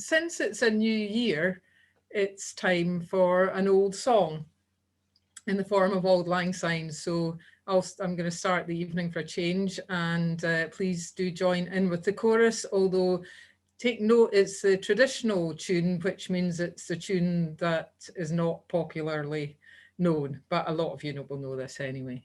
since it's a new year, it's time for an old song in the form of Auld Lang Syne. So I'm going to start the evening for a change, and please do join in with the chorus, although take note it's the traditional tune, which means it's the tune that is not popularly known, but a lot of you will know this anyway.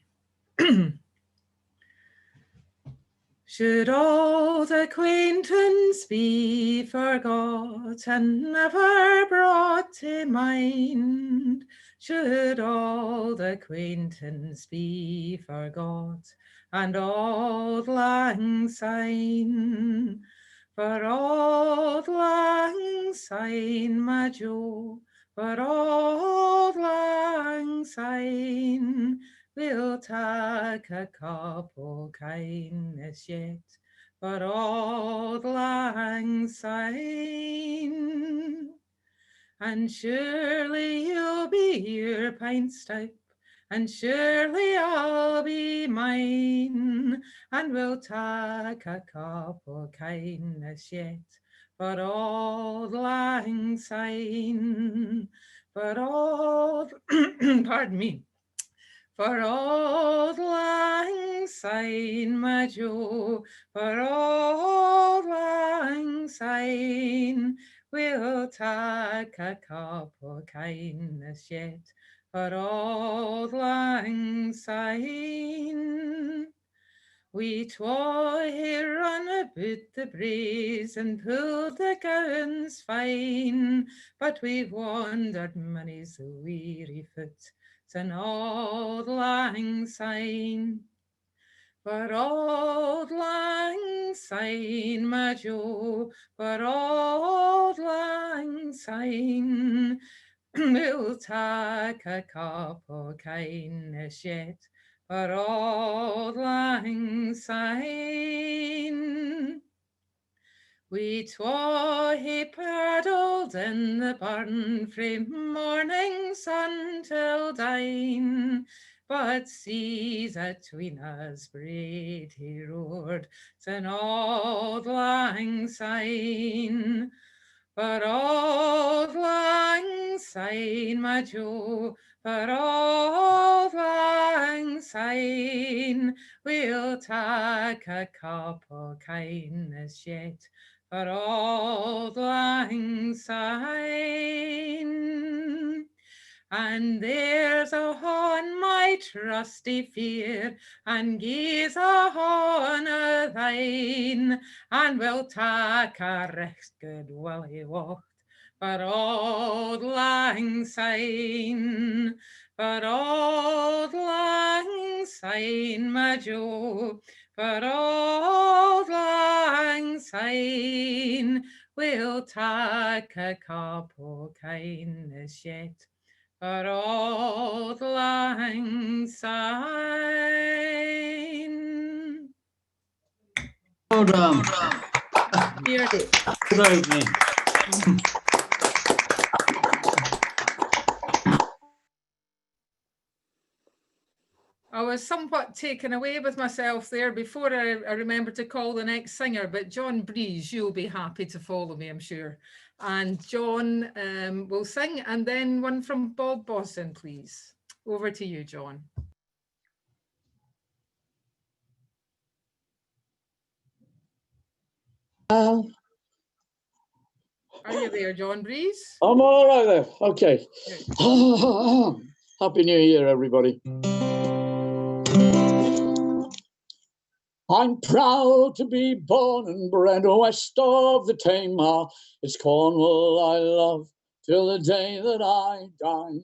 Should old acquaintance be forgot and never brought to mind? Should old acquaintance be forgot and Auld Lang Syne? For Auld Lang Syne, my Jo, for Auld Lang Syne, we'll take a cup o' kindness yet, for Auld Lang Syne. And surely you'll be your pint stoup, and surely I'll be mine, and we'll take a cup o' kindness yet, for Auld Lang Syne, for Auld, pardon me, for Auld Lang Syne, my Jo, for Auld Lang Syne, we'll take a cup o' kindness yet, for Auld Lang Syne. We twa run about the braes and pulled the gowans fine, but we've wandered many's the weary foot, an Auld Lang Syne. For Auld Lang Syne, my Jo, for Auld Lang Syne, we'll take a cup o' kindness yet, for Auld Lang Syne. We twa paddled in the burn frae morning sun till dine, but seas atween us braid he roared, an Auld Lang Syne. For Auld Lang Syne, my Jo, for Auld Lang Syne, we'll take a cup o' kindness yet, for Auld Lang Syne. And there's a hon my trusty fear, and gees a hon o' thine, and we'll take a recht good willie wacht, for Auld Lang Syne, for Auld Lang Syne, my Jo, for Auld Lang Syne, we'll take a cup o' kindness yet, for Auld Lang Syne. Well done. Here. Good opening. I was somewhat taken away with myself there before I remembered to call the next singer, but John Breeze, you'll be happy to follow me, I'm sure. And John will sing, and then one from Bob Bossin, please. Over to you, John. Are you there, John Breeze? I'm all right there. Okay. Happy New Year, everybody. I'm proud to be born and bred west of the Tamar. It's Cornwall I love till the day that I die.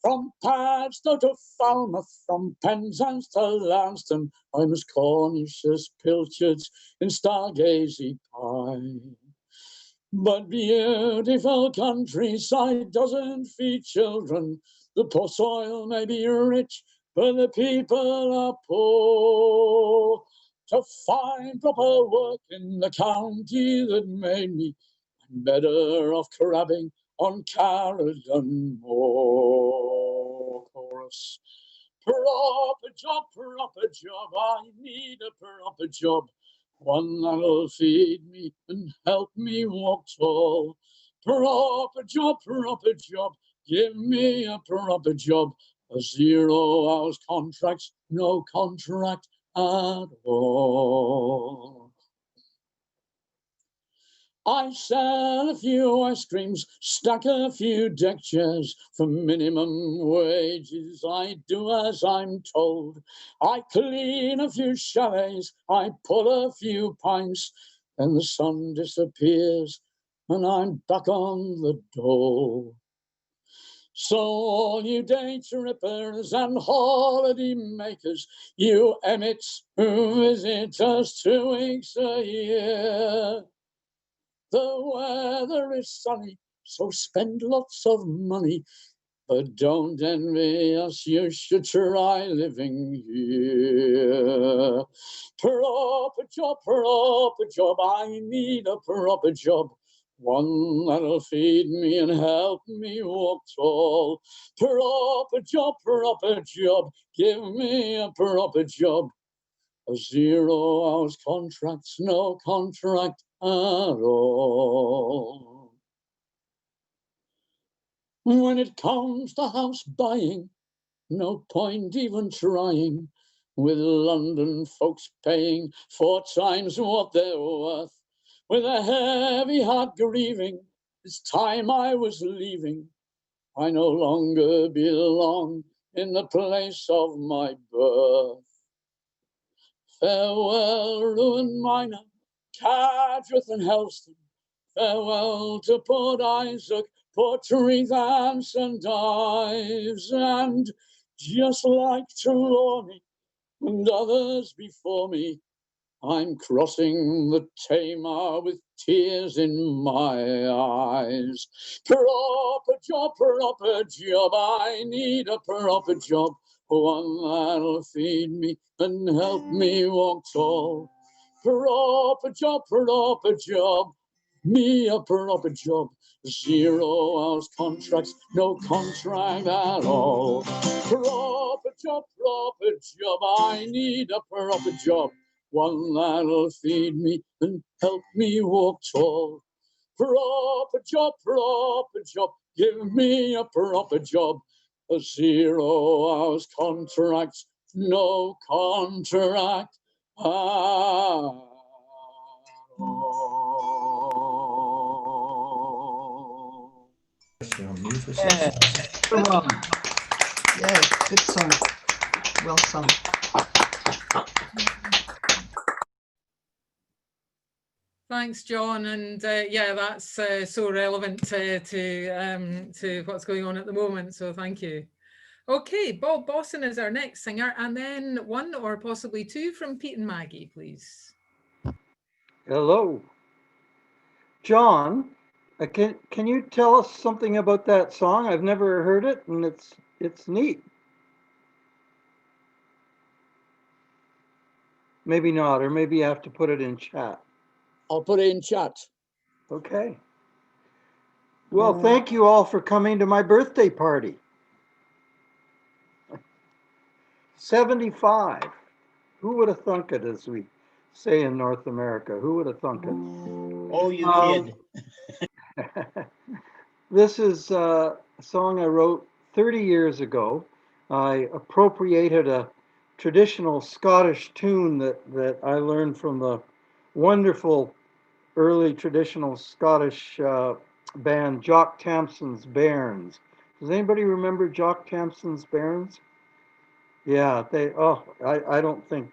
From Padstow to Falmouth, from Penzance to Lanston, I'm as Cornish as pilchards in Stargazy pie. But beautiful countryside doesn't feed children. The poor soil may be rich, but the people are poor. To find proper work in the county that made me, I'm better off crabbing on Caradon Moor. Chorus. Proper job, I need a proper job. one that'll feed me and help me walk tall. Proper job, give me a proper job. A 0 hours contract, no contract at all. I sell a few ice creams, stack a few deck chairs for minimum wages. I do as I'm told. I clean a few chalets, I pull a few pints, and the sun disappears and I'm back on the dole. So all you day trippers and holiday makers, you emmets who visit us 2 weeks a year, the weather is sunny, so spend lots of money, but don't envy us, you should try living here. Proper job, I need a proper job. One that'll feed me and help me walk tall. Proper job, give me a proper job. A 0 hours contract's no contract at all. When it comes to house buying, no point even trying, with London folks paying 4 times what they're worth. With a heavy heart grieving, it's time I was leaving. I no longer belong in the place of my birth. Farewell, ruined miner, Cadworth and Helston. Farewell to Port Isaac, Portree, and St. Ives, and just like Trelawney and others before me, I'm crossing the Tamar with tears in my eyes. Proper job, I need a proper job, one that'll feed me and help me walk tall. Proper job, me a proper job. 0 hours contracts, no contract at all. Proper job, I need a proper job, one that'll feed me and help me walk tall. Proper job, give me a proper job. A 0 hours contract, no contract at all. Yeah. Come on. Yeah, good song. Well sung. Thanks, John, and yeah, that's so relevant to what's going on at the moment. So thank you. Okay, Bossin is our next singer, and then 1 or possibly 2 from Pete and Maggie, please. Hello, John. Can you tell us something about that song? I've never heard it, and it's neat. Maybe not, or maybe you have to put it in chat. I'll put it in chat. Okay. Well, thank you all for coming to my birthday party. 75. Who would have thunk it, as we say in North America? Who would have thunk it? Oh, you kid. This is a song I wrote 30 years ago. I appropriated a traditional Scottish tune that I learned from the wonderful early traditional Scottish band Jock Tamson's Bairns. Does anybody remember Jock Tamson's Bairns? Yeah, I don't think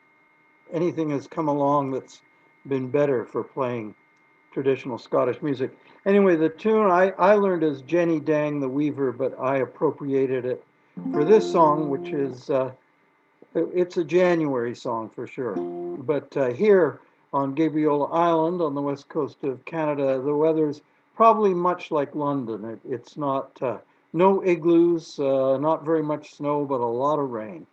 anything has come along that's been better for playing traditional Scottish music. Anyway, the tune I learned as Jenny Dang the Weaver, but I appropriated it for this song, which is, it's a January song for sure. But here on Gabriola Island on the west coast of Canada, the weather's probably much like London. It's not, no igloos, not very much snow, but a lot of rain.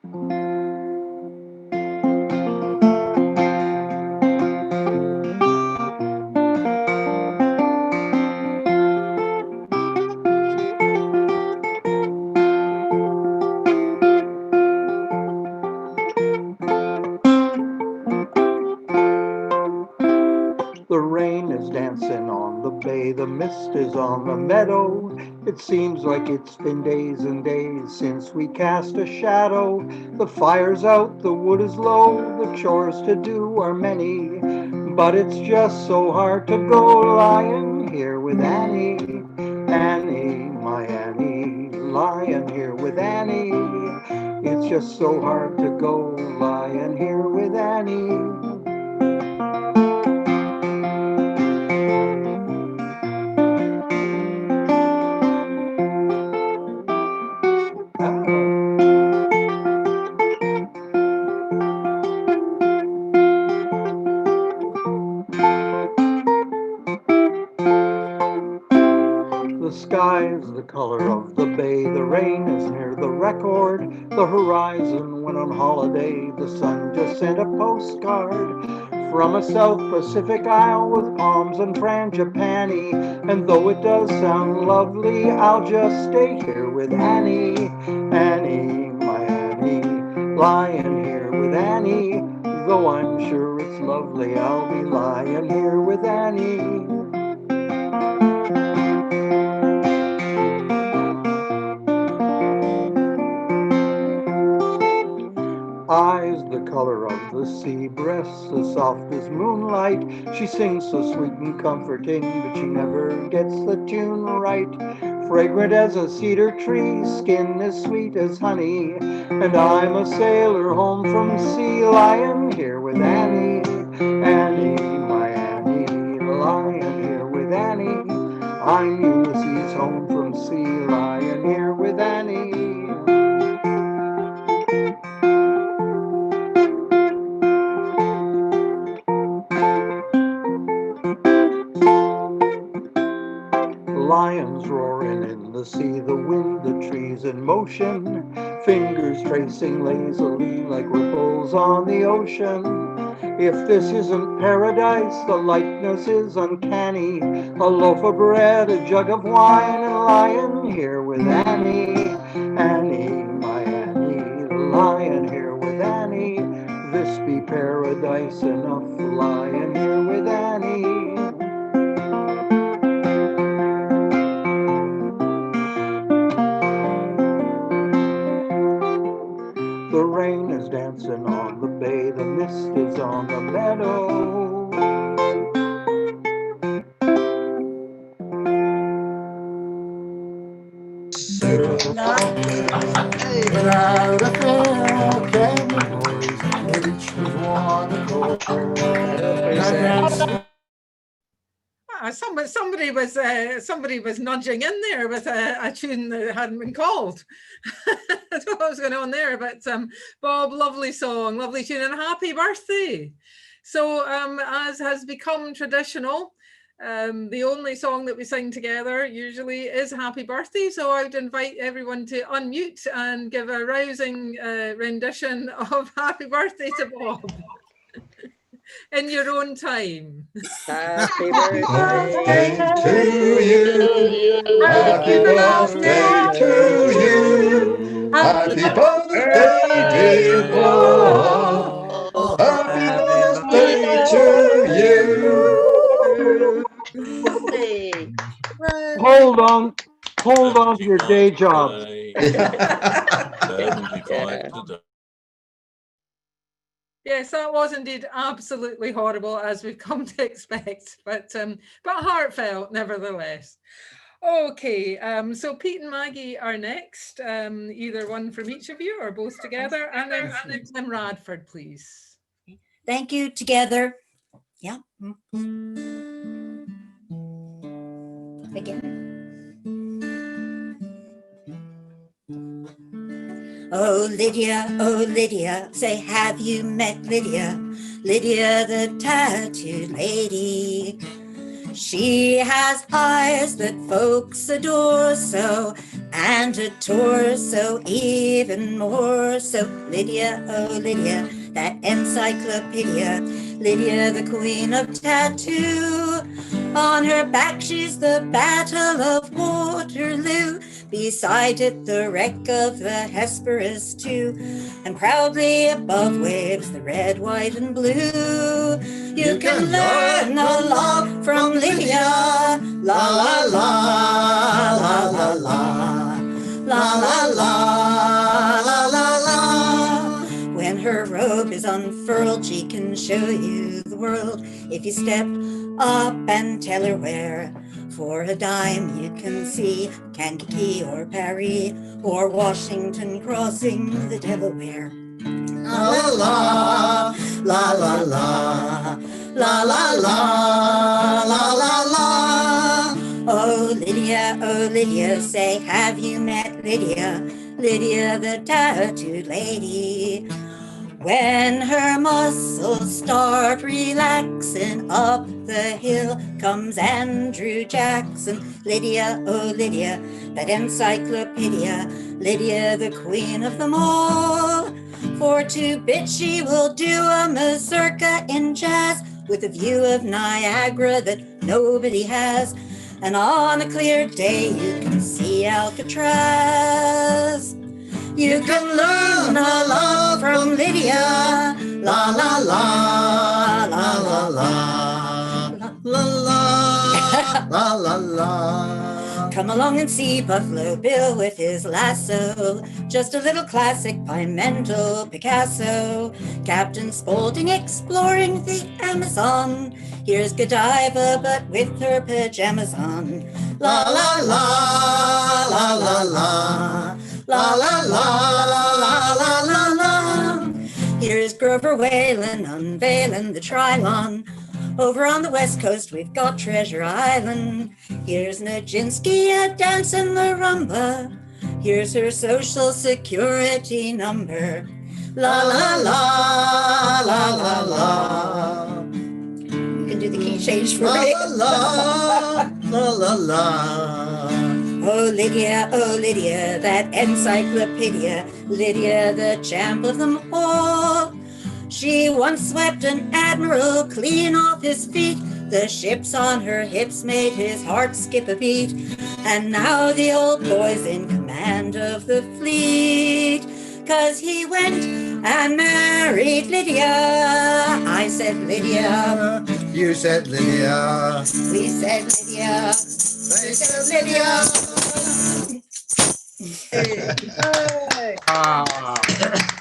bay, the mist is on the meadow. It seems like it's been days and days since we cast a shadow. The fire's out, the wood is low, the chores to do are many, but it's just so hard to go lying here with Annie. Annie, my Annie, lying here with Annie. It's just so hard to go lying here with Annie. The sky's the color of the bay, the rain is near the record, the horizon went on holiday, the sun just sent a postcard from a South Pacific isle with palms and frangipani, and though it does sound lovely, I'll just stay here with Annie. Annie, my Annie, lying here with Annie, though I'm sure it's lovely, I'll be lying here with Annie. Eyes the color of the sea, breasts as soft as moonlight. She sings so sweet and comforting, but she never gets the tune right. Fragrant as a cedar tree, skin as sweet as honey, and I'm a sailor home from sea, lying here with Annie. Annie, my Annie, lying here with Annie. I'm Ulysses home from sea, lying here with Annie. Lions roaring in the sea, the wind, the trees in motion, fingers tracing lazily like ripples on the ocean. If this isn't paradise, the likeness is uncanny. A loaf of bread, a jug of wine, and lying here with Annie. Annie, my Annie, lying here with Annie. This be paradise enough, lying here with Annie. The rain is dancing on the bay, the mist is on the meadow. Without a fair came the boys, each with one accord. Somebody was nudging in there with a tune that hadn't been called. I don't know what was going on there, but Bob, lovely song, lovely tune, and happy birthday. So as has become traditional, the only song that we sing together usually is Happy Birthday. So I would invite everyone to unmute and give a rousing rendition of Happy Birthday to Bob. In your own time. Happy birthday to you. Happy birthday to you. Happy birthday, dear Bob. Happy birthday to you. Hold on to your day job. 75 today. Yes, that was indeed absolutely horrible, as we've come to expect, but heartfelt nevertheless. Okay, so Pete and Maggie are next, either one from each of you or both together, and then Radford, please. Thank you, together. Yeah. Again. Oh Lydia, say have you met Lydia? Lydia the tattooed lady. She has eyes that folks adore so, and a torso even more so. Lydia, oh Lydia, that encyclopedia. Lydia, the queen of tattoo. On her back she's the Battle of Waterloo. Beside it the wreck of the Hesperus too, and proudly above waves the red, white and blue. You can learn a lot from Lydia, la la la, la la la, la la la, la la la. When her robe is unfurled, she can show you the world. If you step up and tell her where, for a dime you can see Kankakee or Paris or Washington crossing the Delaware. La la la, la la la, la la la, la la la. Oh Lydia, say, have you met Lydia? Lydia the tattooed lady. When her muscles start relaxing, up the hill comes Andrew Jackson. Lydia, oh Lydia, that encyclopedia, Lydia the queen of them all. For 2 bits she will do a mazurka in jazz with a view of Niagara that nobody has. And on a clear day you can see Alcatraz. You can learn a lot from Lydia, la la la, la la la, la la, la la la. Come along and see Buffalo Bill with his lasso, just a little classic by Mendel Picasso. Captain Spaulding exploring the Amazon. Here's Godiva, but with her pajamas on. La la la, la la la. La la la la la la la la. Here's Grover Whalen unveiling the Trilon. Over on the west coast we've got Treasure Island. Here's Nijinsky a dancing the rumba. Here's her social security number. La la la la la la. You can do the key change for me. La la la la. Oh Lydia, that encyclopedia, Lydia the champ of them all. She once swept an admiral clean off his feet. The ships on her hips made his heart skip a beat. And now the old boy's in command of the fleet. 'Cause he went and married Lydia. I said Lydia. You said Lydia. We said Lydia. They said Lydia. Hey. Ah,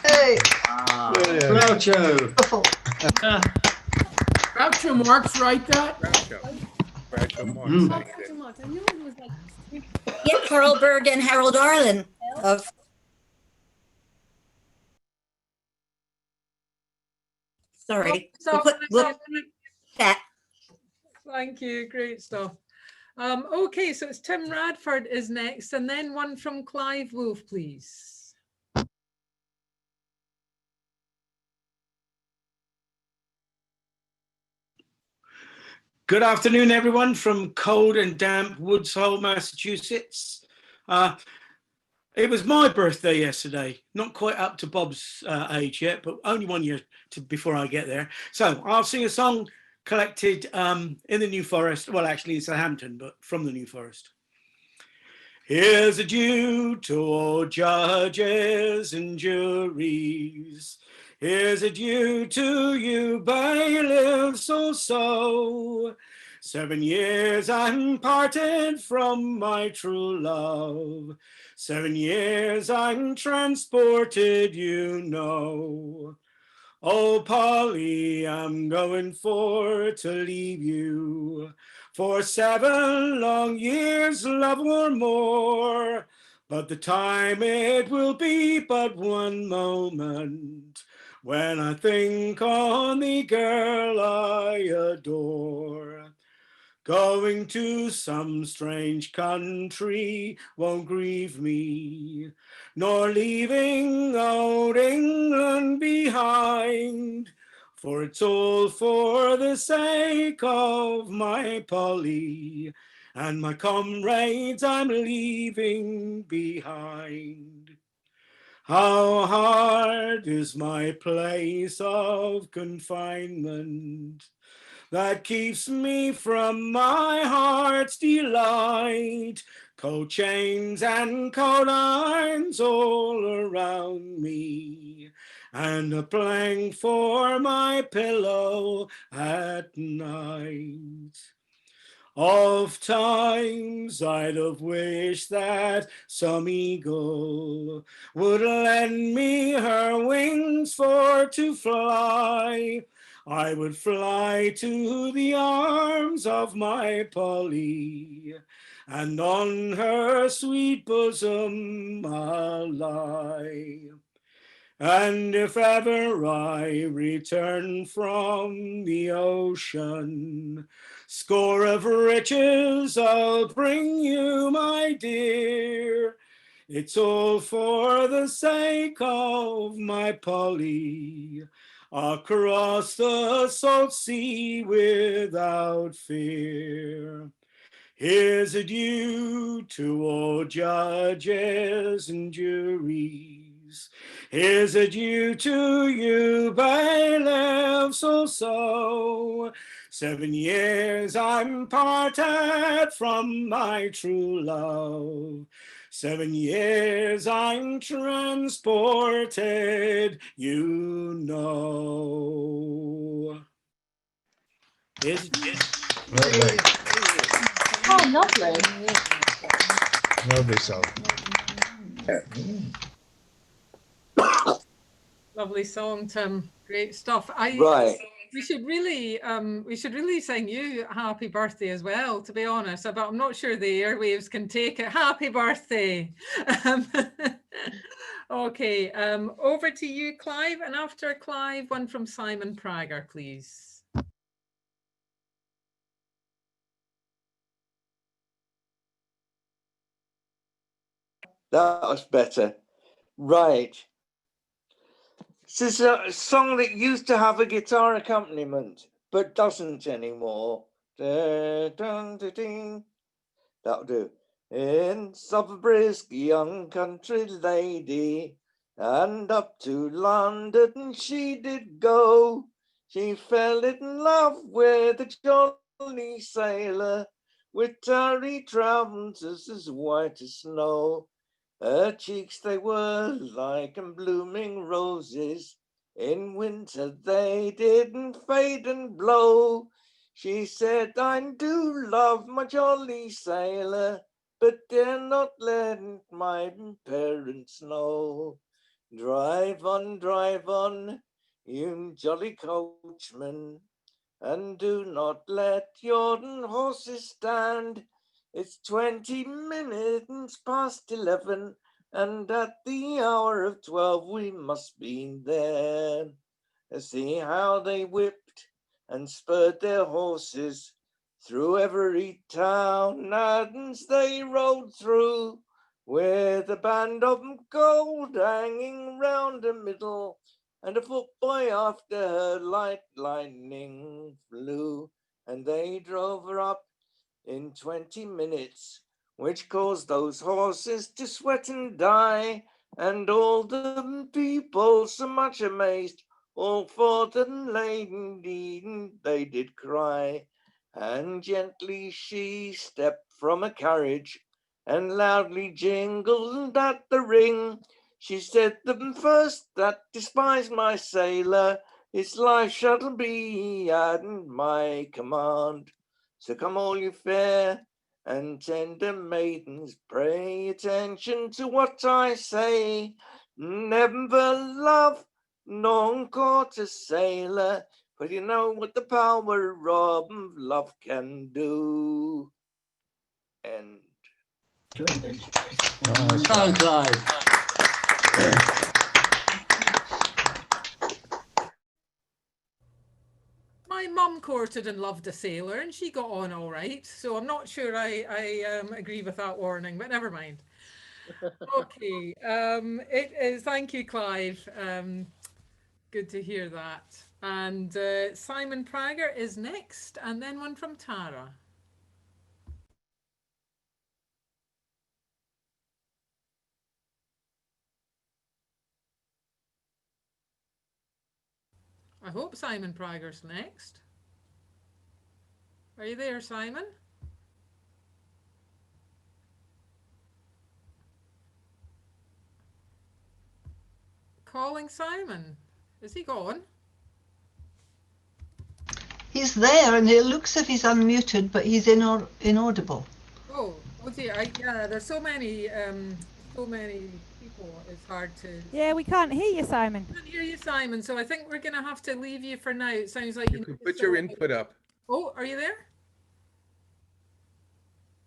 Hey. Groucho. Groucho Marx write that? Groucho Marx, Mm. thank you. Yeah, Harburg and Harold Arlen of. Sorry. We'll that. Thank you, great stuff. Okay, so it's Tim Radford is next, and then one from Clive Woolf, please. Good afternoon, everyone, from cold and damp Woods Hole, Massachusetts. It was my birthday yesterday, not quite up to Bob's age yet, but only 1 year before I get there. So I'll sing a song collected in the New Forest. Well, actually, it's Southampton, but from the New Forest. Here's adieu to all judges and juries. Here's adieu to you, bailiffs also. 7 years I'm parted from my true love. 7 years I'm transported, you know. Oh, Polly, I'm going for to leave you. For 7 long years, love or more. But the time it will be but one moment when I think on the girl I adore. Going to some strange country won't grieve me, nor leaving old England behind, for it's all for the sake of my Polly and my comrades I'm leaving behind. How hard is my place of confinement that keeps me from my heart's delight, Cold chains and cold irons all around me, and a plank for my pillow at night. Oft times I'd have wished that some eagle would lend me her wings for to fly. I would fly to the arms of my Polly, and on her sweet bosom I'll lie. And if ever I return from the ocean, score of riches I'll bring you, my dear. It's all for the sake of my Polly, across the salt sea without fear. Here's adieu to all judges and juries. Here's adieu to you, bailiffs also. 7 years I'm parted from my true love. 7 years I'm transported, you know. Here's Lovely. Oh, lovely. Lovely song. Lovely song, Tim. Great stuff. Right. We should really sing you happy birthday as well, to be honest, but I'm not sure the airwaves can take it. Happy birthday. Okay, over to you, Clive, and after Clive, one from Simon Prager, please. That was better. Right. This is a song that used to have a guitar accompaniment, but doesn't anymore. That'll do. In of a brisk young country lady, and up to London she did go. She fell in love with a jolly sailor, with tarry trousers as white as snow. Her cheeks they were like blooming roses, in winter they didn't fade and blow. She said, I do love my jolly sailor, but dare not let my parents know. Drive on, you jolly coachman, and do not let your horses stand. It's 20 minutes past 11, and at the hour of 12 we must be there. See how they whipped and spurred their horses through every town, and they rode through with a band of gold hanging round the middle, and a footboy after her like lightning flew, and they drove her up in 20 minutes, which caused those horses to sweat and die, and all the people so much amazed, all for the lady they did cry. And gently she stepped from a carriage, and loudly jingled at the ring. She said, the first that despise my sailor, his life shall be at my command. So come all you fair and tender maidens, pay attention to what I say. Never love nor court a sailor, for you know what the power of love can do. End. Thank Clive. My mum courted and loved a sailor, and she got on all right. So I'm not sure I agree with that warning, but never mind. Okay, it is. Thank you, Clive. Good to hear that. And Simon Prager is next, and then one from Tara. I hope Simon Prager's next. Are you there, Simon? calling Simon. Is he gone? He's there and it looks as if he's unmuted, but he's inaudible. Oh dear. Yeah, there's so many people. It's hard to. Yeah, we can't hear you, Simon. I can't hear you, Simon. So I think we're going to have to leave you for now. It sounds like You need can to put your sort input up. Oh, are you there?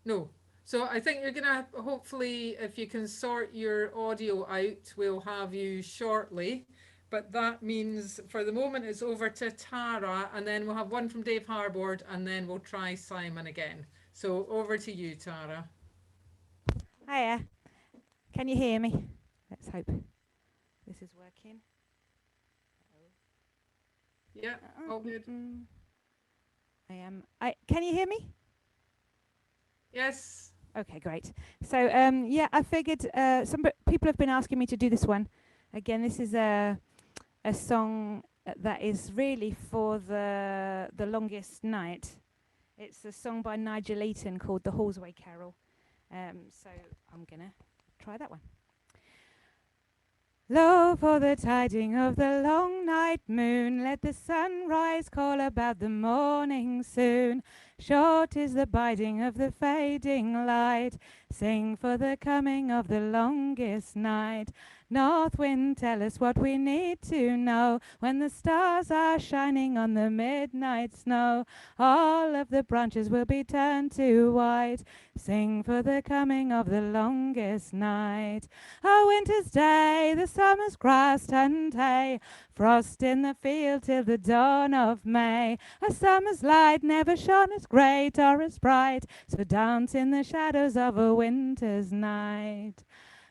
No. So I think you're going to hopefully, if you can sort your audio out, we'll have you shortly. But that means for the moment it's over to Tara, and then we'll have one from Dave Harburg, and then we'll try Simon again. So over to you, Tara. Hiya. Can you hear me? Let's hope this is working. Yeah, all good. Can you hear me? Yes. Okay, great. So yeah, I figured some people have been asking me to do this one. Again, this is a song that is really for the longest night. It's a song by Nigel Eaton called The Halsway Carol. So I'm gonna try that one. Lo, for the tiding of the long night moon, let the sunrise call about the morning soon. Short is the biding of the fading light, sing for the coming of the longest night. North wind, tell us what we need to know, when the stars are shining on the midnight snow. All of the branches will be turned to white, sing for the coming of the longest night. A winter's day, the summer's grass turned hay, frost in the field till the dawn of May. A summer's light never shone as great or as bright, so dance in the shadows of a winter's night.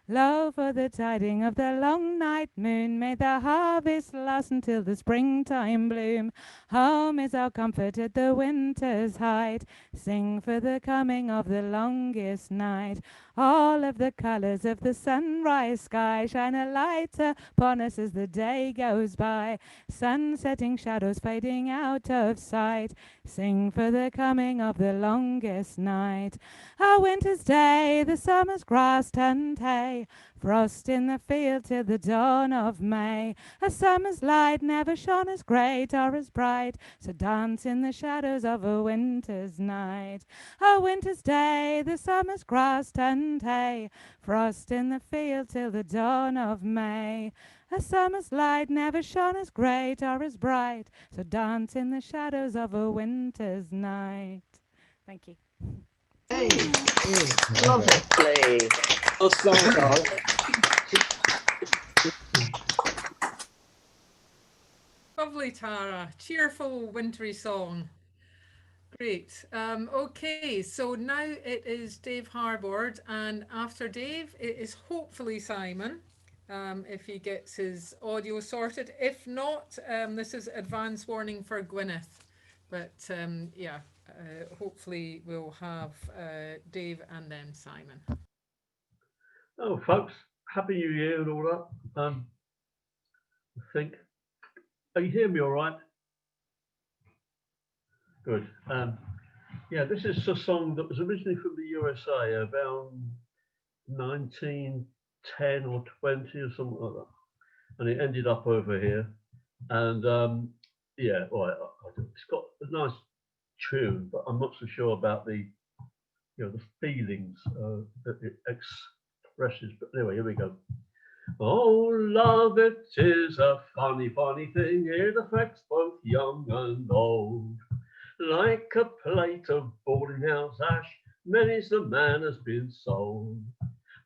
Lo, for the tiding of the long night moon, may the harvest last until the springtime bloom. Home is our comfort at the winter's height, sing for the coming of the longest night. All of the colours of the sunrise sky shine a light upon us as the day goes by. Sun setting, shadows fading out of sight, sing for the coming of the longest night. A winter's day, the summer's grass turned hay, frost in the field till the dawn of May. A summer's light never shone as great or as bright, so dance in the shadows of a winter's night. A winter's day, the summer's grass turned hay, frost in the field till the dawn of May. A summer's light never shone as great or as bright, so dance in the shadows of a winter's night. Thank you. Hey, lovely. Well sung, Carl. Lovely, Tara. Cheerful, wintry song. Great. Okay, so now it is Dave Harburg, and after Dave, it is hopefully Simon, if he gets his audio sorted. If not, this is advance warning for Gwyneth. But yeah, hopefully we'll have Dave and then Simon. Oh, folks, Happy New Year and all that. I think. Can you hear me all right? Good. Yeah, this is a song that was originally from the USA around 1910 or 20 or something like that. And it ended up over here. And yeah, well, it's got a nice tune, but I'm not so sure about the, the feelings that it expresses. But anyway, here we go. Oh, love, it is a funny, funny thing. It affects both young and old. Like a plate of boarding house ash, many's the man has been sold.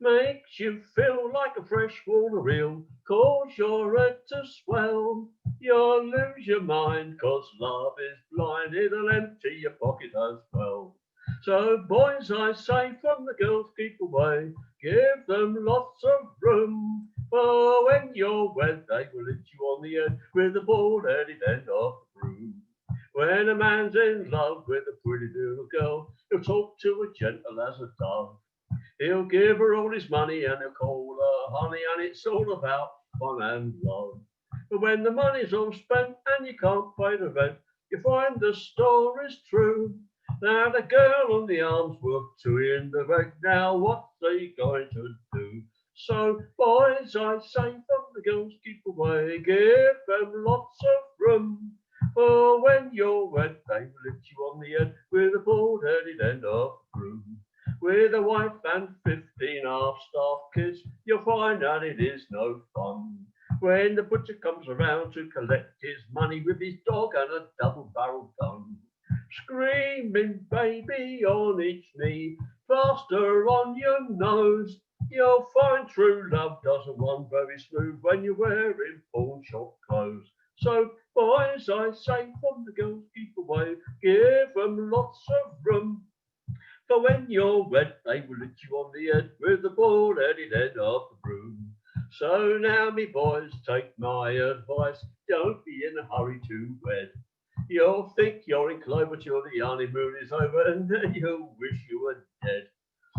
Makes you feel like a freshwater eel, cause your head to swell. You'll lose your mind, cause love is blind, it'll empty your pocket as well. So boys, I say, from the girls keep away, give them lots of room. For when you're wet, they will hit you on the head with the bald-headed end of the broom. When a man's in love with a pretty little girl, he'll talk to her gentle as a dove. He'll give her all his money and he'll call her honey, and it's all about fun and love. But when the money's all spent and you can't pay the rent, you find the story's true. Now the girl on the arms work two in the back. Now what's he going to do? So boys, I say, from the girls keep away. Give them lots of room. For when you're wet, they will hit you on the head with a bald-headed end of broom. With a wife and 15 half-starved kids, you'll find that it is no fun. When the butcher comes around to collect his money with his dog and a double-barreled gun. Screaming baby on each knee, plaster on your nose. You'll find true love doesn't run very smooth when you're wearing pawn shop clothes. So, boys, I say from the girls keep away, give them lots of room. For when you're wet, they will hit you on the head with the bald-headed head of the broom. So now, me boys, take my advice, don't be in a hurry to wed. You'll think you're in Clive, but your honeymoon is over, and then you'll wish you were dead.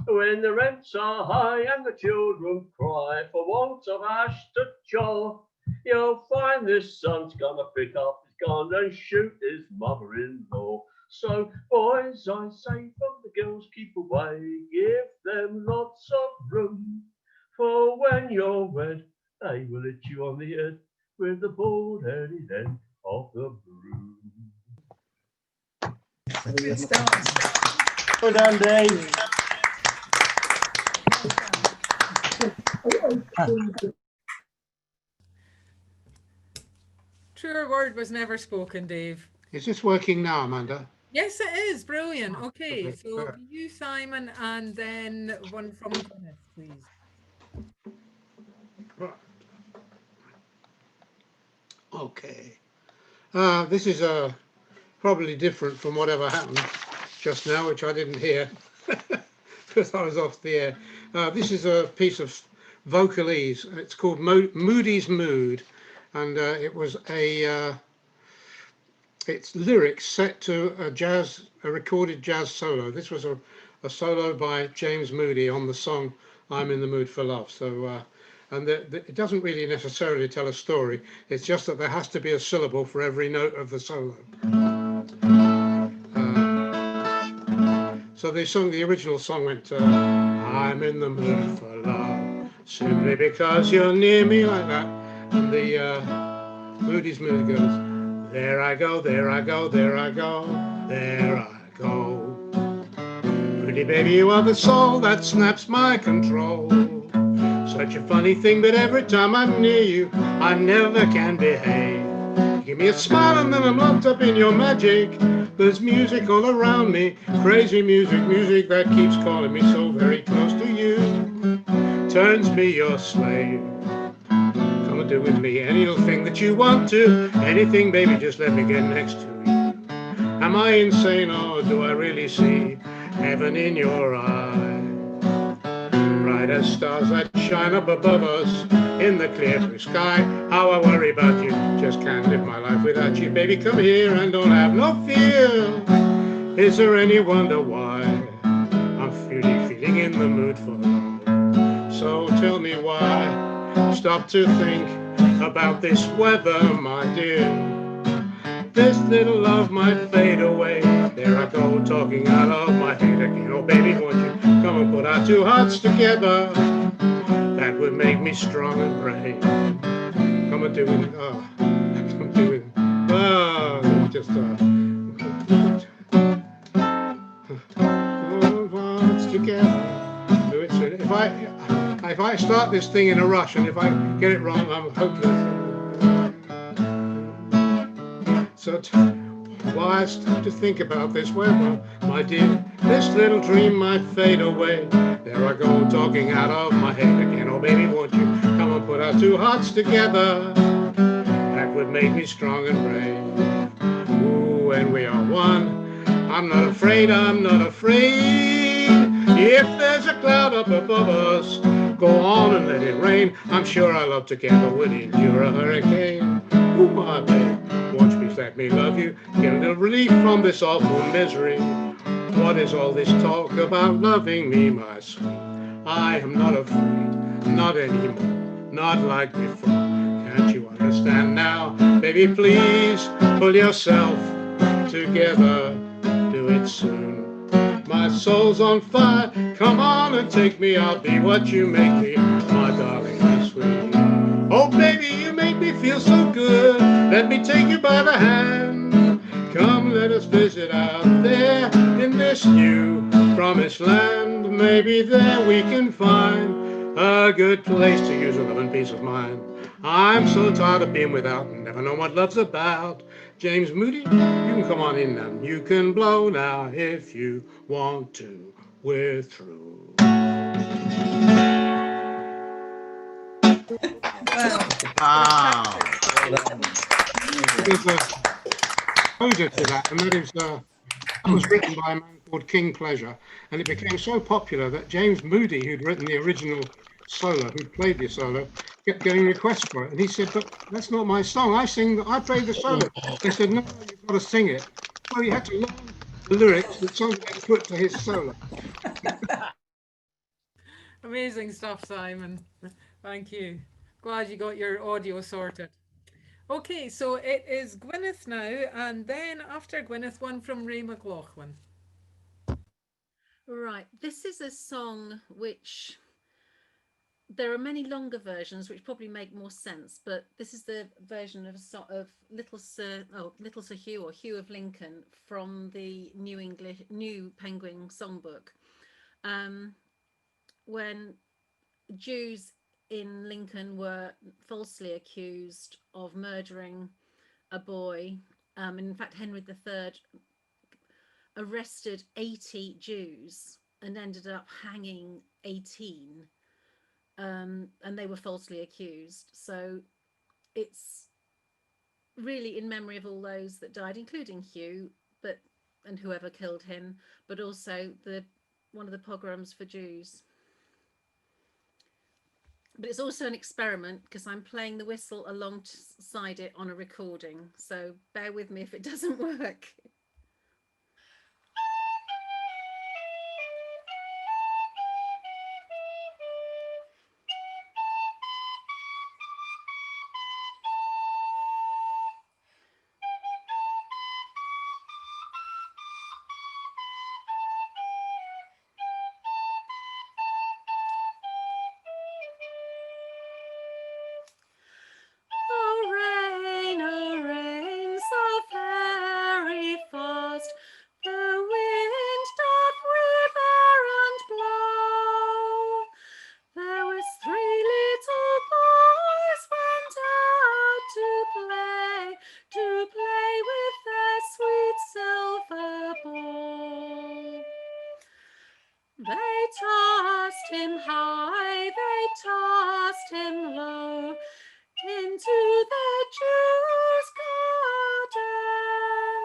When the rents are high and the children cry for want of ash to chaw, you'll find this son's gonna pick up his gun and shoot his mother-in-law. So, boys, I say from the girls keep away, give them lots of room. For when you're wed, they will hit you on the head with the bald-headed end of the broom. Good start. Well done, Dave. Truer word was never spoken, Dave. Is this working now, Amanda? Yes, it is. Brilliant. Okay, lovely. so you, Simon, and then one from Gwyneth, please. Right. Okay. This is probably different from whatever happened just now, which I didn't hear because I was off the air. This is a piece of vocalese. It's called Moody's Mood, and it was it's lyrics set to a recorded jazz solo. This was a solo by James Moody on the song I'm in the Mood for Love. So, and it doesn't really necessarily tell a story. It's just that there has to be a syllable for every note of the solo. So the original song went, I'm in the mood for love, simply because you're near me, like that. And the Moody's Mood goes, there I go, there I go, there I go, there I go. Pretty baby, you are the soul that snaps my control. Such a funny thing, but every time I'm near you, I never can behave. You give me a smile and then I'm locked up in your magic. There's music all around me, crazy music, music that keeps calling me so very close to you. Turns me your slave. Come and do with me any little thing that you want to. Anything, baby, just let me get next to you. Am I insane or do I really see heaven in your eyes? Bright as stars that shine up above us in the clear blue sky. How I worry about you, just can't live my life without you. Baby, come here and don't have no fear. Is there any wonder why I'm feeling in the mood for love? So tell me why. Stop to think about this weather, my dear. This little love might fade away. There I go, talking out of my head again. Oh baby, won't you come and put our two hearts together? That would make me strong and brave. Come and do it. Oh, come do it. Oh, just hearts together. Do it soon. If I start this thing in a rush and if I get it wrong, I'm hopeless. So why I start to think about this weather, my dear, this little dream might fade away. There I go, talking out of my head again. Oh baby, won't you come and put our two hearts together? That would make me strong and brave. Ooh, when we are one, I'm not afraid, I'm not afraid. If there's a cloud up above us, go on and let it rain. I'm sure our love together would endure a hurricane. Ooh, my babe, won't you let me love you? Get a little relief from this awful misery. What is all this talk about loving me, my sweet? I am not afraid, not anymore, not like before. Can't you understand now? Baby, please pull yourself together. Do it soon. My soul's on fire. Come on and take me. I'll be what you make me, my darling, my sweet. Oh, baby. me feel so good. Let me take you by the hand. Come, let us visit out there in this new promised land. Maybe there we can find a good place to use a love and peace of mind. I'm so tired of being without and never know what love's about. James Moody, you can come on in now. You can blow now if you want to. We're through. Wow. There's a coda to that, and that was written by a man called King Pleasure, and it became so popular that James Moody, who'd written the original solo, who'd played the solo, kept getting requests for it. And he said, "But that's not my song. I play the solo." They said, "No, you've got to sing it." So he had to learn the lyrics that somebody had put to his solo. Amazing stuff, Simon. Thank you. Glad you got your audio sorted. Okay, so it is Gwyneth now, and then after Gwyneth, one from Ray McLaughlin. Right, this is a song which there are many longer versions which probably make more sense, but this is the version of Little Sir Hugh, or Hugh of Lincoln, from the New Penguin Songbook. When Jews in Lincoln were falsely accused of murdering a boy. In fact, Henry III arrested 80 Jews and ended up hanging 18, and they were falsely accused. So it's really in memory of all those that died, including Hugh, and whoever killed him, but also one of the pogroms for Jews. But it's also an experiment because I'm playing the whistle alongside it on a recording. So bear with me if it doesn't work. Oh, rain, so very fast, the wind doth river and blow. There was 3 little boys went out to play with their sweet silver ball. They tossed him high, they tossed him low, into the Jew's garden.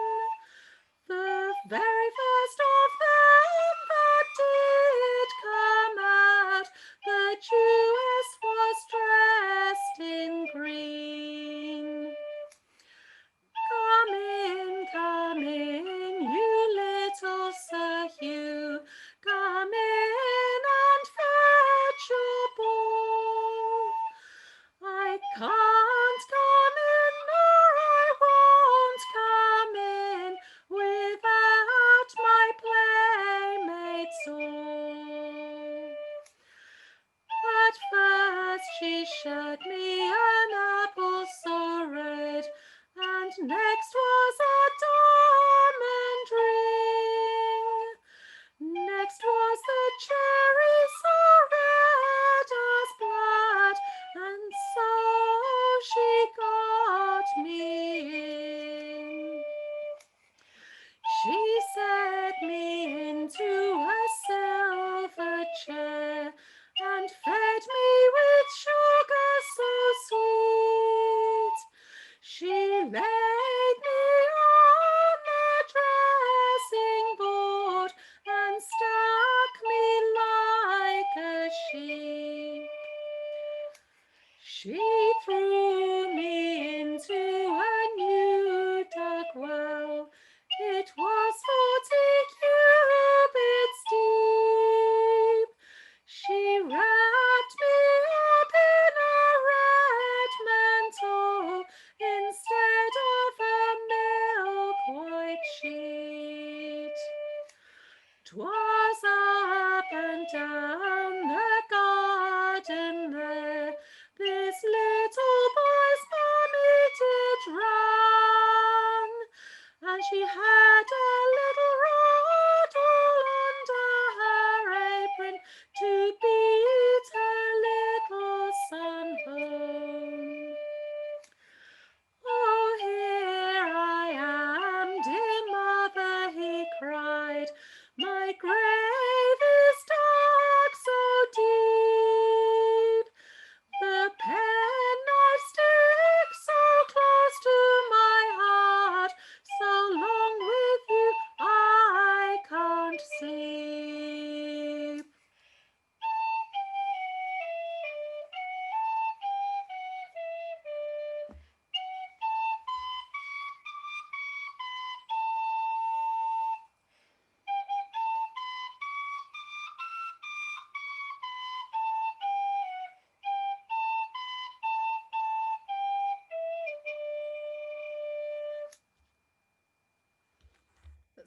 The very first of them that did come out, the Jewess was dressed in green. Come in, you little Sir Hugh, come in and fetch your ball. I can't come in, nor I won't come in, without my playmates all. At first she showed me an apple so red, and next was a diamond ring. Next was the cherry so red as blood, and so she got me in. She set me into a silver chair, and fed me with sugar so sweet. She laid me on a dressing board and stuck me like a sheep. She threw me into a new dug well. It was 40 cubits deep. She wrapped me up in a red mantle instead of a milk-white sheet. 'Twas up and down the garden there, this little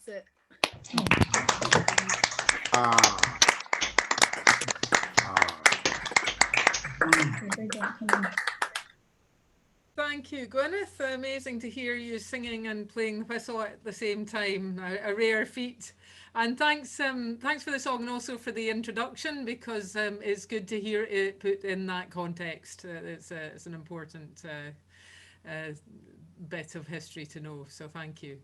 That's it. Thank you, Gwyneth. Amazing to hear you singing and playing the whistle at the same time. A rare feat. And thanks for the song and also for the introduction, because it's good to hear it put in that context. It's an important bit of history to know. So thank you.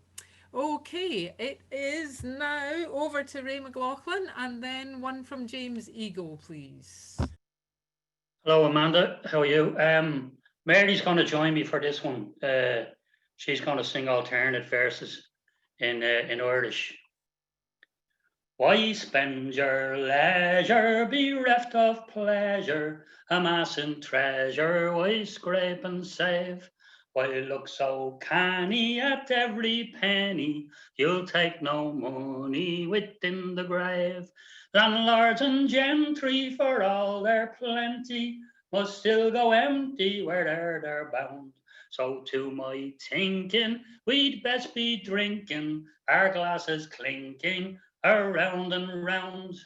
Okay, it is now over to Ray McLaughlin, and then one from James Eagle, please. Hello, Amanda. How are you? Mary's going to join me for this one. She's going to sing alternate verses in Irish. Why spend your leisure bereft of pleasure, amassing treasure? Why scrape and save? Why look so canny at every penny? You'll take no money within the grave. Landlords and gentry, for all their plenty, must still go empty where they're bound. So to my thinking, we'd best be drinking, our glasses clinking around and round.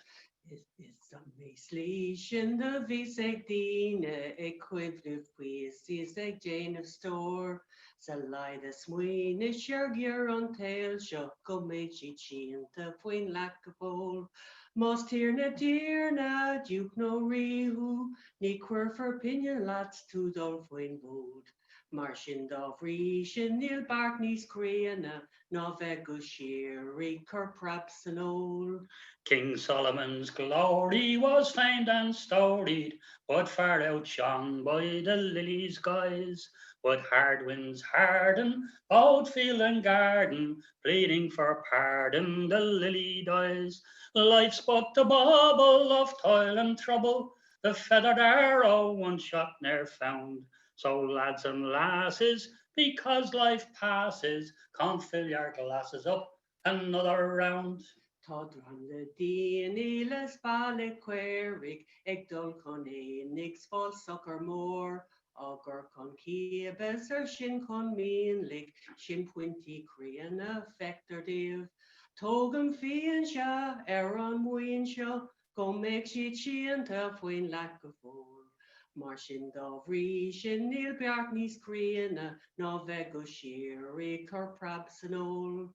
It's a meslísin the vis ag dine equivalent quiz is ag Jane of store. Sa light a swing is your gear on tail shock go make she chin to point lack of bowl. Most here na dear na duke no rihu ni queer for pinion lots to dull fwin bold. Martian dov rishin nil barkneys creana no vego sherry cur praps and old. King Solomon's glory was famed and storied, but far outshone by the lilies' guise. But hard winds harden both field and garden, pleading for pardon the lily dies. Life's but the bauble of toil and trouble, the feathered arrow one shot ne'er found. So lads and lasses, because life passes, come fill your glasses up another round. Todran le dini les bale querig, eg dol con enix fall sucker more. Augur con kiebes shin con meanlig, shin pointy crean affector div. Togum fian sha, eron ween sha, go make she chien tough ween lack of all. Martian dov rishin nil bjarknis creana, no vego shiri cur praps and all.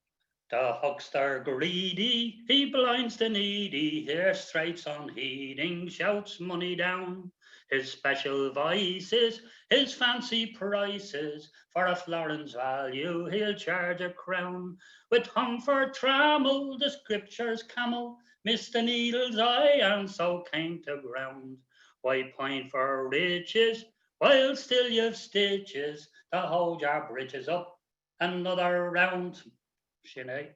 The huckster greedy, he blinds the needy, here straits unheeding, shouts money down. His special vices, his fancy prices, for a florin's value he'll charge a crown. With tongue for trammel, the scripture's camel, missed the needle's eye and so came to ground. Why pine for riches, while still you've stitches, to hold your bridges up another round. Sinead.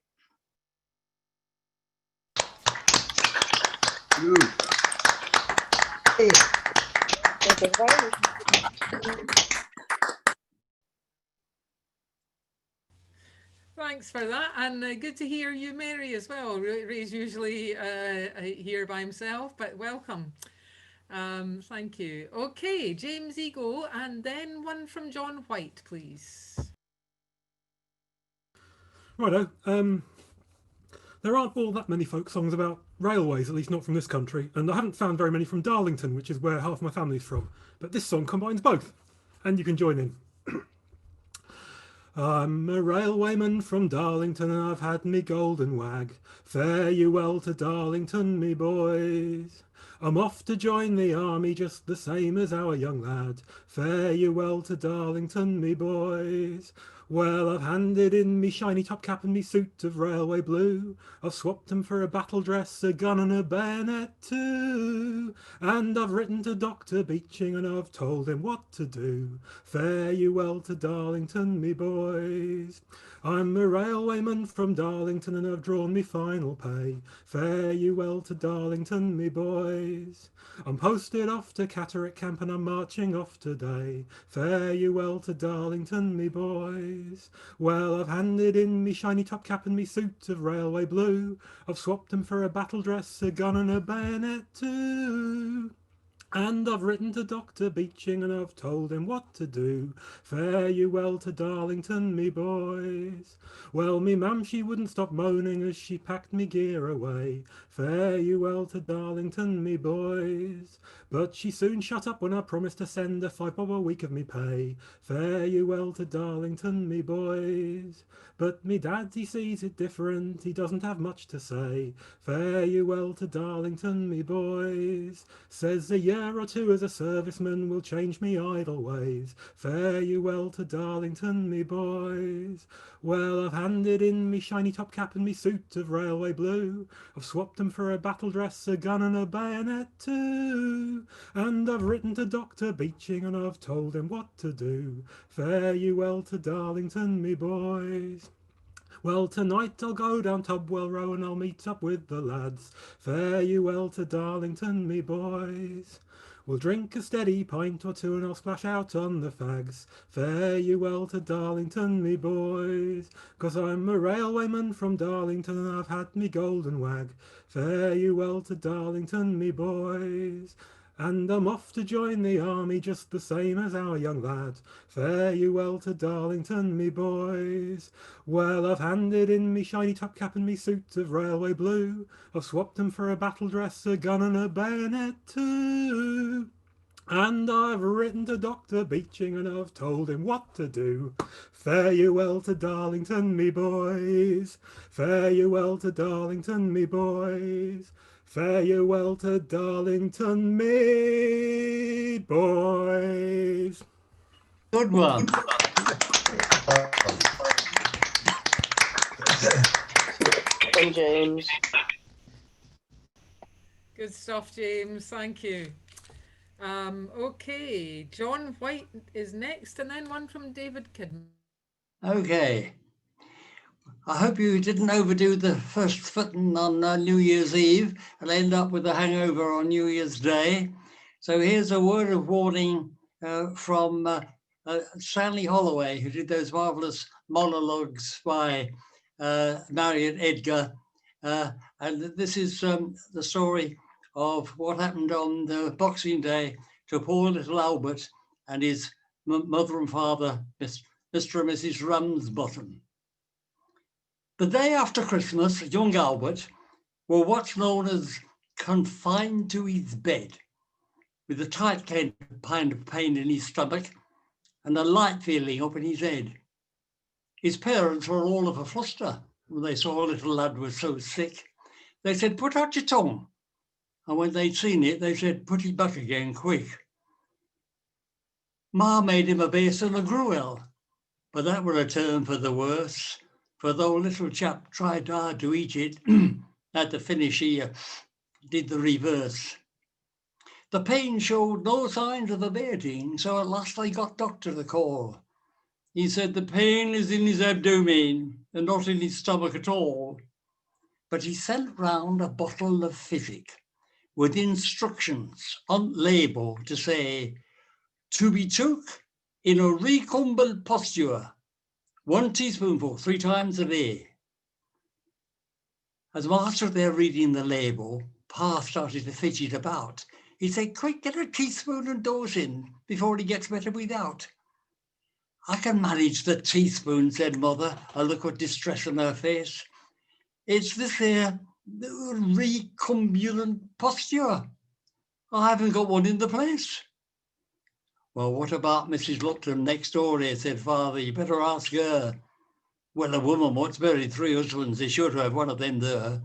Thanks for that, and good to hear you, Mary, as well. Ray's usually here by himself, but welcome. Thank you. Okay, James Eagle, and then one from John White, please. Righto. There aren't all that many folk songs about railways, at least not from this country, and I haven't found very many from Darlington, which is where half my family's from. But this song combines both, and you can join in. I'm a railwayman from Darlington, and I've had me golden wag. Fare you well to Darlington, me boys. I'm off to join the army just the same as our young lad. Fare you well to Darlington, me boys. Well, I've handed in me shiny top cap and me suit of railway blue. I've swapped 'em for a battle dress, a gun and a bayonet too. And I've written to Dr. Beeching and I've told him what to do. Fare you well to Darlington, me boys. I'm a railwayman from Darlington and I've drawn me final pay. Fare you well to Darlington, me boys. I'm posted off to Catterick Camp and I'm marching off today. Fare you well to Darlington, me boys. Well, I've handed in me shiny top cap and me suit of railway blue. I've swapped 'em for a battle dress, a gun and a bayonet too. And I've written to Dr. Beeching and I've told him what to do. Fare you well to Darlington, me boys. Well, me mam, she wouldn't stop moaning as she packed me gear away. Fare you well to Darlington, me boys. But she soon shut up when I promised to send her £5 a week of me pay. Fare you well to Darlington, me boys. But me dad, he sees it different, he doesn't have much to say. Fare you well to Darlington, me boys. Says a year or two as a serviceman will change me idle ways. Fare you well to Darlington, me boys. Well, I've handed in me shiny top cap and me suit of railway blue. I've swapped them for a battle dress, a gun and a bayonet too. And I've written to Dr. Beeching and I've told him what to do. Fare you well to Darlington, me boys. Well, tonight I'll go down Tubwell Row and I'll meet up with the lads. Fare you well to Darlington, me boys. We'll drink a steady pint or two and I'll splash out on the fags. Fare you well to Darlington, me boys. 'Cause I'm a railwayman from Darlington and I've had me golden wag. Fare you well to Darlington, me boys. And I'm off to join the army just the same as our young lad. Fare you well to Darlington, me boys. Well, I've handed in me shiny top cap and me suit of railway blue. I've swapped them for a battle dress, a gun and a bayonet too. And I've written to Dr. Beeching and I've told him what to do. Fare you well to Darlington, me boys. Fare you well to Darlington, me boys. Fare you well to Darlington, me boys. Good one. And James. Good stuff, James. Thank you. Okay, John White is next, and then one from David Kidman. Okay. I hope you didn't overdo the first footing on New Year's Eve and end up with a hangover on New Year's Day. So here's a word of warning from Stanley Holloway, who did those marvelous monologues by Marion Edgar. And this is the story of what happened on the Boxing Day to poor little Albert and his mother and father, Mr. and Mrs. Ramsbottom. The day after Christmas, young Albert was what's known as confined to his bed, with a tight kind of pain in his stomach and a light feeling up in his head. His parents were all of a fluster when they saw little lad was so sick. They said, "Put out your tongue." And when they'd seen it, they said, "Put it back again, quick." Ma made him a basin of gruel, but that were a turn for the worse. For though little chap tried hard to eat it, at the finish he did the reverse. The pain showed no signs of abating, so at last I got doctor to call. He said the pain is in his abdomen and not in his stomach at all. But he sent round a bottle of physic with instructions on label to say, "To be took in a recumbent posture, 1 teaspoonful 3 times a day." As Ma stood there reading the label, Pa started to fidget about. He said, "Quick, get a teaspoon and dose in before he gets better without." "I can manage the teaspoon," said Mother, a look of distress on her face. "It's this here recumbent posture. I haven't got one in the place." "Well, what about Mrs. Lupton next door here?" said Father. "You better ask her." "Well, a woman once married 3 husbands. They sure to have one of them there."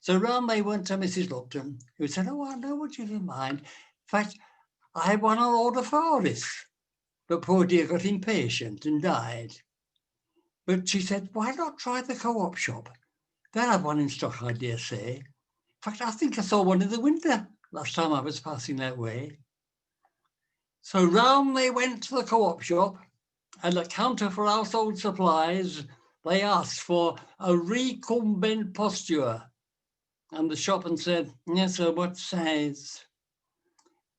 So round they went to Mrs. Lupton, who said, "Oh, I know what you have in mind. In fact, I had one on order for this." But poor dear got impatient and died. But she said, "Why not try the co-op shop? They'll have one in stock, I dare say. In fact, I think I saw one in the winter last time I was passing that way." So round they went to the co-op shop, and at the counter for household supplies, they asked for a recumbent posture. And the shopman said, "Yes, sir, what size?"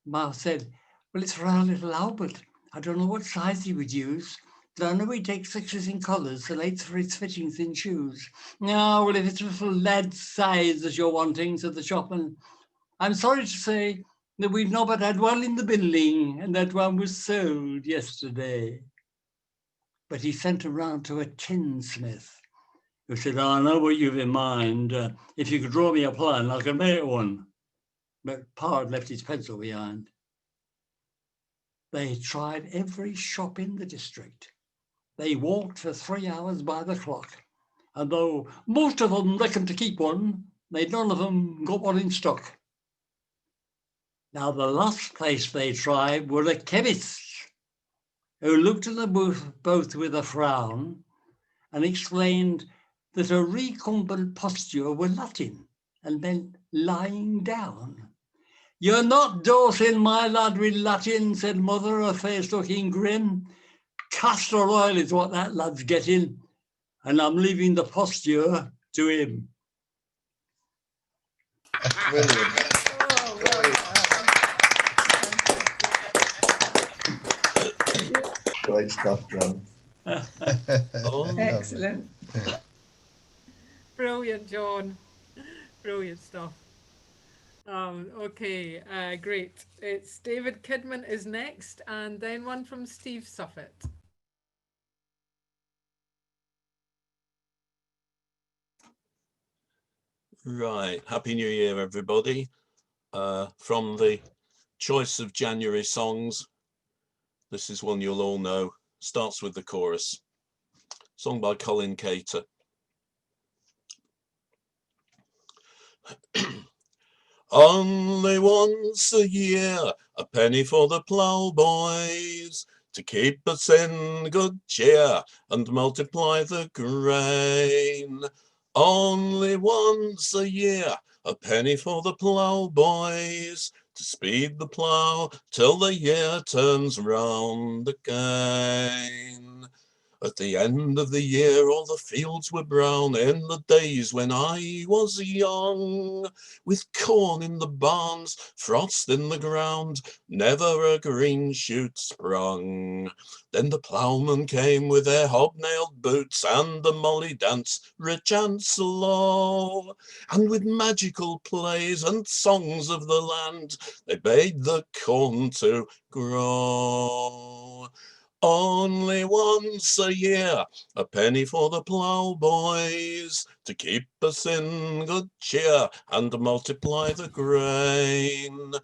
Ma said, "Well, it's for our little Albert. I don't know what size he would use, but I know he takes 6s in collars and 8s for his fittings in shoes." "No, well, if it's little lad's size that you're wanting," said the shopman, "I'm sorry to say that we've not but had one in the building, and that one was sold yesterday. But he sent around to a tinsmith, who said, I know what you've in mind. If you could draw me a plan, I can make one. But Pa had left his pencil behind. They tried every shop in the district. They walked for 3 hours by the clock. And though most of them reckoned to keep one, they'd none of them got one in stock. Now, the last place they tried were the chemists, who looked at them both with a frown and explained that a recumbent posture were Latin and meant lying down. You're not dosing my lad with Latin, said Mother, her face looking grim. Castor oil is what that lad's getting, and I'm leaving the posture to him. Brilliant. Great stuff, Jon. Excellent. Brilliant, Jon. Brilliant stuff. Okay, great. It's David Kidman is next, and then one from Steve Suffet. Right, Happy New Year, everybody. From the choice of January songs, this is one you'll all know. Starts with the chorus. Sung by Colin Cater. Only once a year, a penny for the ploughboys, to keep us in good cheer and multiply the grain. Only once a year, a penny for the ploughboys, to speed the plough till the year turns round again. At the end of the year all the fields were brown in the days when I was young, with corn in the barns, frost in the ground, never a green shoot sprung. Then the ploughmen came with their hobnailed boots and the molly dance, rich and slow, and with magical plays and songs of the land they bade the corn to grow. Only once a year, a penny for the ploughboys, to keep us in good cheer and multiply the grain.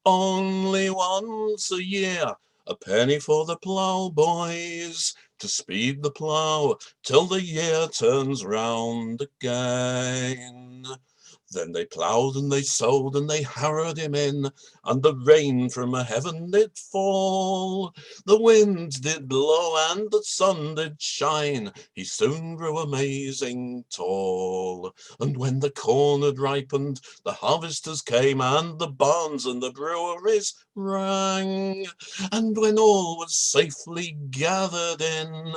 Only once a year, a penny for the ploughboys, to speed the plough till the year turns round again. Then they ploughed and they sowed and they harrowed him in, and the rain from heaven did fall. The wind did blow and the sun did shine. He soon grew amazing tall. And when the corn had ripened, the harvesters came, and the barns and the breweries rang. And when all was safely gathered in,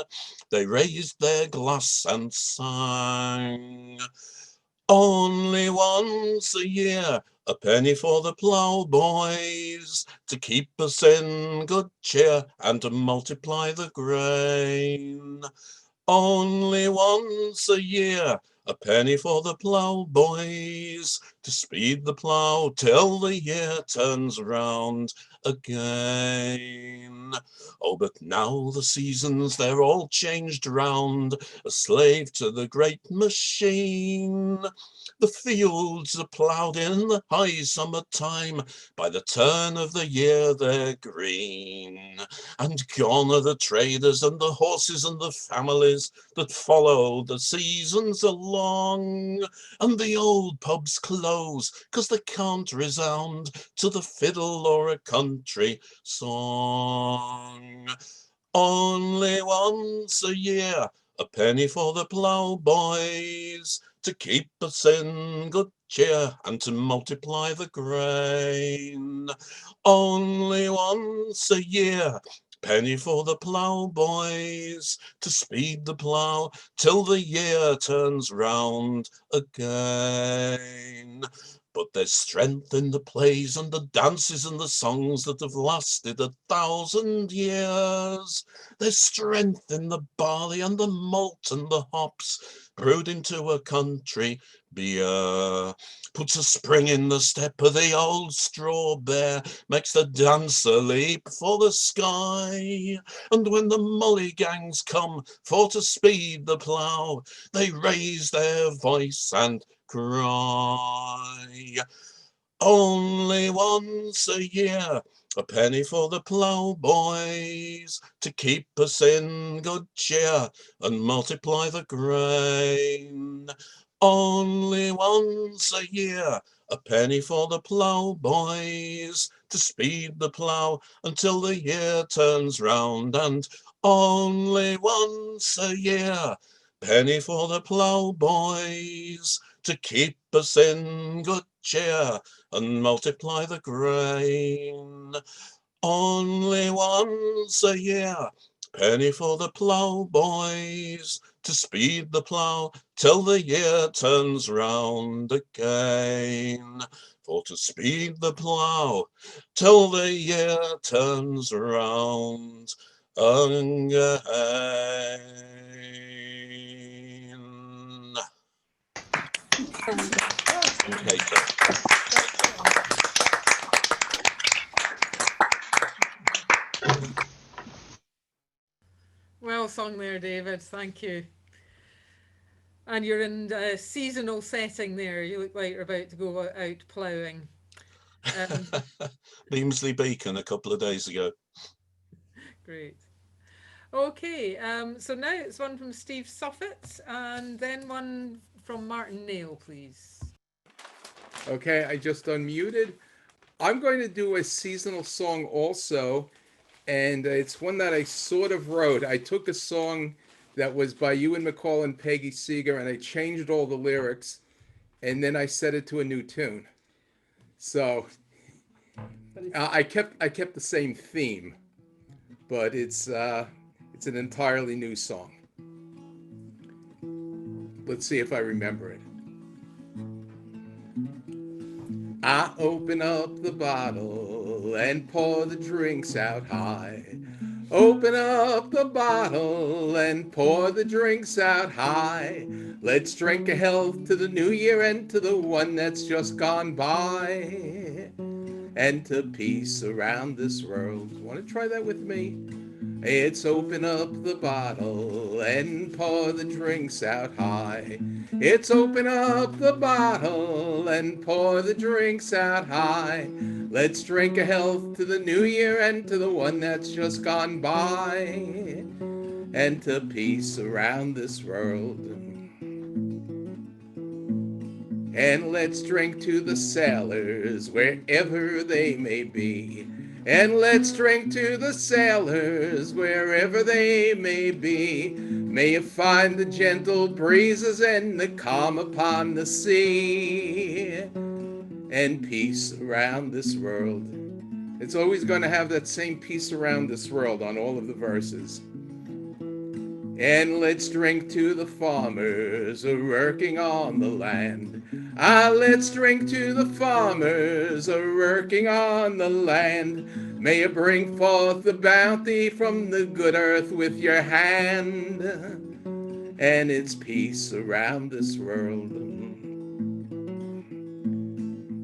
they raised their glass and sang. Only once a year, a penny for the ploughboys, to keep us in good cheer and to multiply the grain. Only once a year, a penny for the ploughboys, to speed the plough till the year turns round again. Oh, but now the seasons, they're all changed round, a slave to the great machine. The fields are ploughed in the high summer time, by the turn of the year they're green. And gone are the traders and the horses and the families that follow the seasons along. And the old pubs close, 'cause they can't resound to the fiddle or a country song. Only once a year, a penny for the ploughboys, to keep us in good cheer and to multiply the grain. Only once a year, penny for the ploughboys, to speed the plough till the year turns round again. But there's strength in the plays and the dances and the songs that have lasted 1,000 years. There's strength in the barley and the malt and the hops, brewed into a country beer. Puts a spring in the step of the old straw bear, makes the dancer leap for the sky. And when the mulligangs come for to speed the plough, they raise their voice and cry. Only once a year, a penny for the ploughboys, to keep us in good cheer and multiply the grain. Only once a year, a penny for the ploughboys, to speed the plough until the year turns round. And only once a year, penny for the ploughboys, to keep us in good cheer and multiply the grain. Only once a year, penny for the ploughboys, to speed the plough till the year turns round again. For to speed the plough till the year turns round again. Okay, Well sung there, David. Thank you. And you're in a seasonal setting there. You look like you're about to go out ploughing. Beamsley Beacon a couple of days ago. Great. Okay, so now it's one from Steve Suffett and then one from Martin Nail, please. Okay, I just unmuted. I'm going to do a seasonal song also, and it's one that I sort of wrote. I took a song that was by Ewan McCall and Peggy Seeger, and I changed all the lyrics, and then I set it to a new tune. So I kept the same theme, but it's an entirely new song. Let's see if I remember it. I open up the bottle and pour the drinks out high. Open up the bottle and pour the drinks out high. Let's drink a health to the new year and to the one that's just gone by. And to peace around this world. Want to try that with me? It's open up the bottle and pour the drinks out high. It's open up the bottle and pour the drinks out high. Let's drink a health to the new year and to the one that's just gone by. And to peace around this world. And let's drink to the sailors wherever they may be. And let's drink to the sailors wherever they may be. May you find the gentle breezes and the calm upon the sea. And peace around this world. It's always going to have that same peace around this world on all of the verses. And let's drink to the farmers who are working on the land. Let's drink to the farmers who are working on the land. May you bring forth the bounty from the good earth with your hand. And it's peace around this world.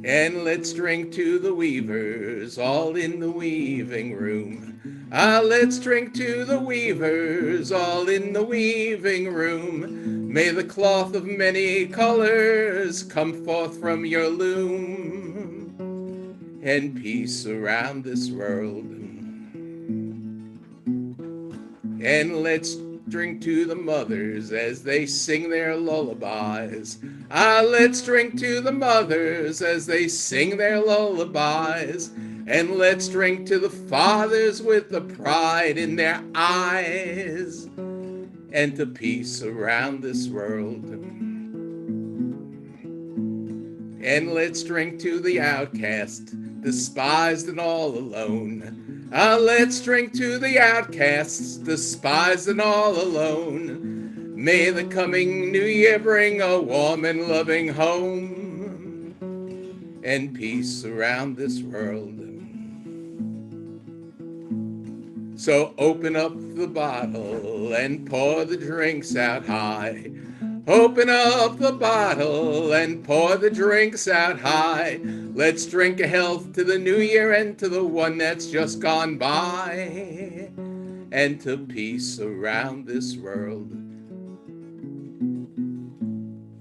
And let's drink to the weavers all in the weaving room. Let's drink to the weavers all in the weaving room. May the cloth of many colors come forth from your loom. And peace around this world. And let's drink to the mothers as they sing their lullabies. Let's drink to the mothers as they sing their lullabies. And let's drink to the fathers with the pride in their eyes. And to peace around this world. And let's drink to the outcast, despised and all alone. Let's drink to the outcasts, despised and all alone. May the coming new year bring a warm and loving home. And peace around this world. So open up the bottle and pour the drinks out high. Open up the bottle and pour the drinks out high. Let's drink a health to the new year and to the one that's just gone by, and to peace around this world.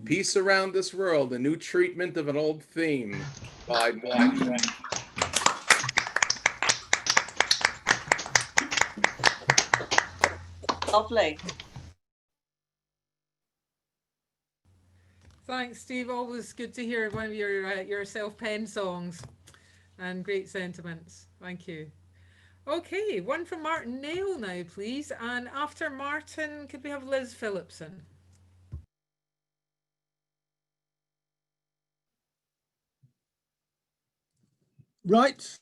Peace Around This World, a new treatment of an old theme by Moody. Lovely. Thanks, Steve. Always good to hear one of your self-penned songs, and great sentiments. Thank you. Okay, one from Martin Nail now, please. And after Martin, could we have Liz Phillipson? Right.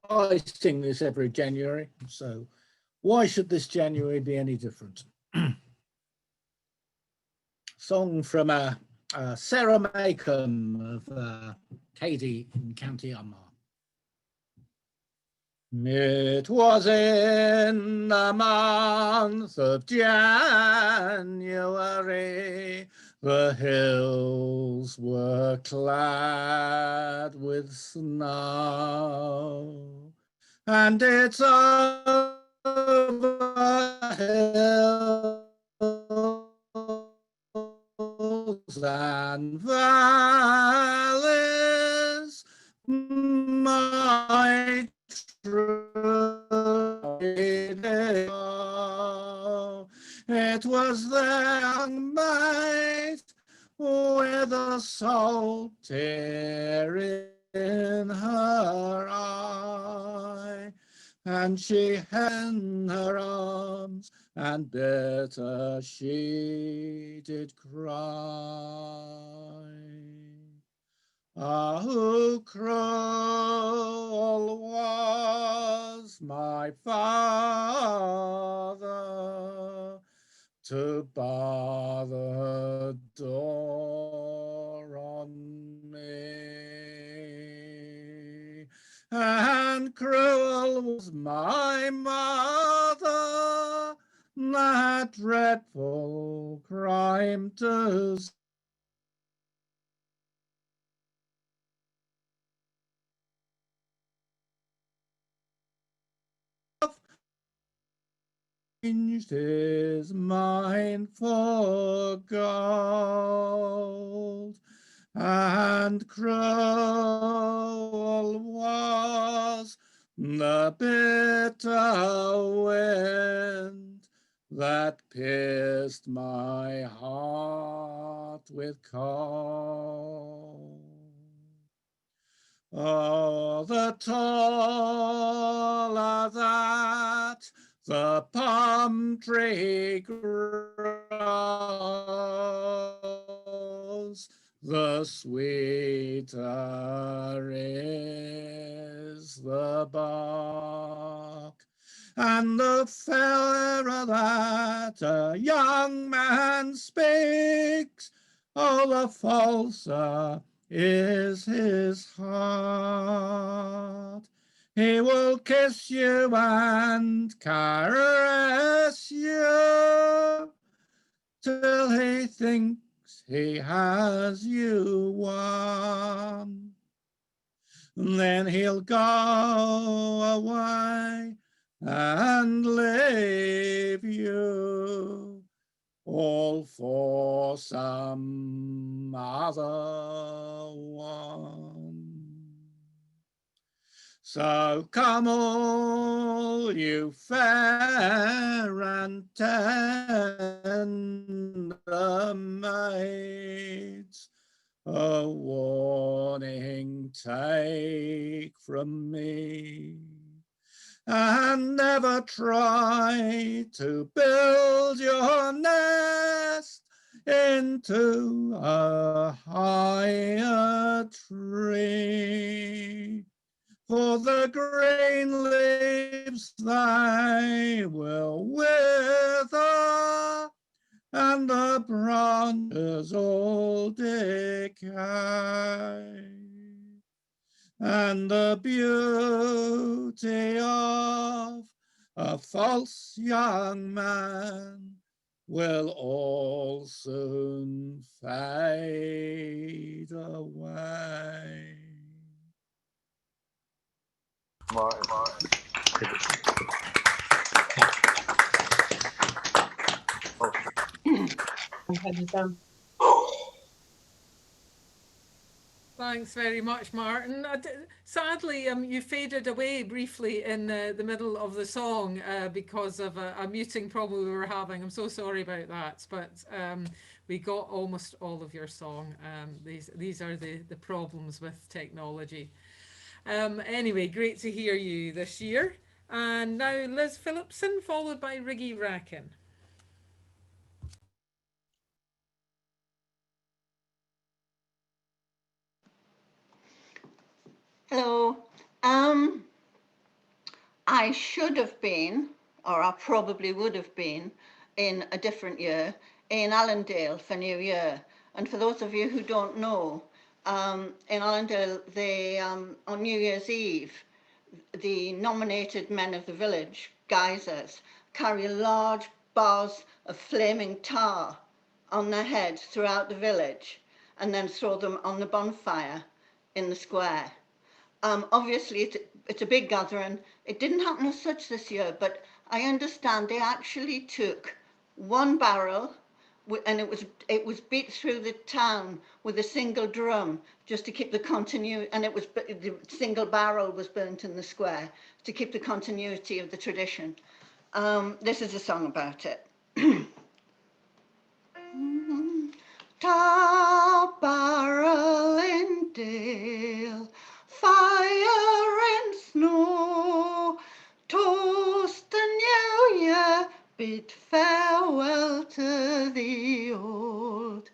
I sing this every January, so why should this January be any different? Song from Sarah Macomb of Cady in County Armagh. It was in the month of January, the hills were clad with snow, and it's over hills and valleys, my it was the young maid with a salt tear in her eye, and she had in her arms, and bitter she did cry. Ah, who cruel was my father to bar the door on me, and cruel was my mother that dreadful crime to changed his mind for gold, and cruel was the bitter wind that pierced my heart with cold. Oh, the taller that the palm tree grows, the sweeter is the bark, and the fairer that a young man speaks, oh, the falser is his heart. He will kiss you and caress you till he thinks he has you won. Then he'll go away and leave you all for some other one. So come all you fair and tender maids, a warning take from me, and never try to build your nest into a higher tree. For the green leaves they will wither, and the branches all decay, and the beauty of a false young man will all soon fade away. Thanks very much, Martin. Sadly, you faded away briefly in the middle of the song because of a muting problem we were having. I'm so sorry about that, but we got almost all of your song. These are the problems with technology. Anyway, great to hear you this year. And now Liz Phillipson, followed by Riggy Racken. Hello. I should have been, or I probably would have been, in a different year, in Allendale for New Year. And for those of you who don't know, in Allendale, they, on New Year's Eve, the nominated men of the village, geysers, carry large bars of flaming tar on their heads throughout the village and then throw them on the bonfire in the square. Obviously, it's a big gathering. It didn't happen as such this year, but I understand they actually took one barrel and it was beat through the town with a single drum just to keep the continuity, and the single barrel was burnt in the square to keep the continuity of the tradition. This is a song about it. Tar barrel in dale, fire and snow, toast the new year, bid farewell to the old.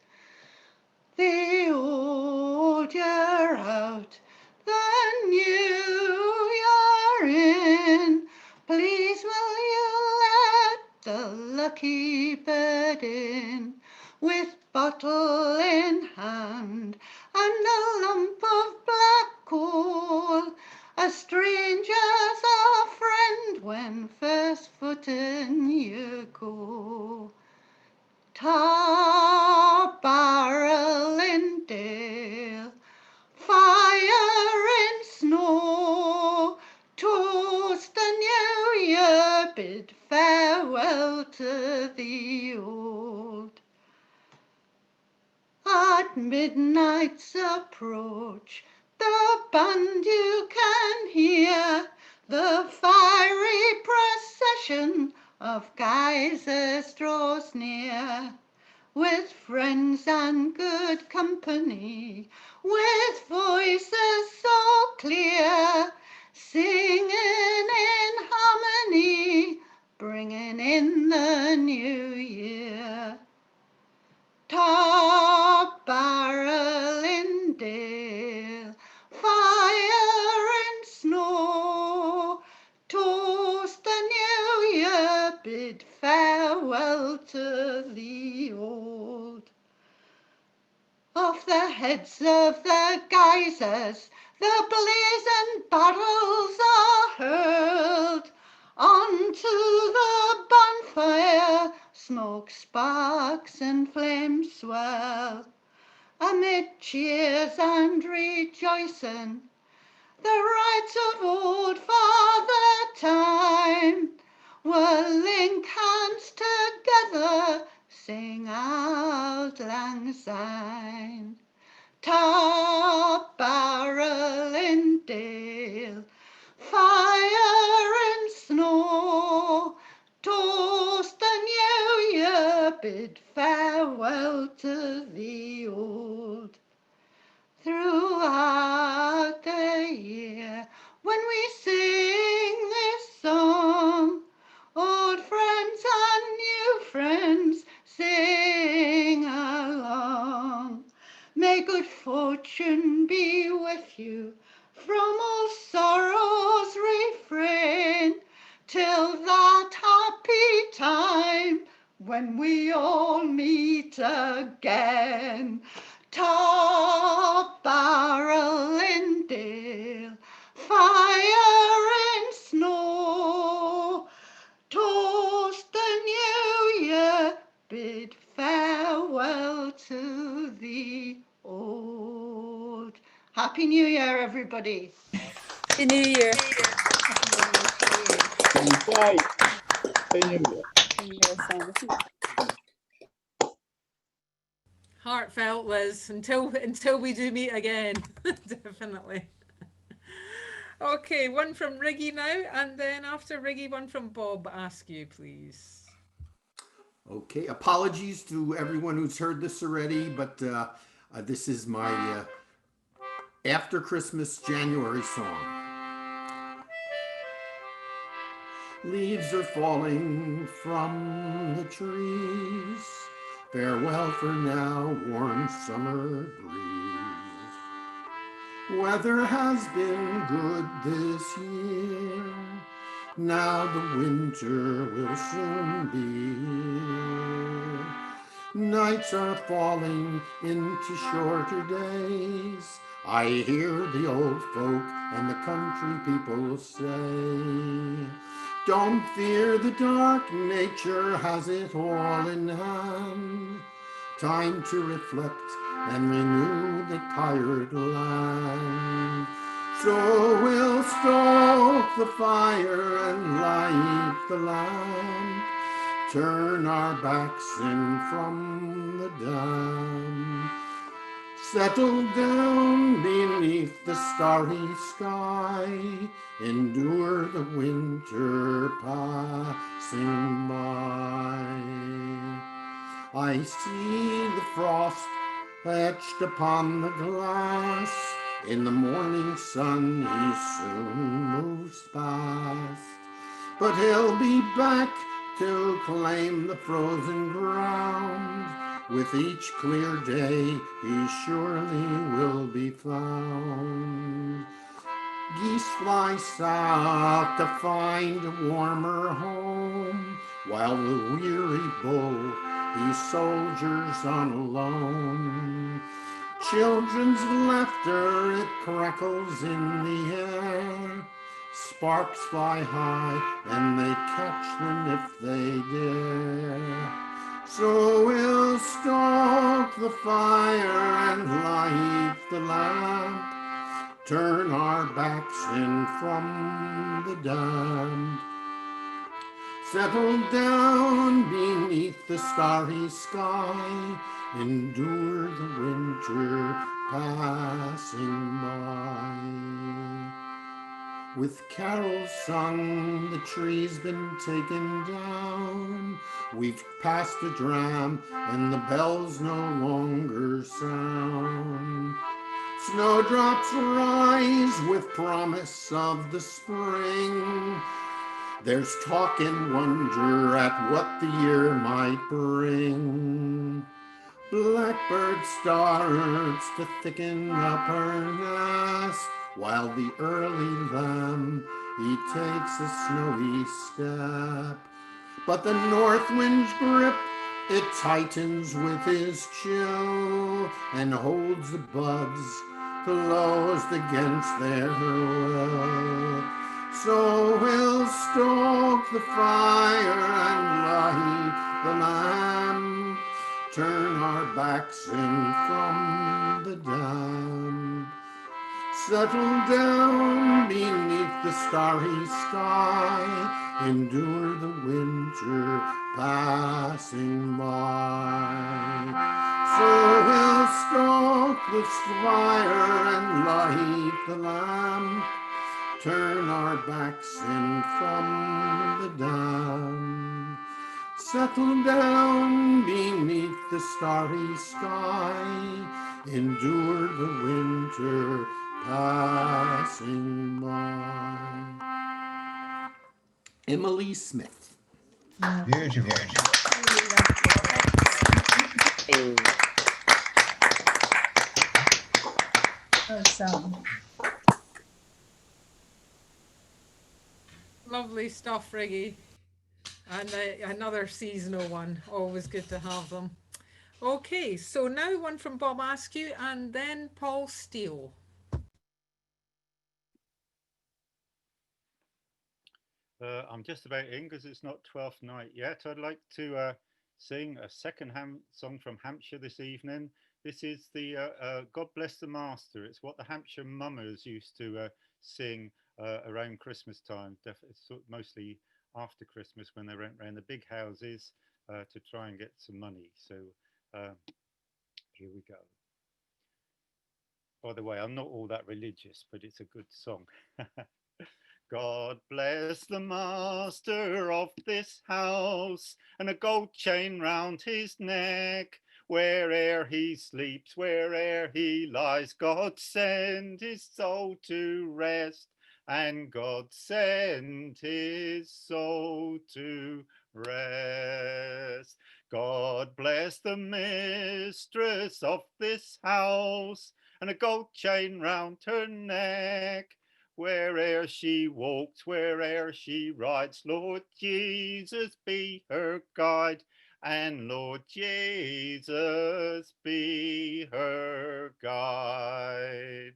The old year out, the new year in, please will you let the lucky bird in, with bottle in hand and a lump of black coal, a stranger's a friend when first footing you go. Tar barrel in dale, fire in snow, toast the new year, bid farewell to the old. At midnight's approach, the band you can hear, the fiery procession of geysers draws near, with friends and good company, with voices so clear, singing in harmony, bringing in the new year. Tar barrel in dale, fire in snow, toast the new year, bid farewell to the old. Off the heads of the geysers, the blazing barrels are hurled, onto the bonfire, smoke sparks and flames swell. Amid cheers and rejoicing, the rites of old Father Time will link hands together, sing Auld Lang Syne. Tar barrel in dale, fire in snow, toast the new year, bid farewell to the old. Throughout the year, when we sing this song, old friends and new friends sing along. May good fortune be with you, from all sorrows refrain, till that happy time when we all meet again. Tar barrel in dale, fire in snow, toast the new year, Happy New Year, everybody. Happy New Year. Bye. Happy New Year. Heartfelt, Liz, until we do meet again. Definitely. Okay, one from Riggy now, and then after Riggy, one from Bob Askew, please. Okay, apologies to everyone who's heard this already, but this is my after Christmas January song. Leaves are falling from the trees. Farewell for now, warm summer breeze. Weather has been good this year. Now the winter will soon be here. Nights are falling into shorter days. I hear the old folk and the country people say, don't fear the dark, nature has it all in hand. Time to reflect and renew the tired land. So we'll stoke the fire and light the lamp, turn our backs in from the damp, settle down beneath the starry sky, endure the winter passing by. I see the frost etched upon the glass. In the morning sun he soon moves past, but he'll be back to claim the frozen ground. With each clear day he surely will be found. Geese fly south to find a warmer home, while the weary bull he soldiers on alone. Children's laughter, it crackles in the air. Sparks fly high and they catch them if they dare. So we'll stoke the fire and light the lamp, turn our backs in from the damp, settle down beneath the starry sky, endure the winter passing by. With carols sung, the tree's been taken down. We've passed a dram and the bells no longer sound. Snowdrops rise with promise of the spring. There's talk and wonder at what the year might bring. Blackbird starts to thicken up her nest, while the early lamb, he takes a snowy step. But the north wind's grip, it tightens with his chill, and holds the buds closed against their will. So we'll stoke the fire and light the lamp, turn our backs in from the damp, settle down beneath the starry sky, endure the winter passing by. So we'll stoke the fire and light the lamp, turn our backs in from the damp, settle down beneath the starry sky, endure the winter passing by. Emily Smith. Beautiful. Awesome. Lovely stuff, Riggy. And another seasonal one. Always good to have them. Okay, so now one from Bob Askew and then Paul Steele. I'm just about in because it's not 12th night yet. I'd like to sing a second song from Hampshire this evening. This is the God Bless the Master. It's what the Hampshire mummers used to sing around Christmas time, mostly after Christmas when they went around the big houses to try and get some money. So here we go. By the way, I'm not all that religious, but it's a good song. God bless the master of this house, and a gold chain round his neck. Where'er he sleeps, where'er he lies, God send his soul to rest, and God send his soul to rest. God bless the mistress of this house, and a gold chain round her neck. Where'er she walks, where'er she rides, Lord Jesus be her guide, and Lord Jesus be her guide.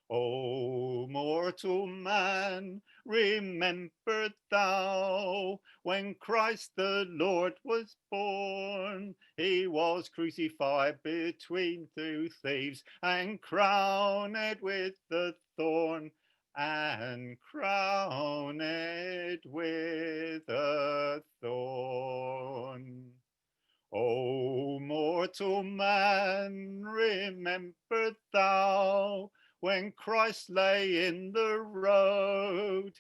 O mortal man, remember thou, when Christ the Lord was born, he was crucified between two thieves, and crowned with the thorn, and crowned with a thorn. O mortal man, remember thou, when Christ lay in the road,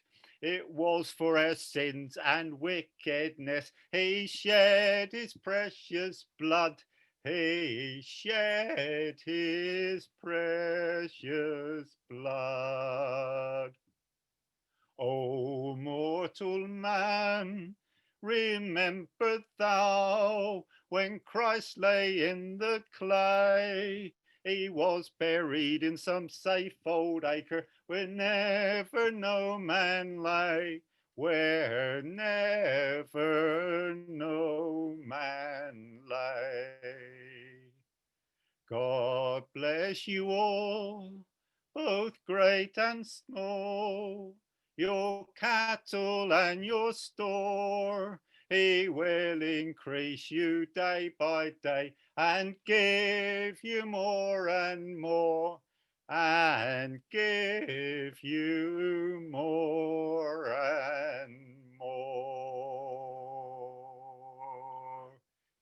it was for our sins and wickedness he shed his precious blood. He shed his precious blood. O mortal man, remember thou, when Christ lay in the clay, he was buried in some safe old acre where never no man lay, where never no man lay. God bless you all, both great and small, your cattle and your store. He will increase you day by day and give you more and more, and give you more and more.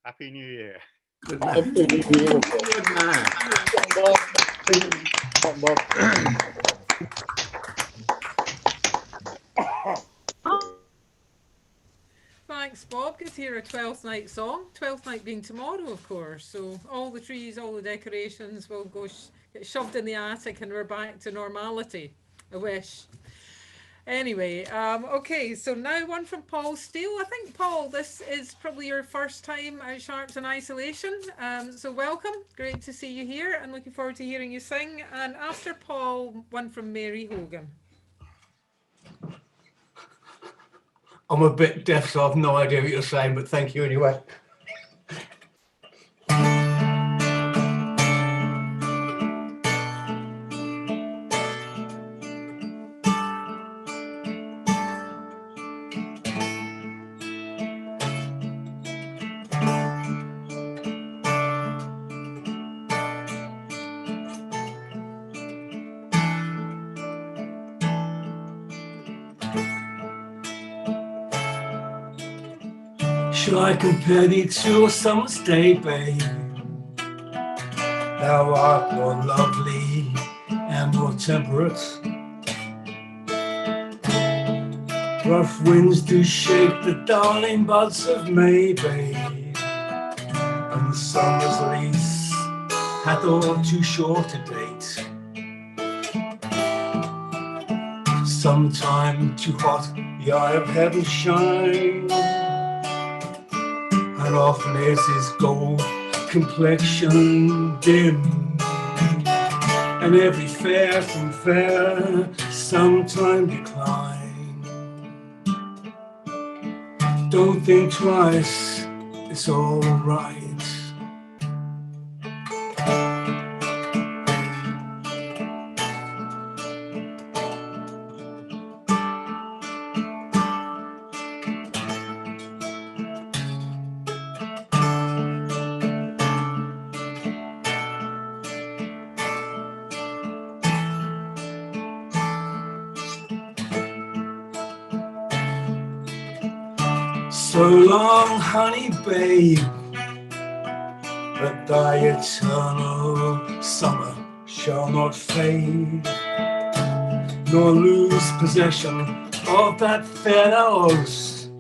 Happy New Year. Good man. Happy New Year. Good man. Thanks, Bob. Good to hear a 12th night song. 12th night being tomorrow, of course. So all the trees, all the decorations will go get shoved in the attic and we're back to normality. I wish. Anyway, okay, so now one from Paul Steele. I think, Paul, this is probably your first time at Sharks in Isolation. So welcome. Great to see you here and looking forward to hearing you sing. And after Paul, one from Mary Hogan. I'm a bit deaf, so I've no idea what you're saying, but thank you anyway. Shall I compare thee to a summer's day, babe? Thou art more lovely and more temperate. Rough winds do shake the darling buds of May, babe, and the summer's lease hath all too short a date. Sometime too hot the eye of heaven shines, and often is his gold complexion dim, and every fair from fair sometime decline. Don't think twice, it's all right. So long, honey babe, but thy eternal summer shall not fade, nor lose possession of that fair thou owest,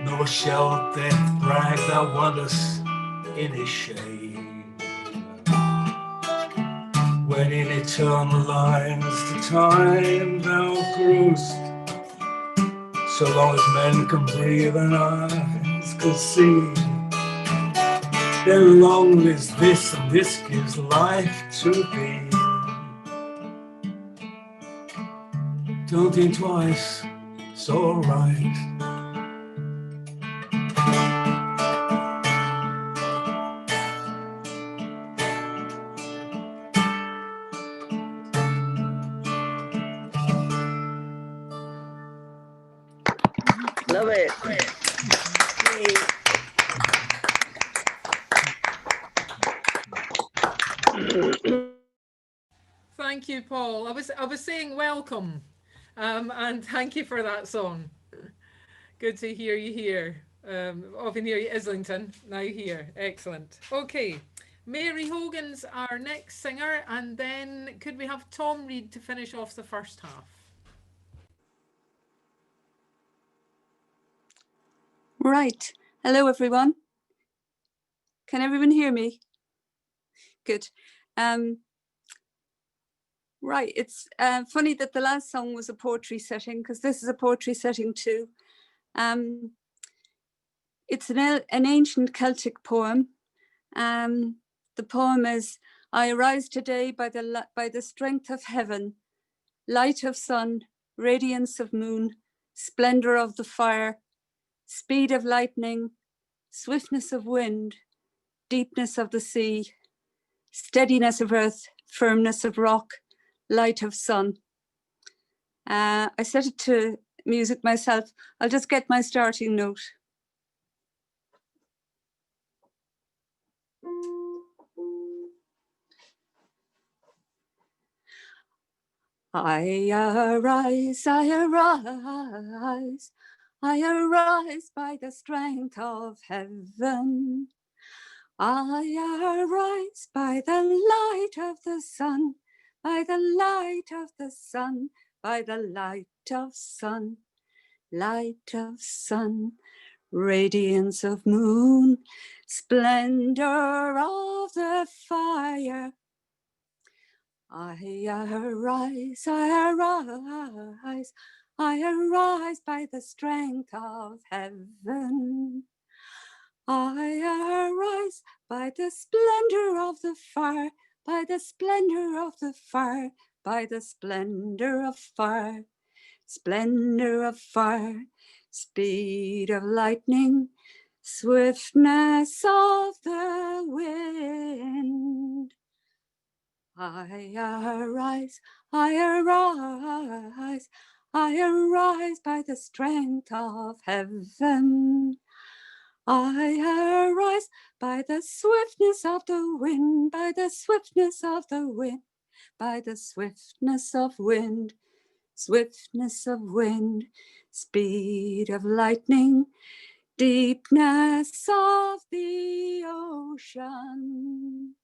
nor shall death brag thou wondest in his shade. When in eternal lines the time thou growest, so long as men can breathe and eyes can see, then long lives this, and this gives life to thee. Don't think twice, it's alright. Love it. Thank you, Paul. I was saying welcome, and thank you for that song. Good to hear you here. Often hear you Islington, now here. Excellent. Okay, Mary Hogan's our next singer, and then could we have Tom read to finish off the first half? Right. Hello, everyone. Can everyone hear me? Good. Right. It's funny that the last song was a poetry setting, because this is a poetry setting too. It's an ancient Celtic poem. The poem is, I arise today by the strength of heaven, light of sun, radiance of moon, splendor of the fire, speed of lightning, swiftness of wind, deepness of the sea, steadiness of earth, firmness of rock, light of sun. I set it to music myself. I'll just get my starting note. I arise, I arise, I arise by the strength of heaven. I arise by the light of the sun, by the light of the sun, by the light of sun, light of sun, radiance of moon, splendor of the fire. I arise, I arise, I arise by the strength of heaven. I arise by the splendor of the fire, by the splendor of the fire, by the splendor of fire, splendor of fire, speed of lightning, swiftness of the wind. I arise, I arise, I arise by the strength of heaven. I arise by the swiftness of the wind, by the swiftness of the wind, by the swiftness of wind, swiftness of wind, speed of lightning, deepness of the ocean.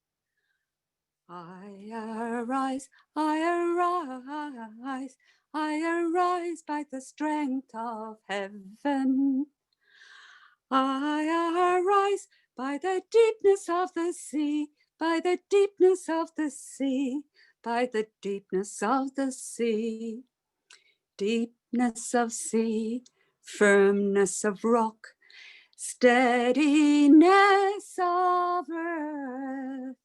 I arise, I arise, I arise by the strength of heaven. I arise by the deepness of the sea, by the deepness of the sea, by the deepness of the sea, deepness of sea, firmness of rock, steadiness of earth.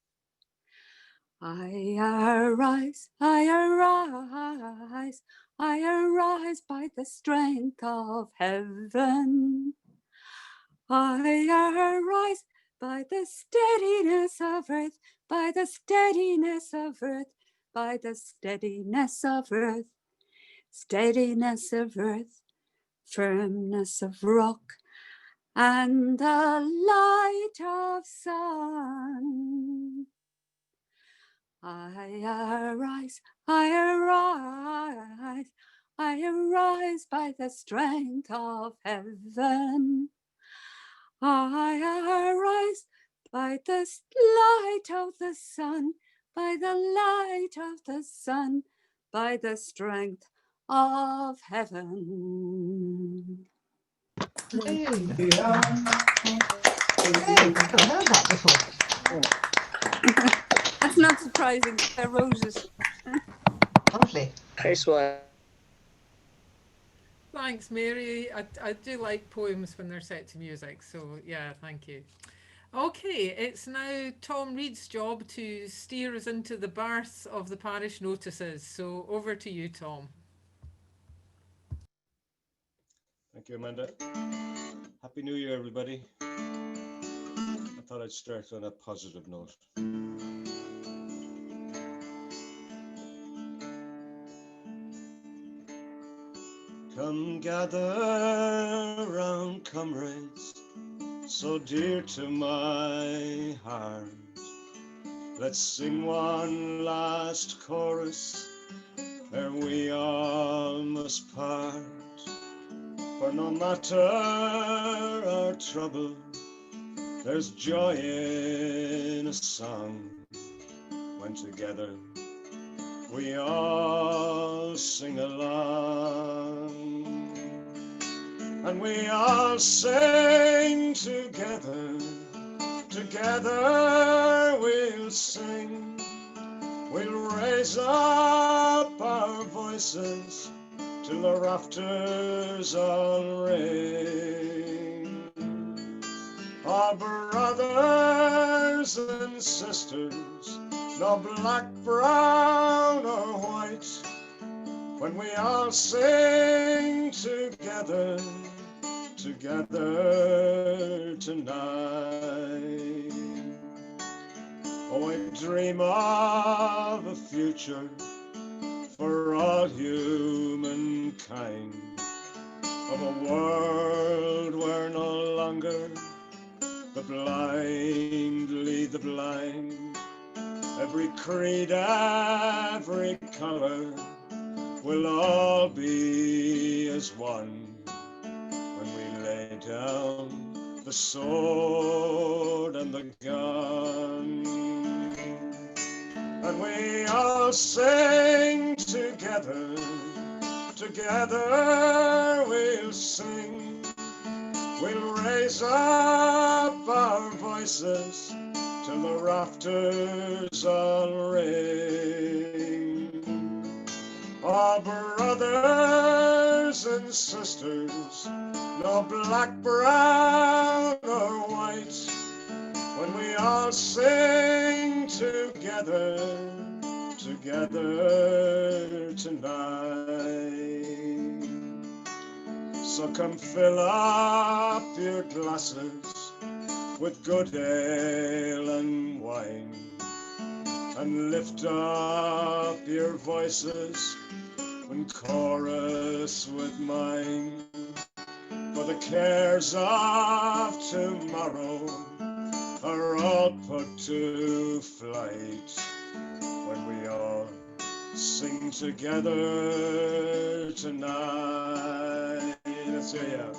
I arise, I arise, I arise by the strength of heaven. I arise by the steadiness of earth, by the steadiness of earth, by the steadiness of earth, steadiness of earth, firmness of rock, and the light of sun. I arise, I arise, I arise by the strength of heaven. I arise by the light of the sun, by the light of the sun, by the strength of heaven. Hey, I've not heard that before. That's not surprising. I wrote it. Lovely. Nice one. Thanks, Mary. I do like poems when they're set to music, so yeah, thank you. Okay, it's now Tom Reed's job to steer us into the birth of the parish notices. So over to you, Tom. Thank you, Amanda. Happy New Year, everybody. I thought I'd start on a positive note. Come gather round, comrades, so dear to my heart. Let's sing one last chorus ere we all must part. For no matter our trouble, there's joy in a song when together we all sing along. And we all sing together, together we'll sing. We'll raise up our voices till the rafters all ring. Our brothers and sisters, no black, brown or white, when we all sing together, together tonight. Oh, I dream of a future for all humankind, of a world where no longer the blind lead the blind. Every creed, every color will all be as one when we lay down the sword and the gun. And we all sing together, together we'll sing. We'll raise up our voices till the rafters all ring. Our brothers and sisters, no black, brown or white, when we all sing together, together tonight. So come fill up your glasses with good ale and wine, and lift up your voices in chorus with mine. For the cares of tomorrow are all put to flight when we all sing together tonight. Let's hear ya.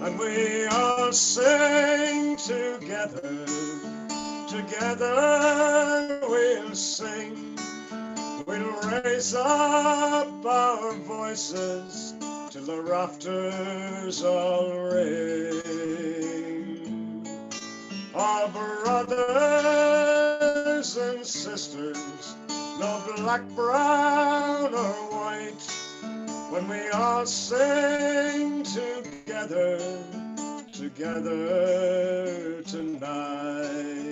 And we all sing together, together we'll sing. We'll raise up our voices till the rafters all ring. Our brothers and sisters, no black, brown or white, when we all sing together, together tonight.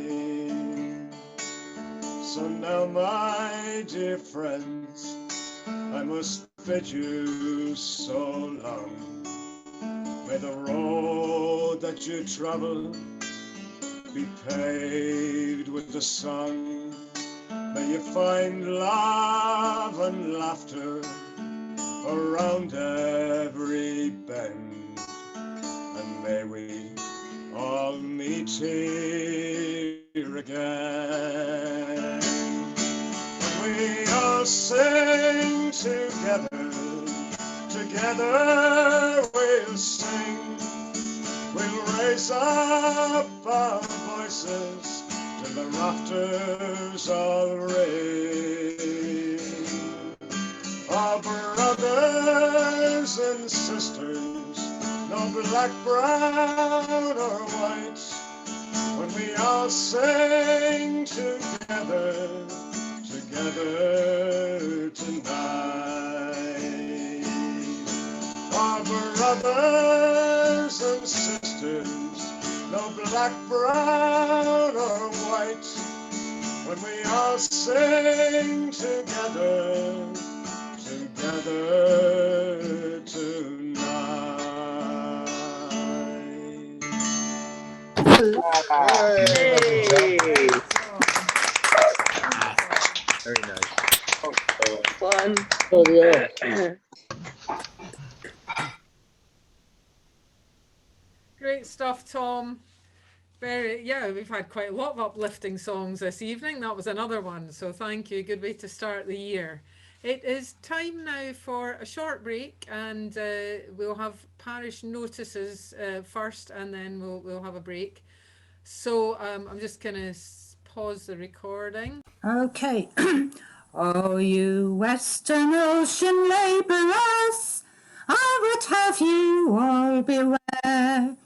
So now, my dear friends, I must bid you so long. May the road that you travel be paved with the sun. May you find love and laughter around every bend, and may we all meet here again. And we all sing together, together we'll sing. We'll raise up our voices to the rafters of rain. Our brothers and sisters, no black, brown or white, when we all sing together, together tonight. Our brothers and sisters, no black, brown or white, when we all sing together, together tonight. Hey! Very nice. Fun. Oh, yeah. Great stuff, Tom. Yeah, we've had quite a lot of uplifting songs this evening. That was another one, so thank you. Good way to start the year. It is time now for a short break, and we'll have parish notices first, and then we'll have a break. So I'm just going to pause the recording. Okay. Oh, you Western Ocean labourers, I would have you all beware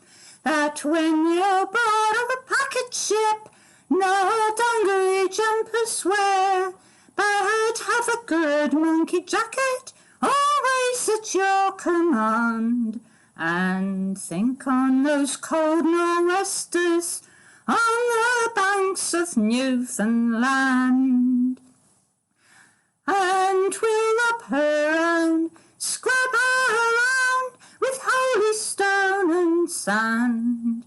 that when you're aboard of a packet ship, no dungaree jumpers wear, but have a good monkey jacket always at your command, and think on those cold nor'westers on the banks of Newfoundland. And we'll rub her round, scrub her around with holy stone and sand,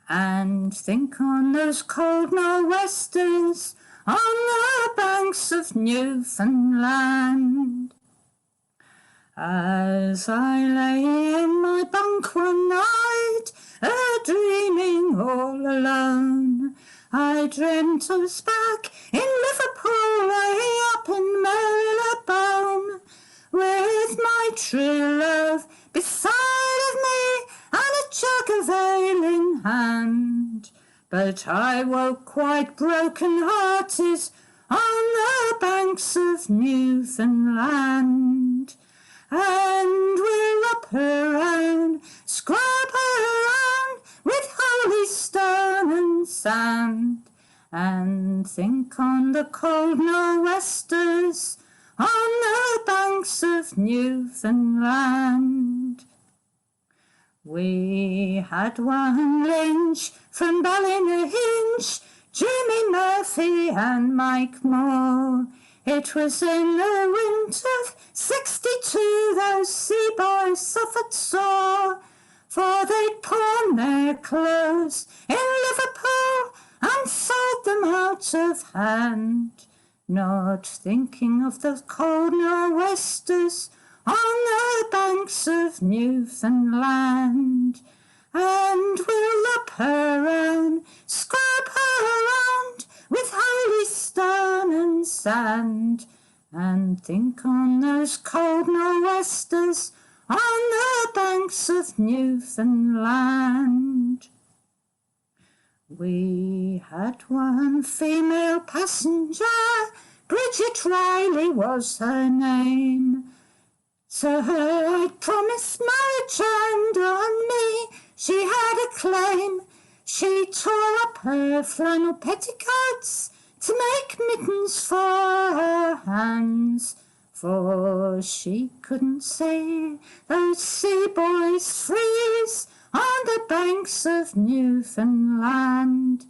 and think on those cold nor'westers on the banks of Newfoundland. As I lay in my bunk one night, a-dreaming all alone, I dreamt I was back in Liverpool, way up in Marylebone, with my true love beside of me and a jug of ale in hand. But I woke quite broken-hearted on the banks of Newfoundland. And we'll rub her round, scrub her round with holy stone and sand, and think on the cold nor'westers on the banks of Newfoundland. We had one Lynch from Ballynahinch, Jimmy Murphy and Mike Moore. It was in the winter of '62 those sea boys suffered sore, for they'd pawned their clothes in Liverpool and sold them out of hand, not thinking of the cold nor'westers on the banks of Newfoundland. And we'll rub her round, scrub her round with holy stone and sand, and think on those cold nor'westers on the banks of Newfoundland. We had one female passenger, Bridget Riley was her name. To her I'd promised marriage, and on me she had a claim. She tore up her flannel petticoats to make mittens for her hands, for she couldn't see those sea boys freeze on the banks of Newfoundland.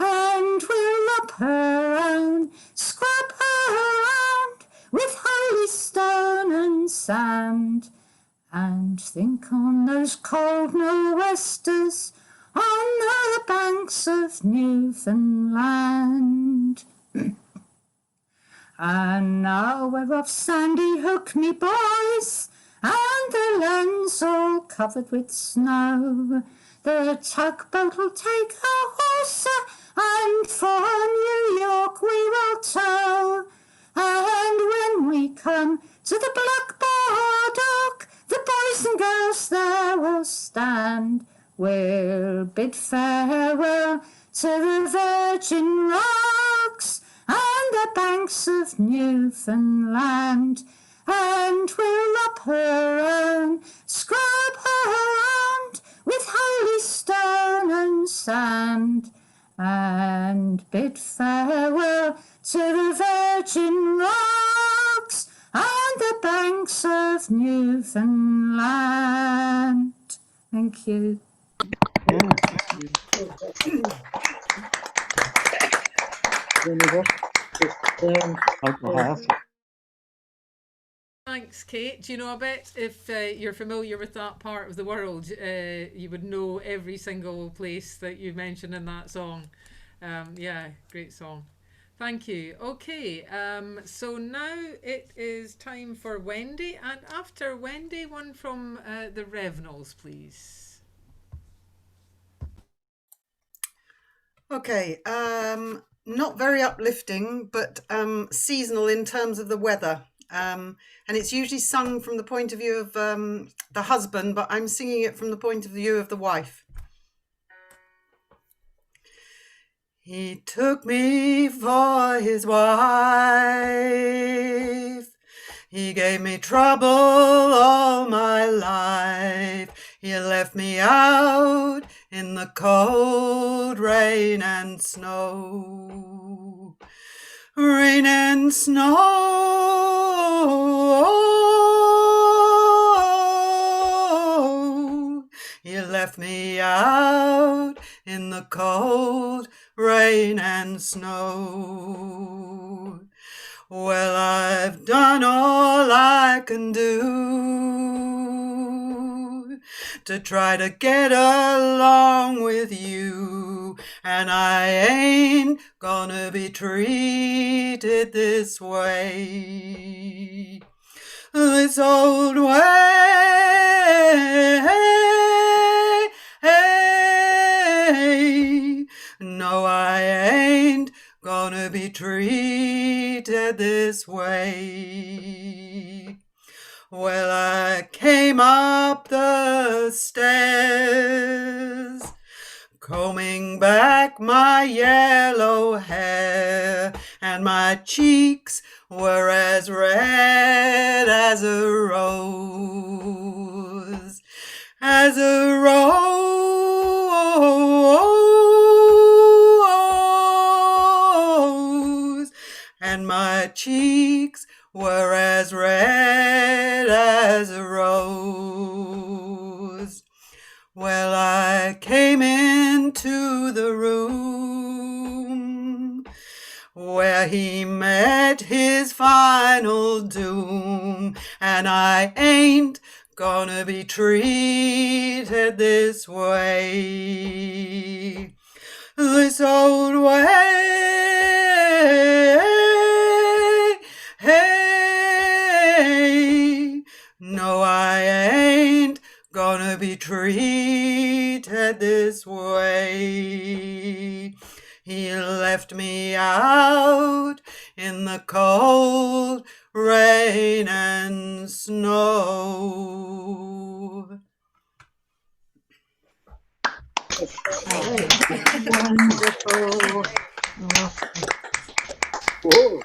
And we'll rub her round, scrub her round with holy stone and sand, and think on those cold nor'westers on the banks of Newfoundland. And now we're off Sandy Hook, me boys, and the land's all covered with snow. The tugboat'll take our horse, and for New York we will tow. And when we come to the Blackboard Dock, will stand. We'll bid farewell to the virgin rocks and the banks of Newfoundland, and we'll up her own, scrub her round with holy stone and sand, and bid farewell to the virgin rocks and the banks of Newfoundland. Thank you. Thanks, Kate. Do you know, I bet if you're familiar with that part of the world, you would know every single place that you mentioned in that song. Yeah, great song. Thank you. Okay, so now it is time for Wendy, and after Wendy, one from the Revnals, please. Okay, not very uplifting, but seasonal in terms of the weather. And it's usually sung from the point of view of the husband, but I'm singing it from the point of view of the wife. He took me for his wife. He gave me trouble all my life. He left me out in the cold rain and snow. Rain and snow. He left me out in the cold rain and snow. Well, I've done all I can do to try to get along with you, and I ain't gonna be treated this way, this old way. No, I ain't gonna be treated this way. Well, I came up the stairs, combing back my yellow hair, and my cheeks were as red as a rose, as a rose, and my cheeks were as red as a rose. Well, I came into the room where he met his final doom, and I ain't gonna be treated this way, this old way. No, I ain't gonna be treated this way. He left me out in the cold rain and snow. Wonderful. Whoa.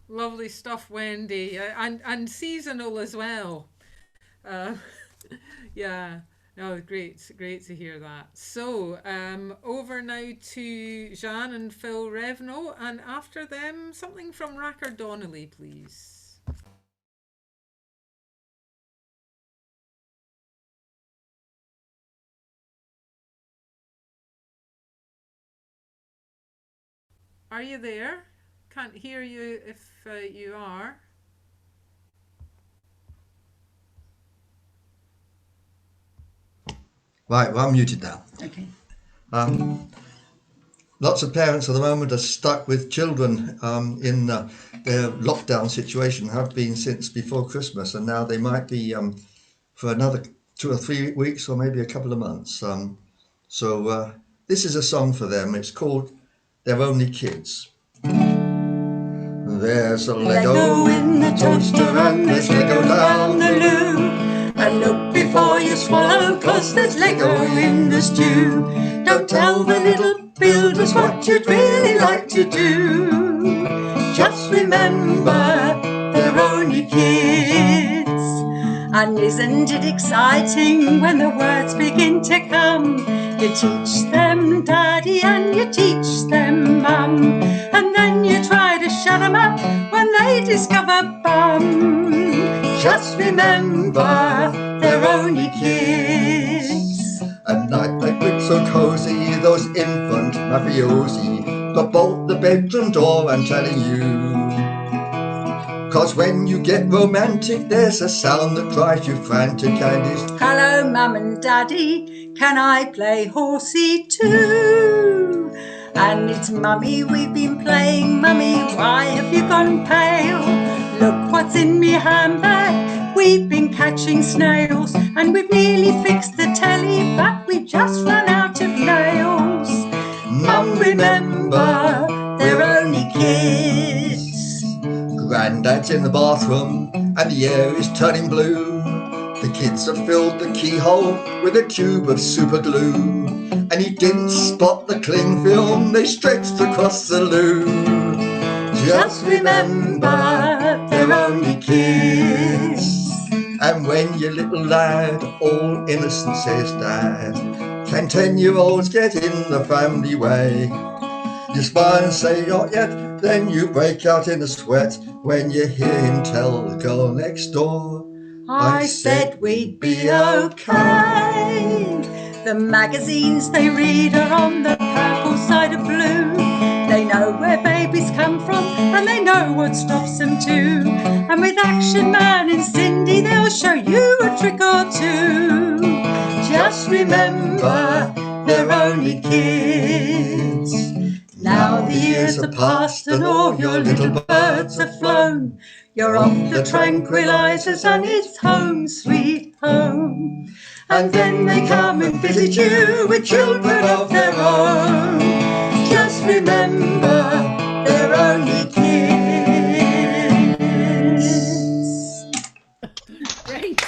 Lovely stuff, Wendy, and seasonal as well. Yeah, no, great to hear that. So over now to Jean and Phil Revno, and after them something from Racker Donnelly, please. Are you there? Can't hear you if you are. Right, well, I'm muted now. Okay. Lots of parents at the moment are stuck with children in their lockdown situation, have been since before Christmas, and now they might be for another 2 or 3 weeks or maybe a couple of months. So this is a song for them. It's called They're Only Kids. There's a Lego in the toaster and there's Lego down the loo. And look before you swallow, 'cause there's Lego in the stew. Don't tell the little builders what you'd really like to do. Just remember, they're only kids. And isn't it exciting when the words begin to come? You teach them daddy and you teach them mum, and then you try to shut them up when they discover bum. Just remember, they're only kids. At night they look so cosy, those infant mafiosi, but bolt the bedroom door, I'm telling you. 'Cause when you get romantic, there's a sound that drives you frantic, and it's hello, mum and daddy, can I play horsey too? And it's mummy, we've been playing, mummy, why have you gone pale? Look what's in me handbag, we've been catching snails, and we've nearly fixed the telly, but we've just run out of nails. Mum, remember, they're only kids. Grandad's in the bathroom and the air is turning blue. The kids have filled the keyhole with a tube of super glue, and he didn't spot the cling film they stretched across the loo. Just remember, they're only kids. And when your little lad, all innocent, says, Dad, can 10-year-olds get in the family way? You smile and say, not yet, then you break out in a sweat when you hear him tell the girl next door, I said we'd be okay. The magazines they read are on the purple side of blue. They know where babies come from and they know what stops them too. And with Action Man and Cindy, they'll show you a trick or two. Just remember, they're only kids. Now the years are past and all your little birds have flown. You're off the tranquilizers and it's home sweet home. And then they come and visit you with children of their own. Just remember, they're only kids. Great.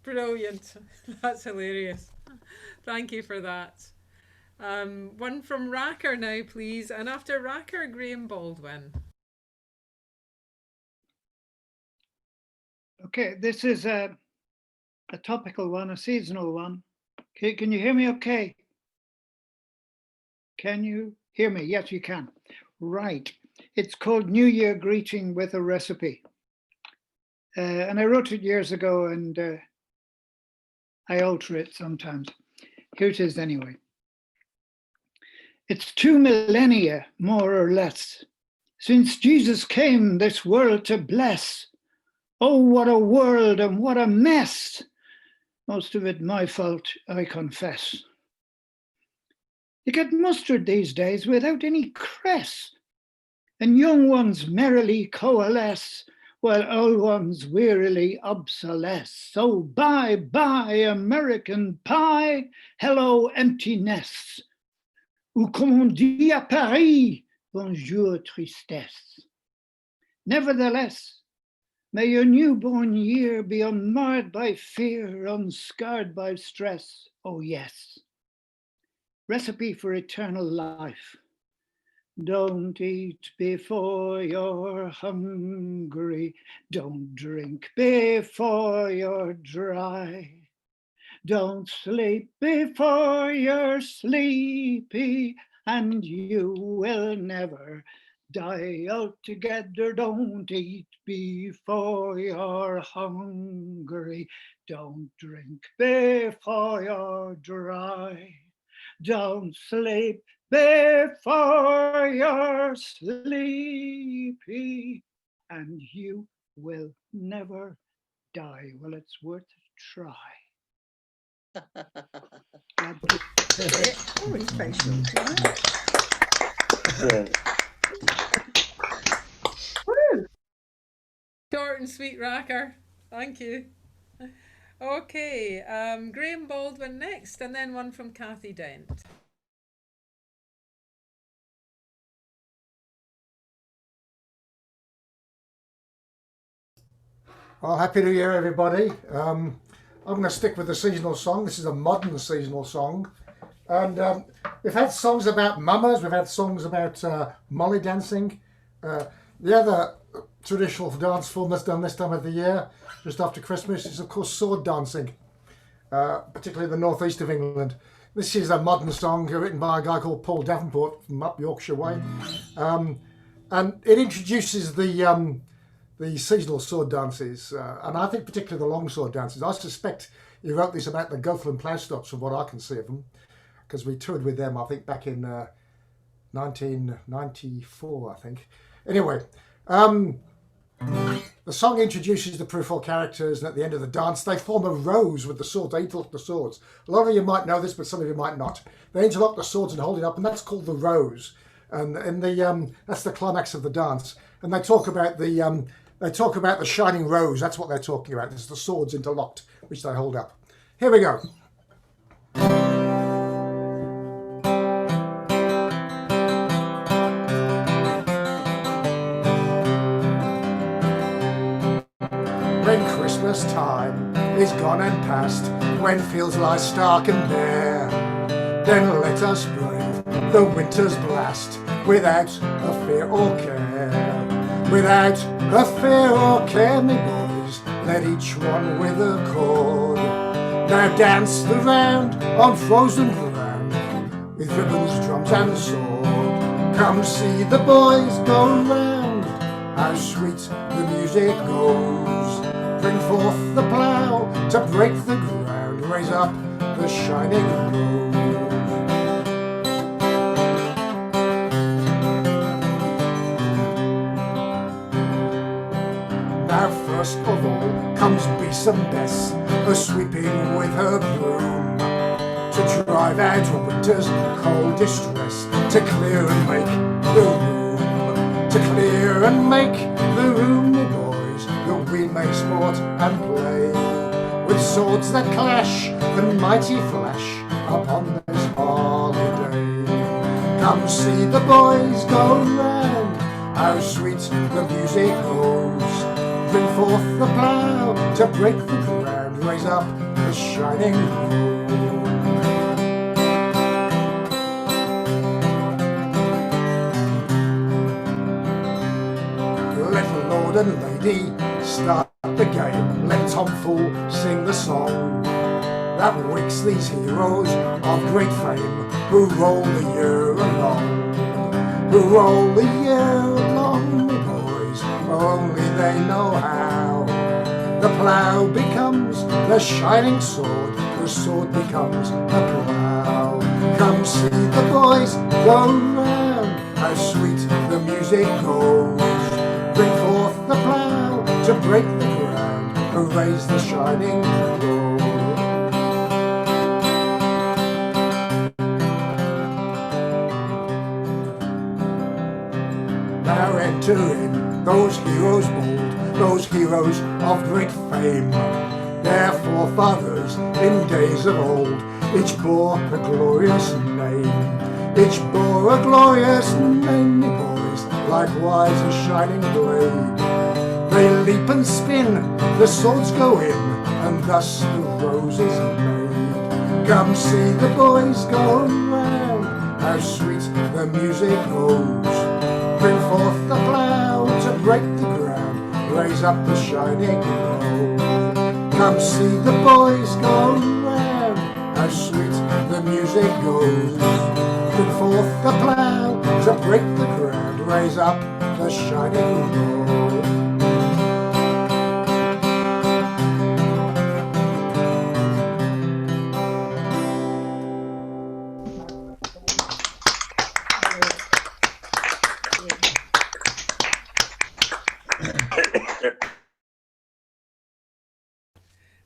Brilliant. That's hilarious. Thank you for that. One from Racker now, please. And after Racker, Graham Baldwin. Okay, this is a topical one, a seasonal one. Can you hear me okay? Can you hear me? Yes, you can. Right. It's called New Year Greeting with a Recipe. And I wrote it years ago and I alter it sometimes. Here it is anyway. It's 2 millennia, more or less, since Jesus came this world to bless. Oh, what a world and what a mess. Most of it my fault, I confess. You get mustard these days without any cress, and young ones merrily coalesce, while old ones wearily obsolesce. So bye, bye, American pie, hello, empty nests. Ou comme on dit à Paris, bonjour, tristesse. Nevertheless, may your newborn year be unmarred by fear, unscarred by stress, oh yes. Recipe for eternal life. Don't eat before you're hungry. Don't drink before you're dry. Don't sleep before you're sleepy, and you will never die altogether. Don't eat before you're hungry. Don't drink before you're dry. Don't sleep before you're sleepy, and you will never die. Well, it's worth a try. Always patient. Short and sweet, Racker. Thank you. Okay, Graham Baldwin next, and then one from Kathy Dent. Well, Happy New Year, everybody. I'm going to stick with the seasonal song. This is a modern seasonal song. And we've had songs about mamas, we've had songs about molly dancing. The other traditional dance form that's done this time of the year, just after Christmas, is of course sword dancing, particularly in the northeast of England. This is a modern song written by a guy called Paul Davenport from up Yorkshire way. And it introduces the seasonal sword dances, and I think particularly the long sword dances. I suspect he wrote this about the Gothel and Ploughstops from what I can see of them, because we toured with them, I think, back in 1994, I think. Anyway, the song introduces the peripheral characters, and at the end of the dance, they form a rose with the swords. They interlock the swords. A lot of you might know this, but some of you might not. They interlock the swords and hold it up, and that's called the rose. And that's the climax of the dance. And they talk about the shining rose. That's what they're talking about. It's the swords interlocked, which they hold up. Here we go. When Christmas time is gone and past, when fields lie stark and bare, then let us brave the winter's blast without a fear or care. Without a fear or care, me boys, let each one with a cord now dance the round on frozen ground with ribbons, drums and sword. Come see the boys go round, how sweet the music goes. Bring forth the plough to break the ground, raise up the shining rose. Now first of all comes Besom Bess, a-sweeping with her broom, to drive out winter's cold distress, to clear and make the room, to clear and make the room, me boys, that we may sport and play, with swords that clash and mighty flash upon this holiday. Come see the boys go round, how sweet the music goes. Bring forth the plough to break the ground, raise up the shining rose. Let Lord and Lady start the game, let Tom Fool sing the song that wakes these heroes of great fame who roll the year along, who roll the year along, me boys, only they know how. The plough becomes the shining sword, the sword becomes a plough. Come see the boys go round, how sweet the music goes. Bring forth the plough to break the ground, and raise the shining rose. Now enter in those heroes bold, those heroes of great fame. Their forefathers in days of old, each bore a glorious name. Each bore a glorious name, me boys, likewise a shining blade. They leap and spin, the swords go in, and thus the rose is made. Come see the boys go round, how sweet the music goes. Bring forth the plough to break the ground, raise up the shining rose. Come see the boys go round, how sweet the music goes. Bring forth the plough to break the ground, raise up the shining rose.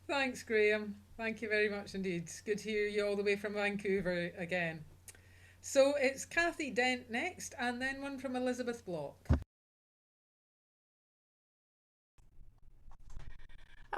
Thanks, Graham. Thank you very much indeed. It's good to hear you all the way from Vancouver again. So it's Kathy Dent next, and then one from Elizabeth Block.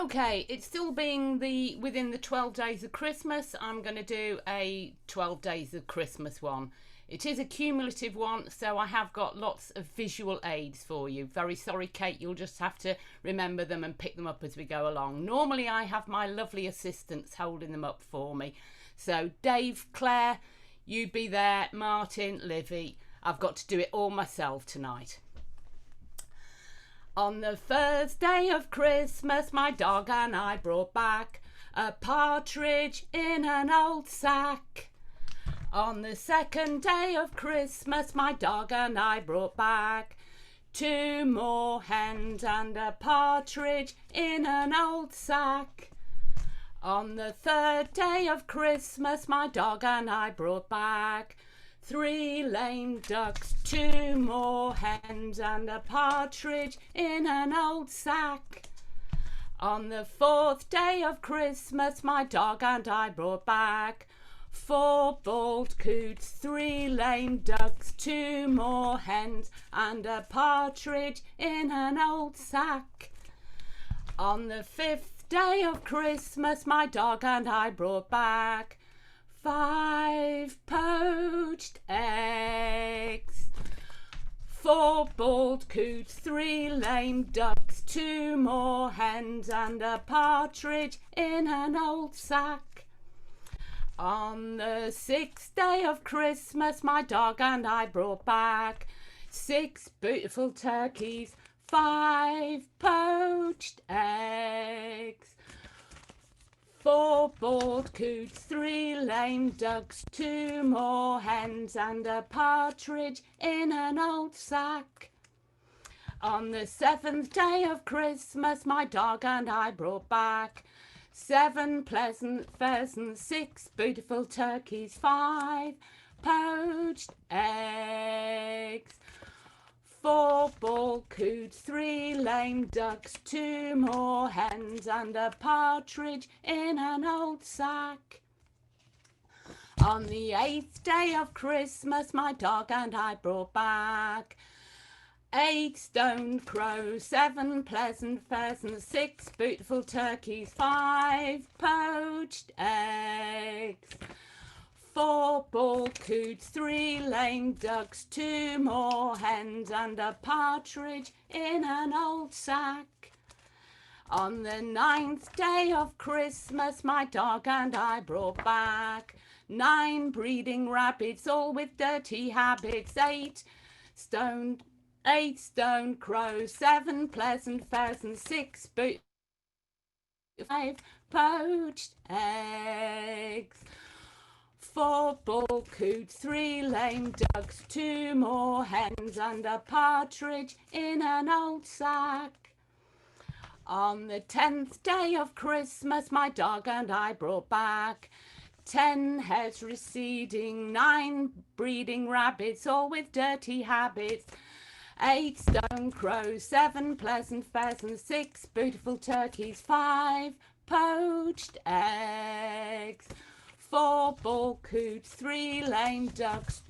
Okay, it's still being within the 12 days of Christmas. I'm going to do a 12 days of Christmas one. It is a cumulative one, so I have got lots of visual aids for you. Very sorry, Kate, you'll just have to remember them and pick them up as we go along. Normally I have my lovely assistants holding them up for me. So Dave, Claire, you be there, Martin, Livy. I've got to do it all myself tonight. On the first day of Christmas, my dog and I brought back a partridge in an old sack. On the second day of Christmas, my dog and I brought back 2 more hens and a partridge in an old sack. On the third day of Christmas, my dog and I brought back 3 lame ducks, 2 more hens and a partridge in an old sack. On the fourth day of Christmas, my dog and I brought back 4 bald coots, 3 lame ducks, 2 more hens and a partridge in an old sack. On the fifth day of Christmas, my dog and I brought back 5 poached eggs, 4 bald coots, 3 lame ducks, 2 more hens and a partridge in an old sack. On the 6th day of Christmas, my dog and I brought back 6 beautiful turkeys, 5 poached eggs, 4 bald coots, 3 lame ducks, 2 more hens and a partridge in an old sack. On the 7th day of Christmas, my dog and I brought back 7 pleasant pheasants, 6 beautiful turkeys, 5 poached eggs, 4 bald coots, 3 lame ducks, 2 more hens and a partridge in an old sack. On the 8th day of Christmas, my dog and I brought back 8 stone crows, 7 pleasant pheasants, 6 beautiful turkeys, 5 poached eggs, 4 bald coots, 3 lame ducks, 2 more hens and a partridge in an old sack. On the 9th day of Christmas, my dog and I brought back 9 breeding rabbits, all with dirty habits, 8 stone crows, 7 pleasant pheasants, 6 5 poached eggs, 4 bald coots, 3 lame ducks, 2 more hens and a partridge in an old sack. On the 10th day of Christmas, my dog and I brought back 10 heads receding, 9 breeding rabbits, all with dirty habits, 8 stone crows, 7 pleasant pheasants, 6 beautiful turkeys, 5 poached eggs, 4 bald coots, 3 lame ducks,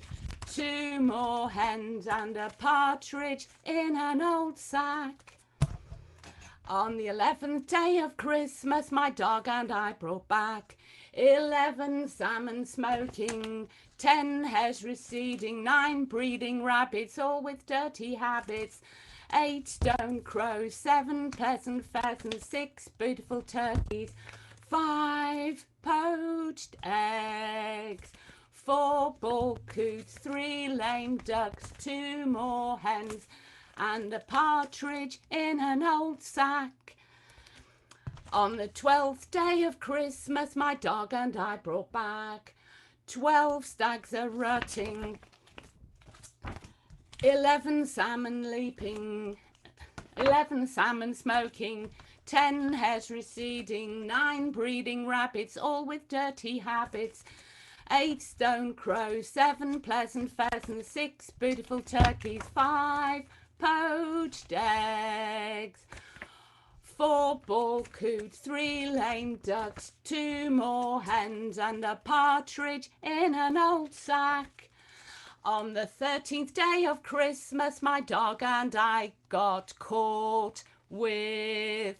2 more hens and a partridge in an old sack. On the 11th day of Christmas, my dog and I brought back 11 salmon smoking, 10 hares receding, 9 breeding rabbits, all with dirty habits, 8 stone crows, 7 pleasant pheasants, 6 beautiful turkeys, 5 poached eggs, 4 bald coots, 3 lame ducks, 2 more hens and a partridge in an old sack. On the 12th day of Christmas, my dog and I brought back 12 stags a rutting, 11 salmon leaping, 11 salmon smoking, 10 hares receding, 9 breeding rabbits, all with dirty habits, 8 stone crows, 7 pleasant pheasants, 6 beautiful turkeys, 5 poached eggs, 4 bald coots, 3 lame ducks, 2 more hens and a partridge in an old sack. On the 13th day of Christmas, my dog and I got caught with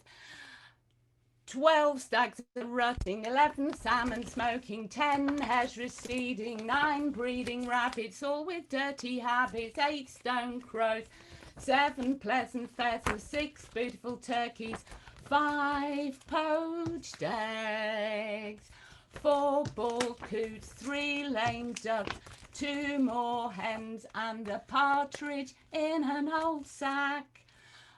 12 stags rutting, 11 salmon smoking, 10 hares receding, 9 breeding rabbits, all with dirty habits, 8 stone crows, 7 pleasant pheasants, 6 beautiful turkeys, 5 poached eggs, 4 bald coots, 3 lame ducks, 2 more hens, and a partridge in an old sack.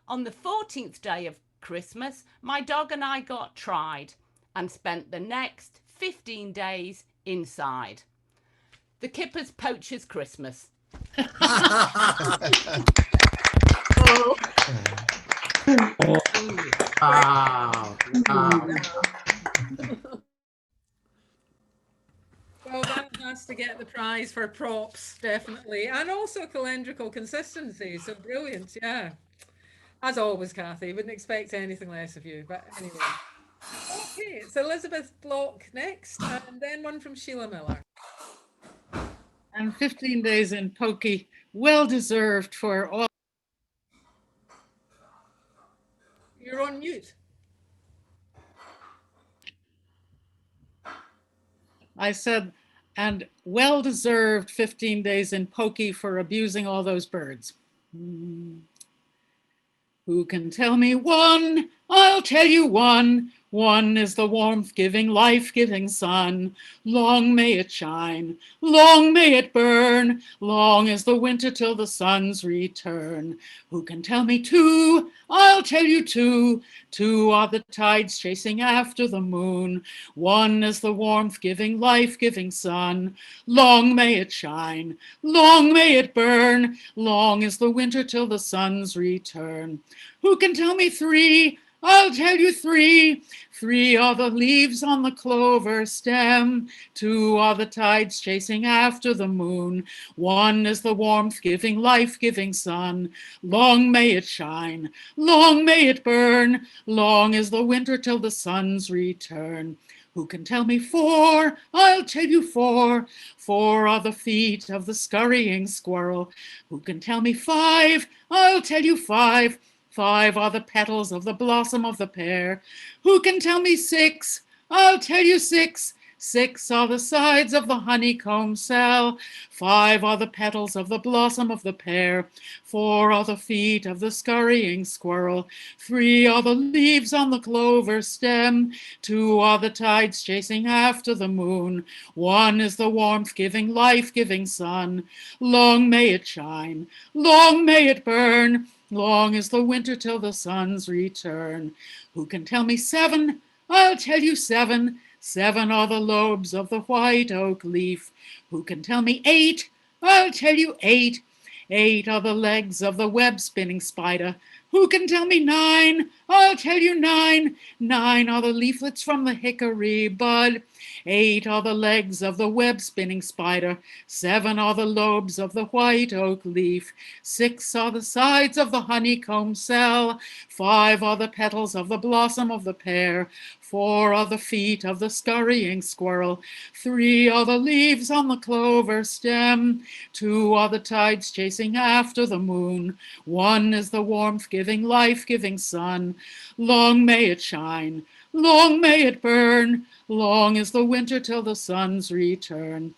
On the 14th day of Christmas, my dog and I got tried and spent the next 15 days inside. The Kipper's Poacher's Christmas. Wow. Well, that has to get the prize for props, definitely, and also calendrical consistency. So brilliant, yeah. As always, Kathy, wouldn't expect anything less of you. But anyway, okay, it's Elizabeth Block next, and then one from Sheila Miller. And 15 days in Pokey, well deserved for all. You're on mute. I said, and well deserved 15 days in Pokey for abusing all those birds. Who can tell me one? I'll tell you one. One is the warmth-giving, life-giving sun. Long may it shine, long may it burn, long is the winter till the sun's return. Who can tell me two? I'll tell you two. Two are the tides chasing after the moon. One is the warmth-giving, life-giving sun. Long may it shine, long may it burn, long is the winter till the sun's return. Who can tell me three? I'll tell you three. Three are the leaves on the clover stem. Two are the tides chasing after the moon. One is the warmth-giving, life-giving sun. Long may it shine, long may it burn, long is the winter till the sun's return. Who can tell me four? I'll tell you four. Four are the feet of the scurrying squirrel. Who can tell me five? I'll tell you five. Five are the petals of the blossom of the pear. Who can tell me six? I'll tell you six. Six are the sides of the honeycomb cell. Five are the petals of the blossom of the pear. Four are the feet of the scurrying squirrel. Three are the leaves on the clover stem. Two are the tides chasing after the moon. One is the warmth-giving, life-giving sun. Long may it shine, long may it burn, long is the winter till the sun's return. Who can tell me seven? I'll tell you seven. Seven are the lobes of the white oak leaf. Who can tell me eight? I'll tell you eight. Eight are the legs of the web-spinning spider. Who can tell me nine? I'll tell you nine. Nine are the leaflets from the hickory bud. Eight are the legs of the web-spinning spider. Seven are the lobes of the white oak leaf. Six are the sides of the honeycomb cell. Five are the petals of the blossom of the pear. Four are the feet of the scurrying squirrel. Three are the leaves on the clover stem. Two are the tides chasing after the moon. One is the warmth-giving, life-giving sun. Long may it shine, long may it burn, long is the winter till the sun's return.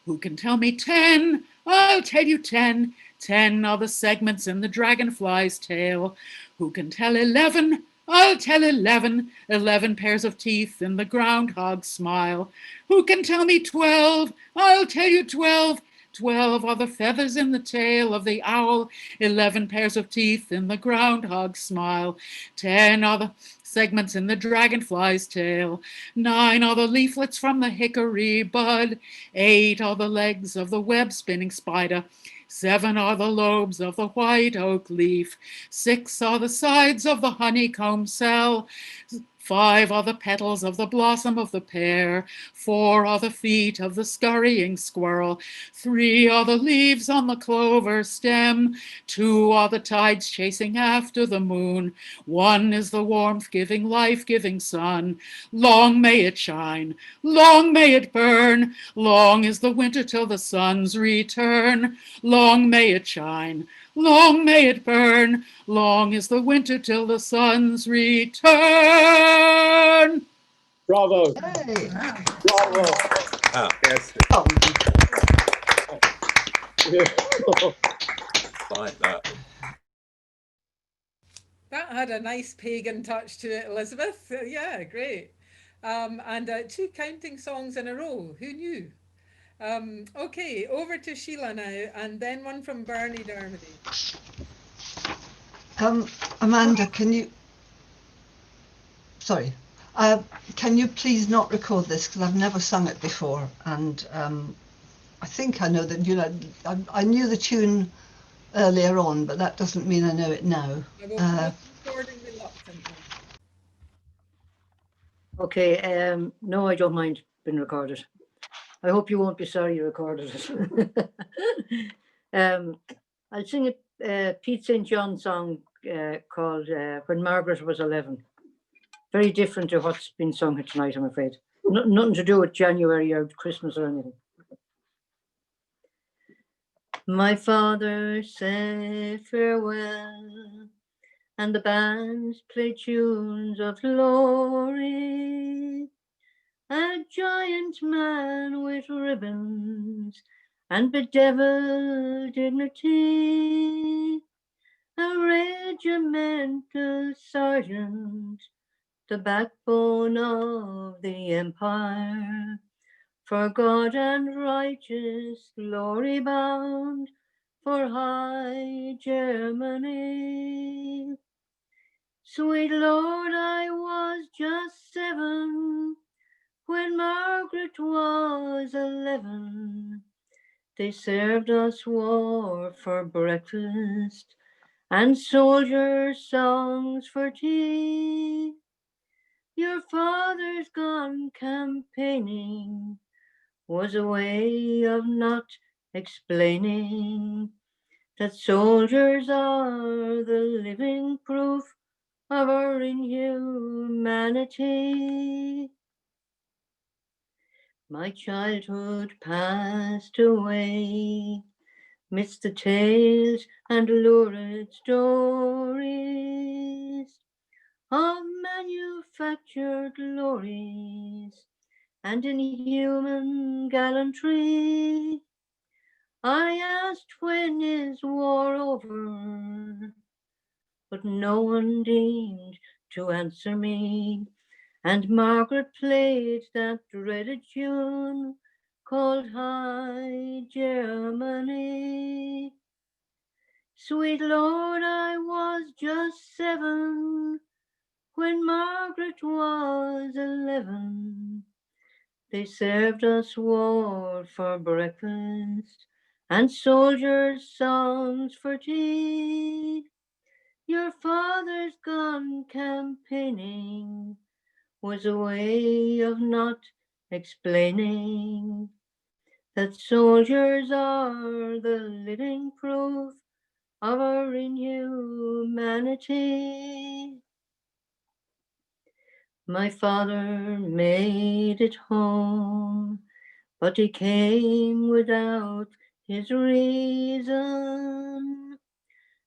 Who can tell me 10? I'll tell you 10. 10 are the segments in the dragonfly's tail. Who can tell 11? I'll tell 11. 11 pairs of teeth in the groundhog's smile. Who can tell me 12? I'll tell you 12. 12 are the feathers in the tail of the owl. 11 pairs of teeth in the groundhog's smile. 10 are the segments in the dragonfly's tail. 9 are the leaflets from the hickory bud. 8 are the legs of the web-spinning spider. 7 are the lobes of the white oak leaf. 6 are the sides of the honeycomb cell. 5 are the petals of the blossom of the pear. 4 are the feet of the scurrying squirrel. 3 are the leaves on the clover stem. 2 are the tides chasing after the moon. 1 is the warmth-giving, life-giving sun. Long may it shine, long may it burn. Long is the winter till the sun's return. Long may it shine, long may it burn, long is the winter till the sun's return. Bravo. Hey. Bravo. Yes. Like that. That had a nice pagan touch to it, Elizabeth. Yeah, great. And 2 counting songs in a row. Who knew? Okay, over to Sheila now, and then one from Bernie Dermody. Amanda, can you... Sorry. Can you please not record this, because I've never sung it before, and I think I know that, you know, I knew the tune earlier on, but that doesn't mean I know it now. I will be recording reluctantly. Okay, no, I don't mind being recorded. I hope you won't be sorry you recorded it. I'll sing a Pete St. John song called When Margaret Was 11. Very different to what's been sung here tonight, I'm afraid. Nothing to do with January or Christmas or anything. My father said farewell, and the bands played tunes of glory. A giant man with ribbons and bedeviled dignity, a regimental sergeant, the backbone of the empire, for God and righteous glory bound, for high Germany. Sweet Lord, I was just 7 when Margaret was 11. They served us war for breakfast and soldier songs for tea. Your father's gone campaigning was a way of not explaining that soldiers are the living proof of our inhumanity. My childhood passed away midst the tales and lurid stories of manufactured glories and inhuman gallantry. I asked, when is war over? But no one deigned to answer me, and Margaret played that dreaded tune called High Germany. Sweet Lord, I was just 7 when Margaret was 11. They served us war for breakfast and soldiers' songs for tea. Your father's gone campaigning was a way of not explaining that soldiers are the living proof of our inhumanity. My father made it home, but he came without his reason,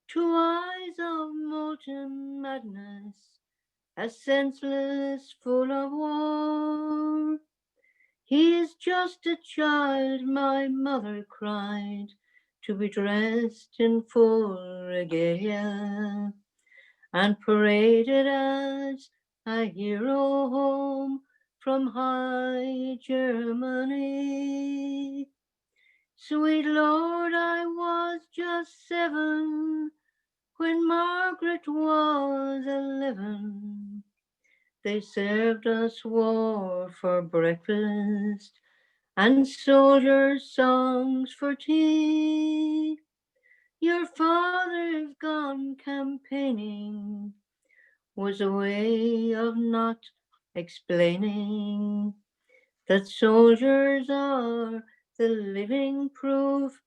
to eyes of molten madness, as senseless, full of war. He is just a child, my mother cried, to be dressed in full regalia and paraded as a hero home from high Germany. Sweet Lord, I was just 7 when Margaret was 11. They served us war for breakfast and soldiers' songs for tea. Your father's gone campaigning was a way of not explaining that soldiers are the living proof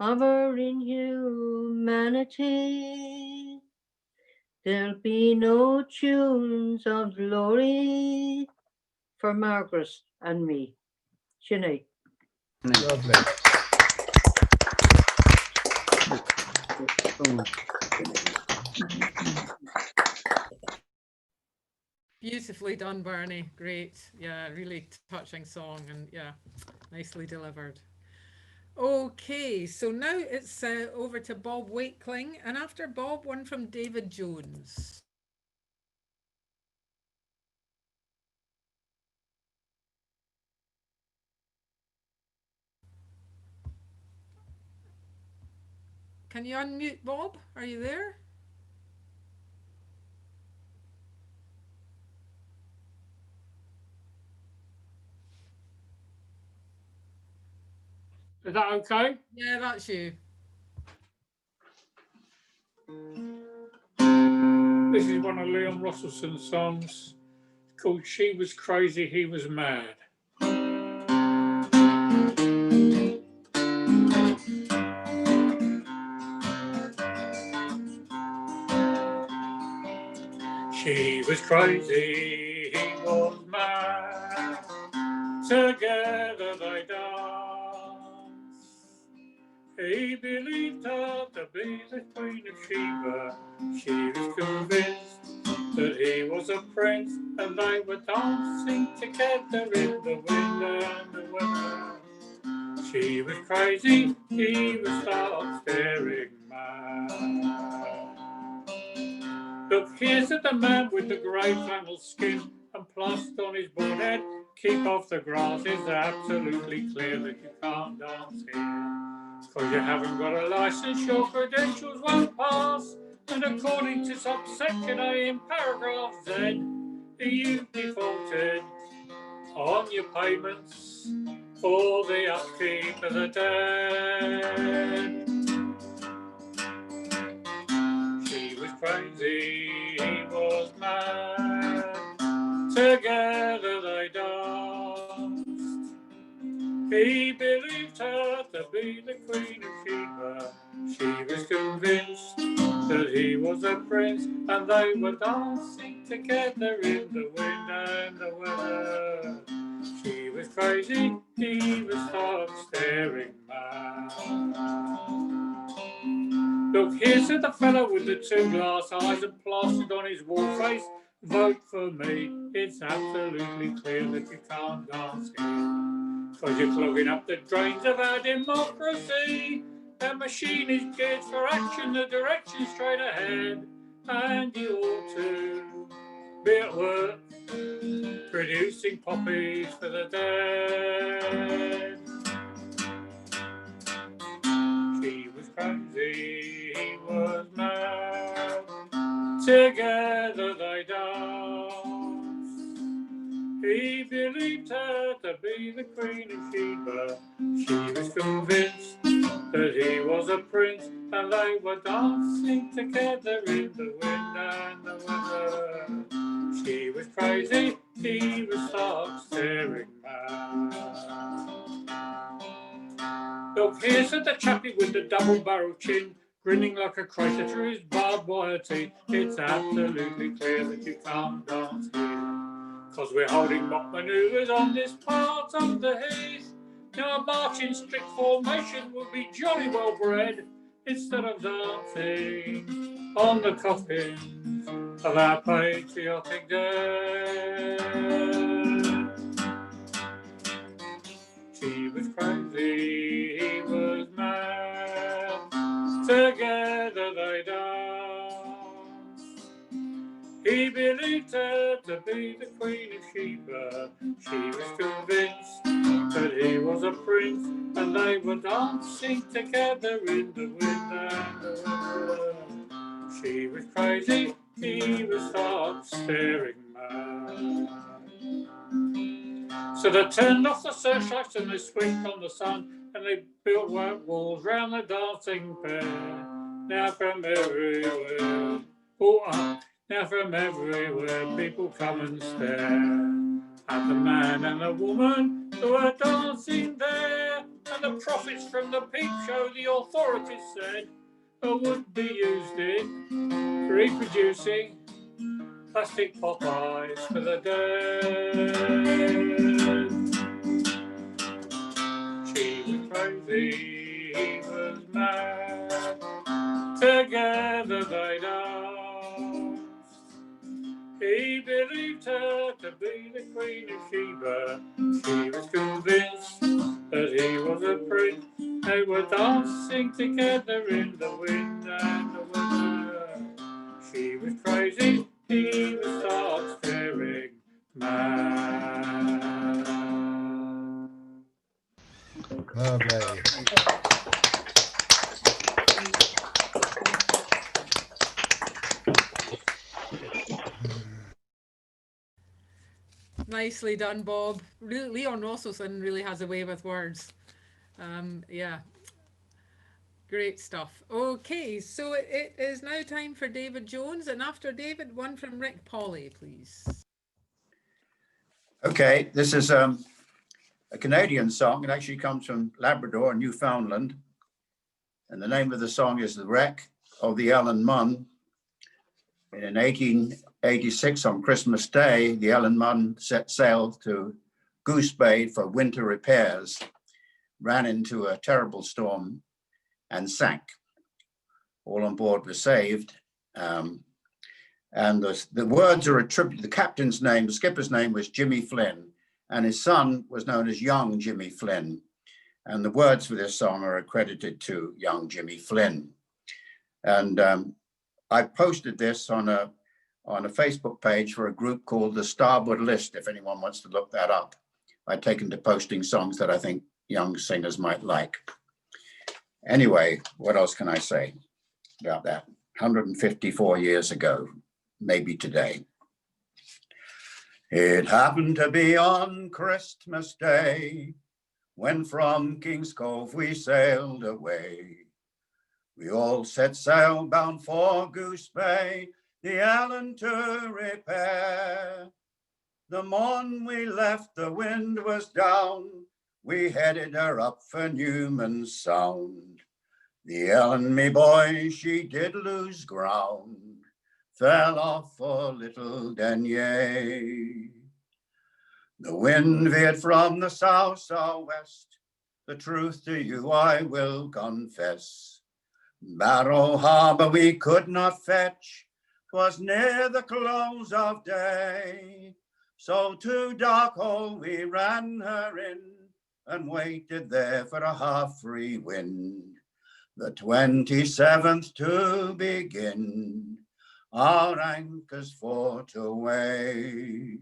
of our inhumanity. There'll be no tunes of glory for Margaret and me. Sinead. Lovely. Beautifully done, Barney. Great. Yeah, really touching song, and yeah, nicely delivered. Okay, so now it's over to Bob Wakeling, and after Bob, one from David Jones. Can you unmute Bob? Are you there? Is that okay? Yeah, that's you. This is one of Leon Russellson's songs called She Was Crazy, He Was Mad. She was crazy, he was mad. Together they danced. He believed her to be the Queen of Sheba. She was convinced that he was a prince, and they were dancing together in the wind and the weather. She was crazy, he was stark staring mad. Look, here's at the man with the grey flannel skin and plastered on his bald head. Keep off the grass, it's absolutely clear that you can't dance here. Cause you haven't got a licence, your credentials won't pass. And according to subsection A in paragraph Z, you defaulted on your payments for the upkeep of the dead. She was crazy, he was mad. Together they danced. He believed her to be the Queen of Sheba. She was convinced that he was a prince, and they were dancing together in the wind and the weather. She was crazy, he was stark staring mad. Look, here's the fellow with the two glass eyes and plastered on his wall face. Vote for me, it's absolutely clear that you can't dance here. Cause you're clogging up the drains of our democracy. The machine is geared for action, the direction's straight ahead. And you ought to be at work, producing poppies for the dead. She was crazy, he was mad. Together they danced. He believed her to be the Queen of Sheba. She was convinced that he was a prince, and they were dancing together in the wind and the weather. She was crazy, he was stark staring mad. Look, here's the chappie with the double-barreled chin, grinning like a crater through his barbed wire teeth. It's absolutely clear that you can't dance here. Cause we're holding mock manoeuvres on this part of the heath. Now a march in strict formation would be jolly well bred, instead of dancing on the coffins of our patriotic dead. She was crazy, he was mad. Together they danced. He believed her to be the Queen of Sheba. She was convinced that he was a prince, and they were dancing together in the wind and the weather. She was crazy, he was stark staring mad. So they turned off the searchlights and they switched on the sun, and they built white walls round the dancing pair. Now from everywhere, now from everywhere people come and stare at the man and the woman who are dancing there. And the profits from the peep show, the authorities said, would be used in reproducing plastic pop eyes for the dead. She was crazy, he was mad. together they danced. He believed her to be the Queen of Sheba. She was convinced that he was a prince. They were dancing together in the wind and the weather. She was crazy, he was stark-staring mad. Lovely. Nicely done, Bob. Leon Rosselson really has a way with words. Yeah, great stuff. Okay, so it is now time for David Jones, and after David, one from Rick Polly, please. Okay, this is a Canadian song. It actually comes from Labrador and Newfoundland. And the name of the song is The Wreck of the Ellen Munn. In 1886, on Christmas Day, the Ellen Munn set sail to Goose Bay for winter repairs, ran into a terrible storm and sank. All on board were saved. And the words are attributed, the captain's name, the skipper's name was Jimmy Flynn, and his son was known as young Jimmy Flynn. And the words for this song are accredited to young Jimmy Flynn. And I posted this on a Facebook page for a group called the Starboard List, if anyone wants to look that up. I've taken to posting songs that I think young singers might like. Anyway, what else can I say about that? 154 years ago, maybe today. It happened to be on Christmas Day, when from King's Cove we sailed away. We all set sail bound for Goose Bay, the Ellen to repair. The morn we left, the wind was down. We headed her up for Newman Sound. The Ellen, me boy, she did lose ground, fell off for Little Denier. The wind veered from the south-southwest. The truth to you I will confess. Barrow Harbour we could not fetch, 'twas near the close of day. So to Darkhole we ran her in, and waited there for a half-free wind. The 27th to begin, our anchors fought away.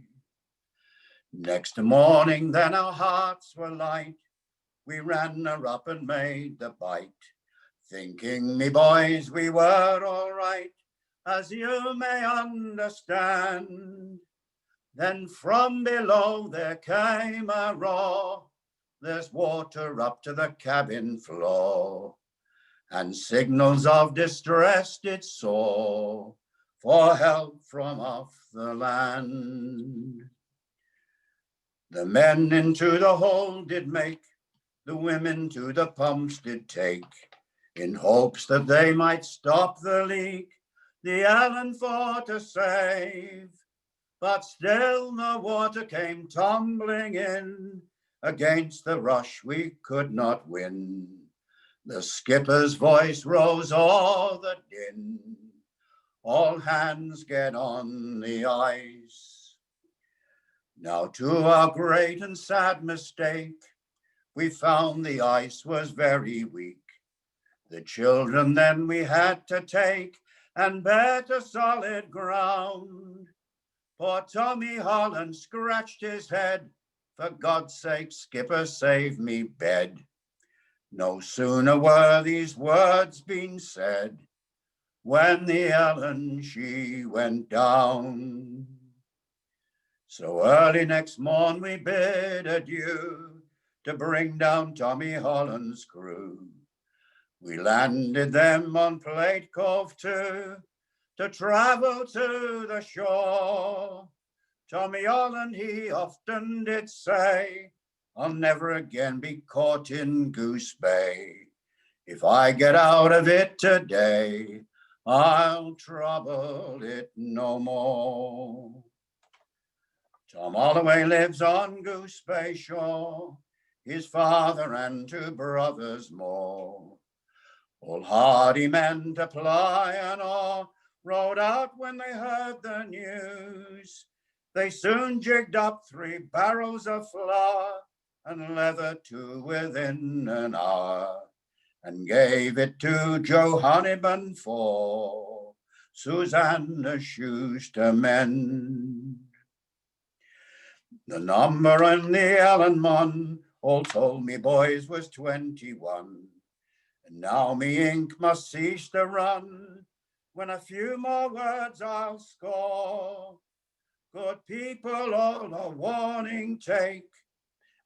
Next morning then our hearts were light, we ran her up and made the bight, thinking, me boys, we were all right, as you may understand. Then from below there came a roar, there's water up to the cabin floor, and signals of distress it saw, for help from off the land. The men into the hold did make, the women to the pumps did take, in hopes that they might stop the leak the Ellen for to save. But still the water came tumbling in, against the rush we could not win. The skipper's voice rose o'er the din, all hands get on the ice. Now to our great and sad mistake, we found the ice was very weak. The children then we had to take, and bear to solid ground. Poor Tommy Holland scratched his head, for God's sake, skipper, save me bed. No sooner were these words been said, when the Ellen she went down. So early next morn we bid adieu, to bring down Tommy Holland's crew. We landed them on Plate Cove too, to travel to the shore. Tommy Holland he often did say, I'll never again be caught in Goose Bay. If I get out of it today, I'll trouble it no more. Tom Holloway lives on Goose Bay shore, his father and two brothers more. All hardy men to ply an oar rowed out when they heard the news. They soon jigged up 3 barrels of flour and leather 2 within an hour, and gave it to Joe Honeyman for Susanna's shoes to mend. The number in the Allen Mon all told me boys was 21, and now me ink must cease to run. When a few more words I'll score. Good people, all a warning take,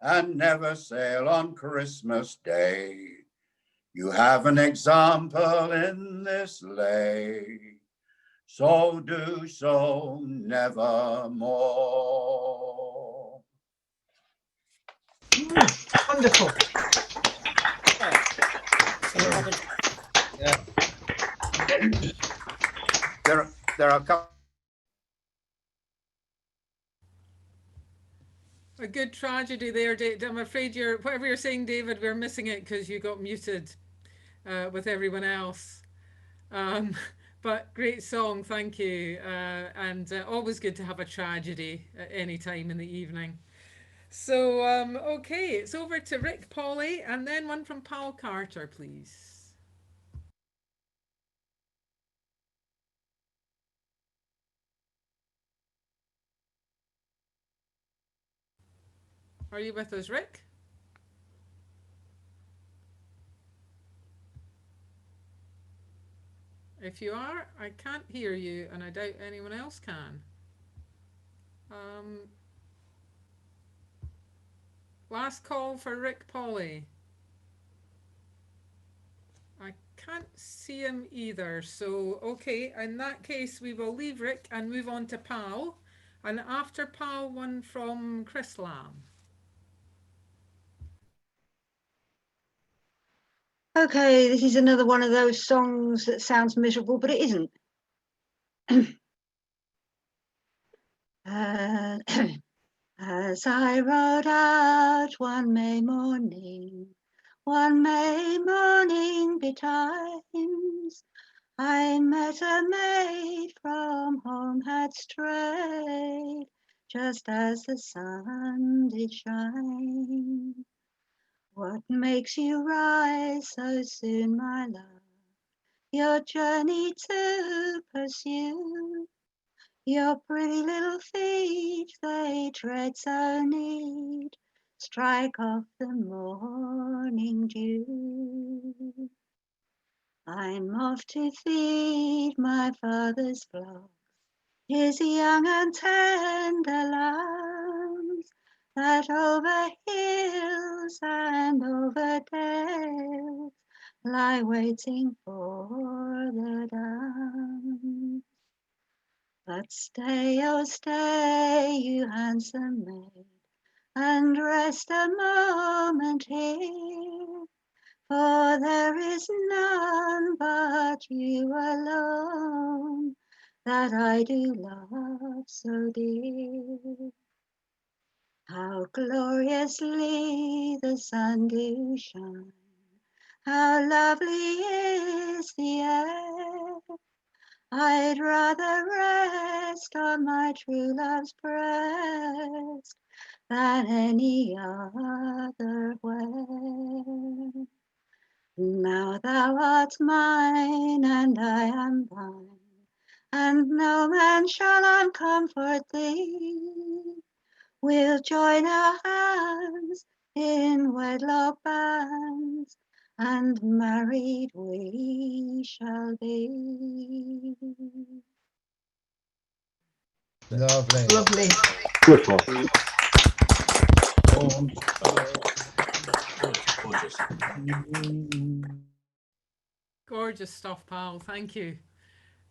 and never sail on Christmas Day. You have an example in this lay, so do so nevermore. Wonderful. Yeah. There are a couple. A good tragedy there, I'm afraid whatever you're saying, David, we're missing it because you got muted with everyone else. But great song, thank you. And always good to have a tragedy at any time in the evening. So, okay, it's over to Rick Polly and then one from Paul Carter, please. Are you with us, Rick? If you are, I can't hear you, and I doubt anyone else can. Last call for Rick Polly. I can't see him either, so okay, in that case we will leave Rick and move on to Pal, and after Pal, one from Chris Lamb. Okay, this is another one of those songs that sounds miserable, but it isn't. As I rode out one May morning betimes, I met a maid from home had strayed, just as the sun did shine. What makes you rise so soon, my love? Your journey to pursue. Your pretty little feet, they tread so neat, strike off the morning dew. I'm off to feed my father's flocks, his young and tender lambs, that over hills and over dales lie waiting for the dams. But stay, oh stay, you handsome maid, and rest a moment here, for there is none but you alone that I do love so dear. How gloriously the sun do shine, how lovely is the air. I'd rather rest on my true love's breast than any other way. Now thou art mine and I am thine, and no man shall uncomfort thee. We'll join our hands in wedlock bands, and married we shall be. Lovely. Lovely. Good one. Gorgeous stuff, Pal. Thank you.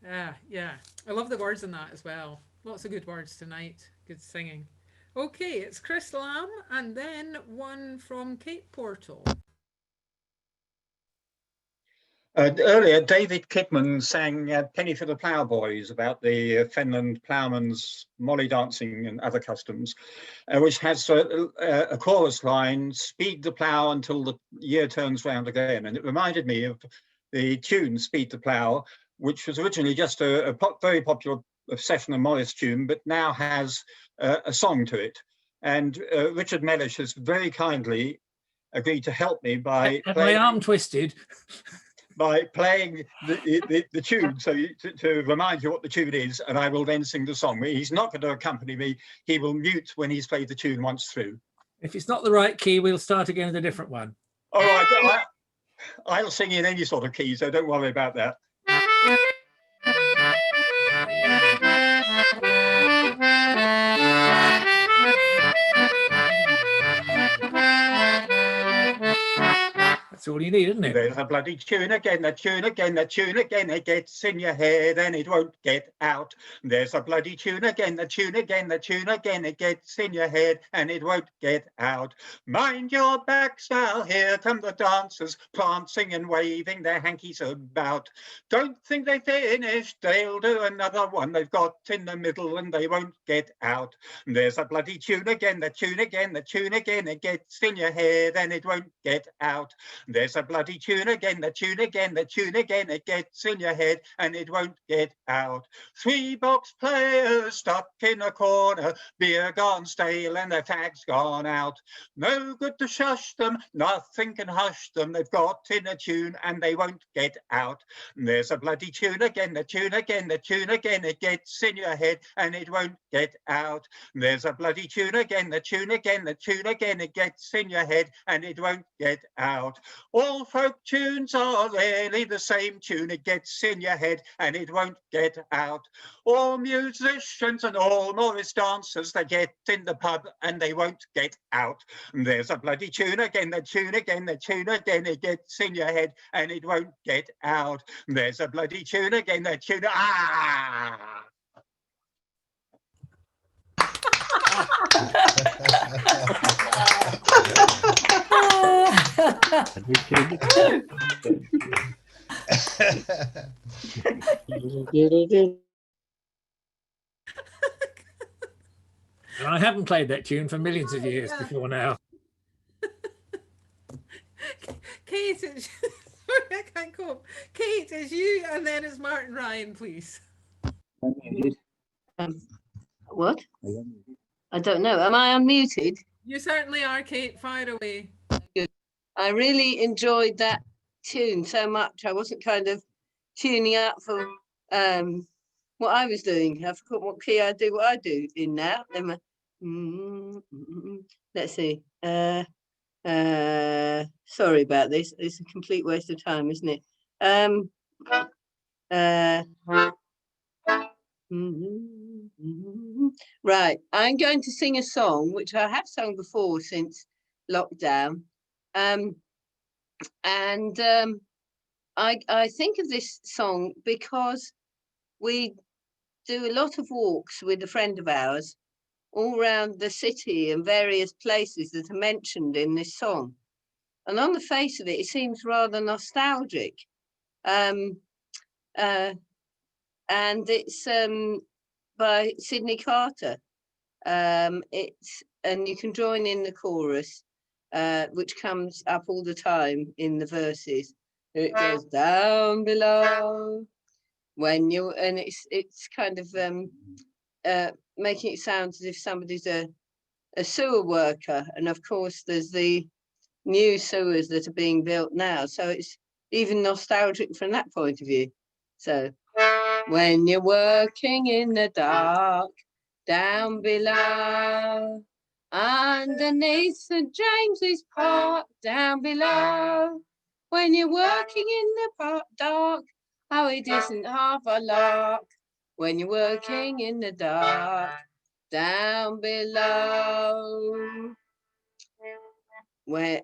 Yeah, I love the words in that as well. Lots of good words tonight. Good singing. Okay, it's Chris Lamb and then one from Kate Portal. Earlier, David Kidman sang Penny for the Ploughboys about the Fenland ploughman's molly dancing and other customs, which has a chorus line, speed the plough until the year turns round again. And it reminded me of the tune Speed the Plough, which was originally just a very popular Sefton and Morris tune, but now has a song to it. And Richard Mellish has very kindly agreed to help me by Had my arm twisted. By playing the tune, so to remind you what the tune is, and I will then sing the song. He's not going to accompany me. He will mute when he's played the tune once through. If it's not the right key, we'll start again with a different one. All right, I'll sing in any sort of key, so don't worry about that. That's all you need, isn't it? There's a bloody tune again, a tune again, a tune again. It gets in your head and it won't get out. There's a bloody tune again, a tune again, a tune again. It gets in your head and it won't get out. Mind your backs now, here come the dancers, prancing and waving their hankies about. Don't think they finished, they'll do another one. They've got in the middle and they won't get out. There's a bloody tune again, the tune again, the tune again. It gets in your head and it won't get out. There's a bloody tune again, the tune again, the tune again. It gets in your head and it won't get out. 3 box players stuck in a corner, beer gone stale and the tag's gone out. No good to shush them, nothing can hush them. They've got in a tune and they won't get out. There's a bloody tune again, the tune again, the tune again. It gets in your head and it won't get out. There's a bloody tune again, the tune again, the tune again. It gets in your head and it won't get out. All folk tunes are really the same tune. It gets in your head and it won't get out. All musicians and all Morris dancers, they get in the pub and they won't get out. There's a bloody tune again, the tune again, the tune again. It gets in your head and it won't get out. There's a bloody tune again, the tune. Ah! And I haven't played that tune for millions of years before now. Kate, it's, sorry, I can't cope. Kate, it's you, and then it's Martin Ryan, please. What? I don't know. Am I unmuted? You certainly are, Kate. Fire away. Good. I really enjoyed that tune so much. I wasn't kind of tuning up for what I was doing. I forgot what key I do what I do in now. Let's see. Sorry about this. It's a complete waste of time, isn't it? Right, I'm going to sing a song which I have sung before since lockdown, I think of this song because we do a lot of walks with a friend of ours all around the city and various places that are mentioned in this song, and on the face of it, it seems rather nostalgic. And it's by Sydney Carter. And you can join in the chorus, which comes up all the time in the verses. It goes down below when you, and it's kind of making it sound as if somebody's a sewer worker, and of course there's the new sewers that are being built now, so it's even nostalgic from that point of view. So when you're working in the dark down below, underneath St. James's Park down below, when you're working in the dark, oh, it isn't half a lark. When you're working in the dark down below, it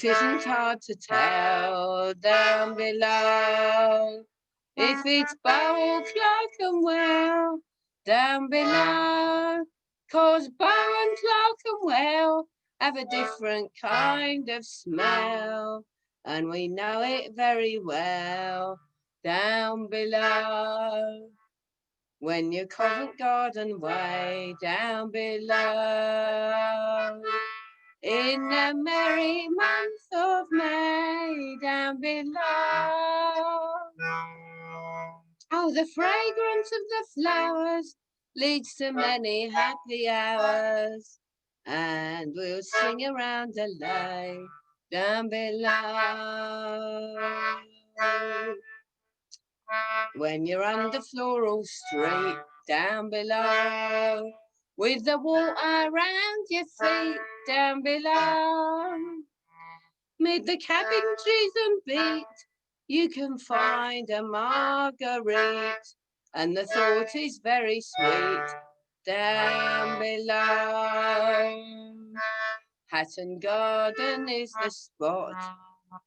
isn't hard to tell down below if it's Bow Clark and Well down below, 'cause Bow and Clark and Well have a different kind of smell, and we know it very well down below. When you're Covent Garden way down below, in the merry month of May down below. Oh, the fragrance of the flowers leads to many happy hours, and we'll sing around a lay down below. When you're under Floral Street down below, with the water around your feet down below, mid the cabin trees and beat, you can find a Marguerite, and the thought is very sweet down below. Hatton Garden is the spot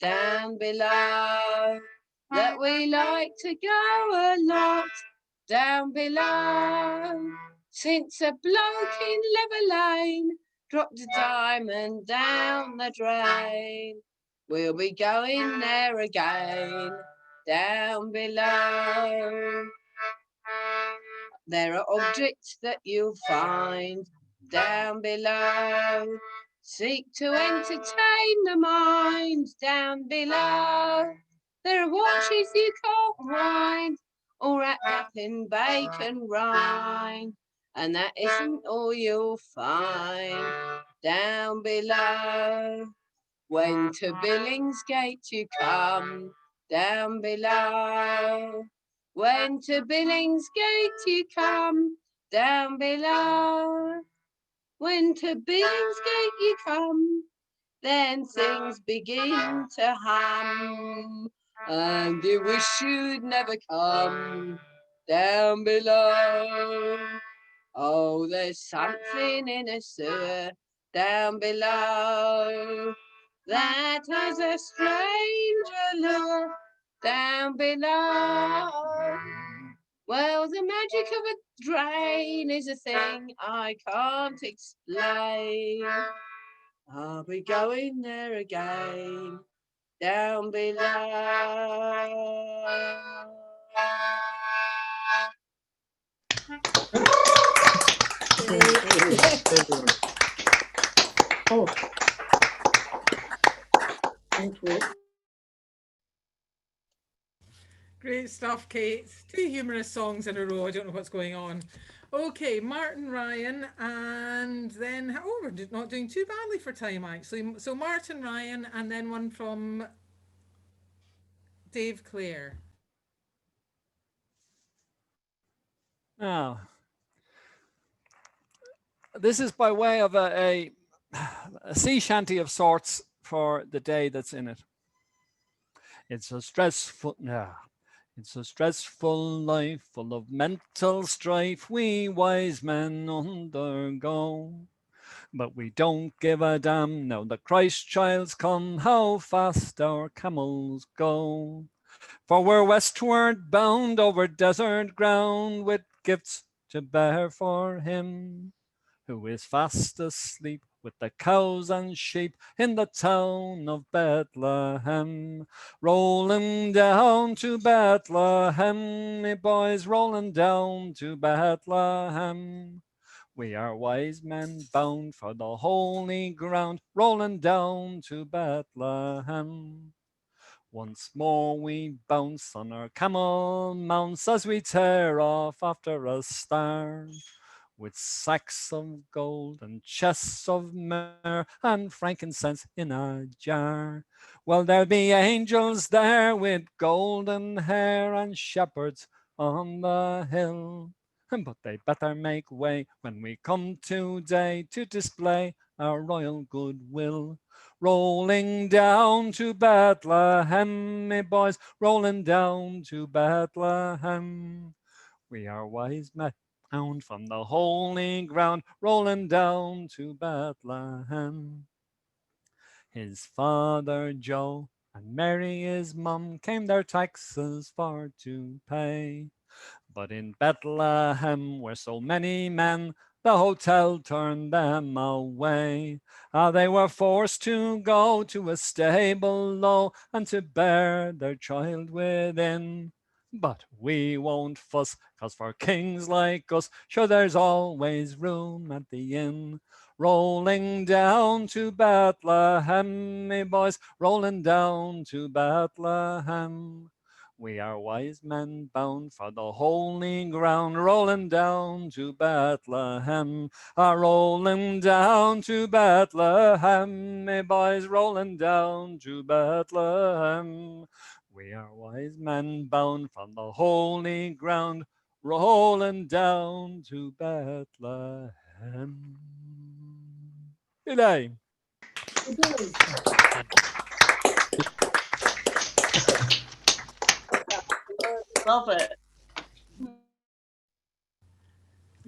down below that we like to go a lot down below. Since a bloke in Lever Lane dropped a diamond down the drain, we'll be going there again down below. There are objects that you'll find down below. Seek to entertain the mind down below. There are watches you can't wind, all wrapped up in bacon rind, and that isn't all you'll find down below. When to Billingsgate you come down below, when to Billingsgate you come down below, when to Billingsgate you come, then things begin to hum, and you wish you'd never come down below. Oh, there's something in a sewer down below that has a strange allure down below. Well, the magic of a drain is a thing I can't explain. I'll be going there again down below. Oh, thank you. Great stuff, Kate. 2 humorous songs in a row. I don't know what's going on. Okay, Martin Ryan, and then, oh, we're not doing too badly for time, actually. So Martin Ryan, and then one from Dave Clare. Now, this is by way of a sea shanty of sorts for the day that's in it. It's a stressful life full of mental strife we wise men undergo. But we don't give a damn now the Christ child's come, how fast our camels go. For we're westward bound over desert ground with gifts to bear for him who is fast asleep with the cows and sheep in the town of Bethlehem. Rolling down to Bethlehem, me boys, rolling down to Bethlehem. We are wise men bound for the holy ground, rolling down to Bethlehem. Once more we bounce on our camel mounts as we tear off after a star, with sacks of gold and chests of myrrh and frankincense in a jar. Well, there'll be angels there with golden hair and shepherds on the hill, but they better make way when we come today to display our royal goodwill. Rolling down to Bethlehem, me boys, rolling down to Bethlehem. We are wise men bound from the holy ground, rolling down to Bethlehem. His father Joe and Mary his mum came their taxes for to pay. But in Bethlehem were so many men, the hotel turned them away. They were forced to go to a stable low and to bear their child within. But we won't fuss, 'cause for kings like us, sure there's always room at the inn. rolling down to Bethlehem, me boys, rolling down to Bethlehem. We are wise men bound for the holy ground, rolling down to Bethlehem, rolling down to Bethlehem, me boys, rolling down to Bethlehem. We are wise men bound from the holy ground, rolling down to Bethlehem. Good day. Love it. I'm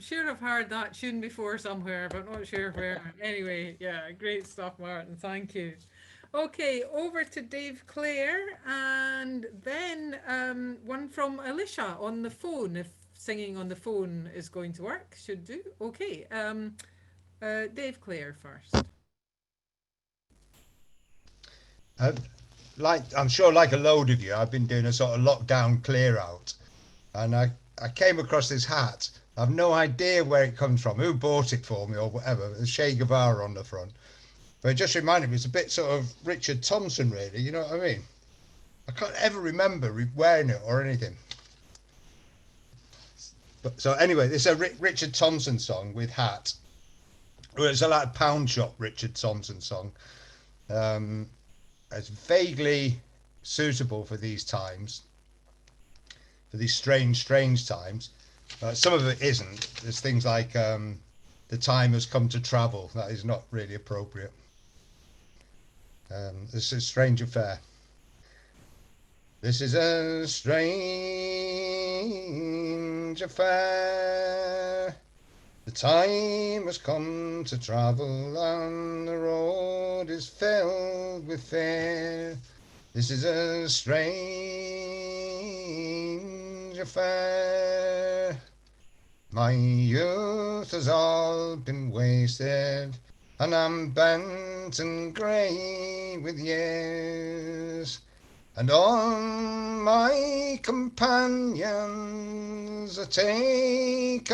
sure I've heard that tune before somewhere, but not sure where. Anyway, yeah, great stuff, Martin. Thank you. Okay, over to Dave Clare, and then one from Alicia on the phone, if singing on the phone is going to work. Should do. Okay, Dave Clare first. I'm sure, like a load of you, I've been doing a sort of lockdown clear out, and I came across this hat. I've no idea where it comes from, who bought it for me or whatever. There's Che Guevara on the front, but it just reminded me, it's a bit sort of Richard Thompson, really. You know what I mean? I can't ever remember wearing it or anything. But so anyway, this is a Richard Thompson song with hat. Well, it's a like pound shop Richard Thompson song. It's vaguely suitable for these times, for these strange times. Some of it isn't. There's things like the time has come to travel. That is not really appropriate. This is a strange affair. This is a strange affair. The time has come to travel, and the road is filled with fear. This is a strange affair. My youth has all been wasted, and I'm bent and grey with years. And all my companions are taken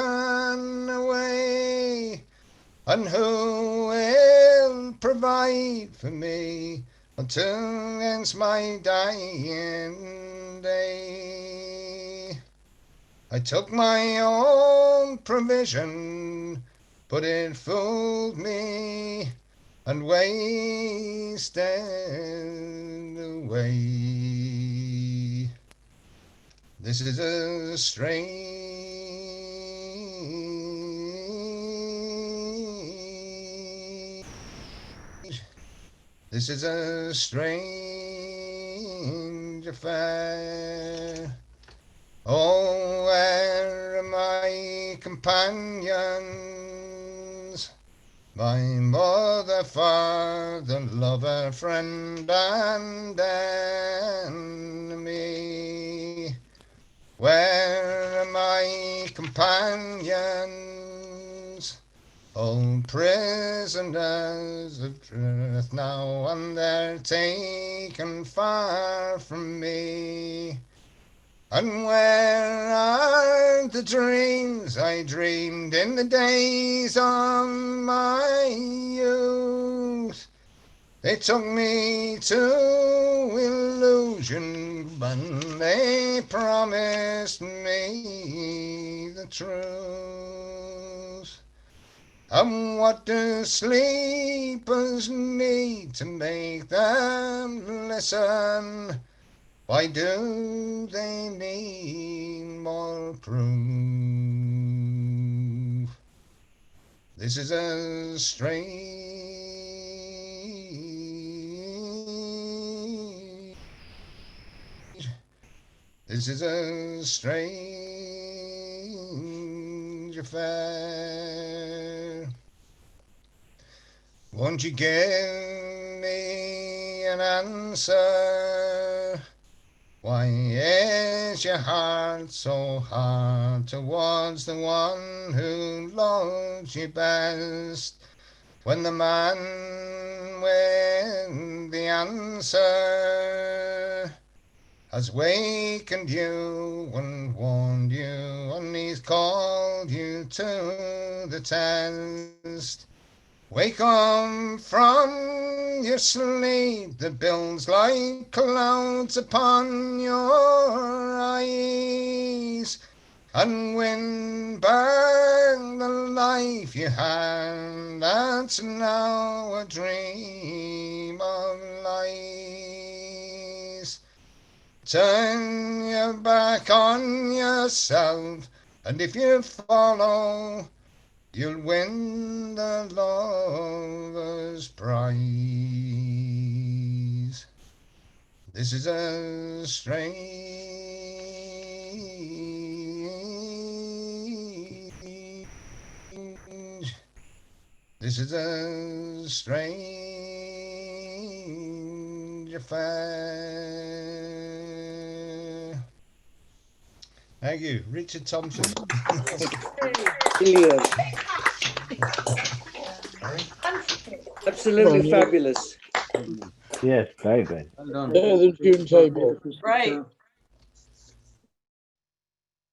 away. And who will provide for me until ends my dying day? I took my own provision, but it fooled me and wasted away. This is a strange. This is a strange affair. Oh, where are my companions? My mother, father, lover, friend, and enemy. Where are my companions? All prisoners of truth now, and they're taken far from me. And where are the dreams I dreamed in the days of my youth? They took me to illusion, but they promised me the truth. And what do sleepers need to make them listen? Why do they need more proof? This is a strange. This is a strange affair. Won't you give me an answer? Why is your heart so hard towards the one who loves you best? When the man with the answer has wakened you and warned you, and he's called you to the test. Wake up from your sleep, the bills like clouds upon your eyes, and win back the life you had that's now a dream of lies. Turn your back on yourself, and if you follow, you'll win the lover's prize. This is a strange affair. Thank you, Richard Thompson. Brilliant. Absolutely fabulous. Yes, very good. Yeah, the tune table. Right.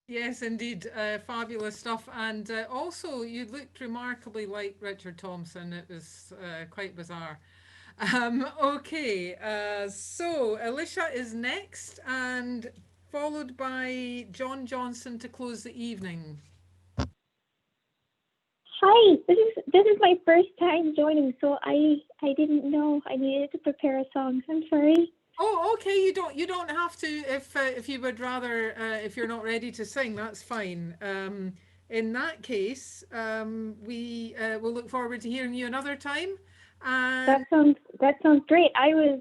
Yes, indeed, fabulous stuff. And also, you looked remarkably like Richard Thompson. It was quite bizarre. Okay, so Alicia is next, and followed by Jon Johnson to close the evening. Hi, this is my first time joining, so I didn't know I needed to prepare a song. I'm sorry. Oh, okay. You don't have to if you would rather if you're not ready to sing, that's fine. In that case, we will look forward to hearing you another time. And That sounds great. I was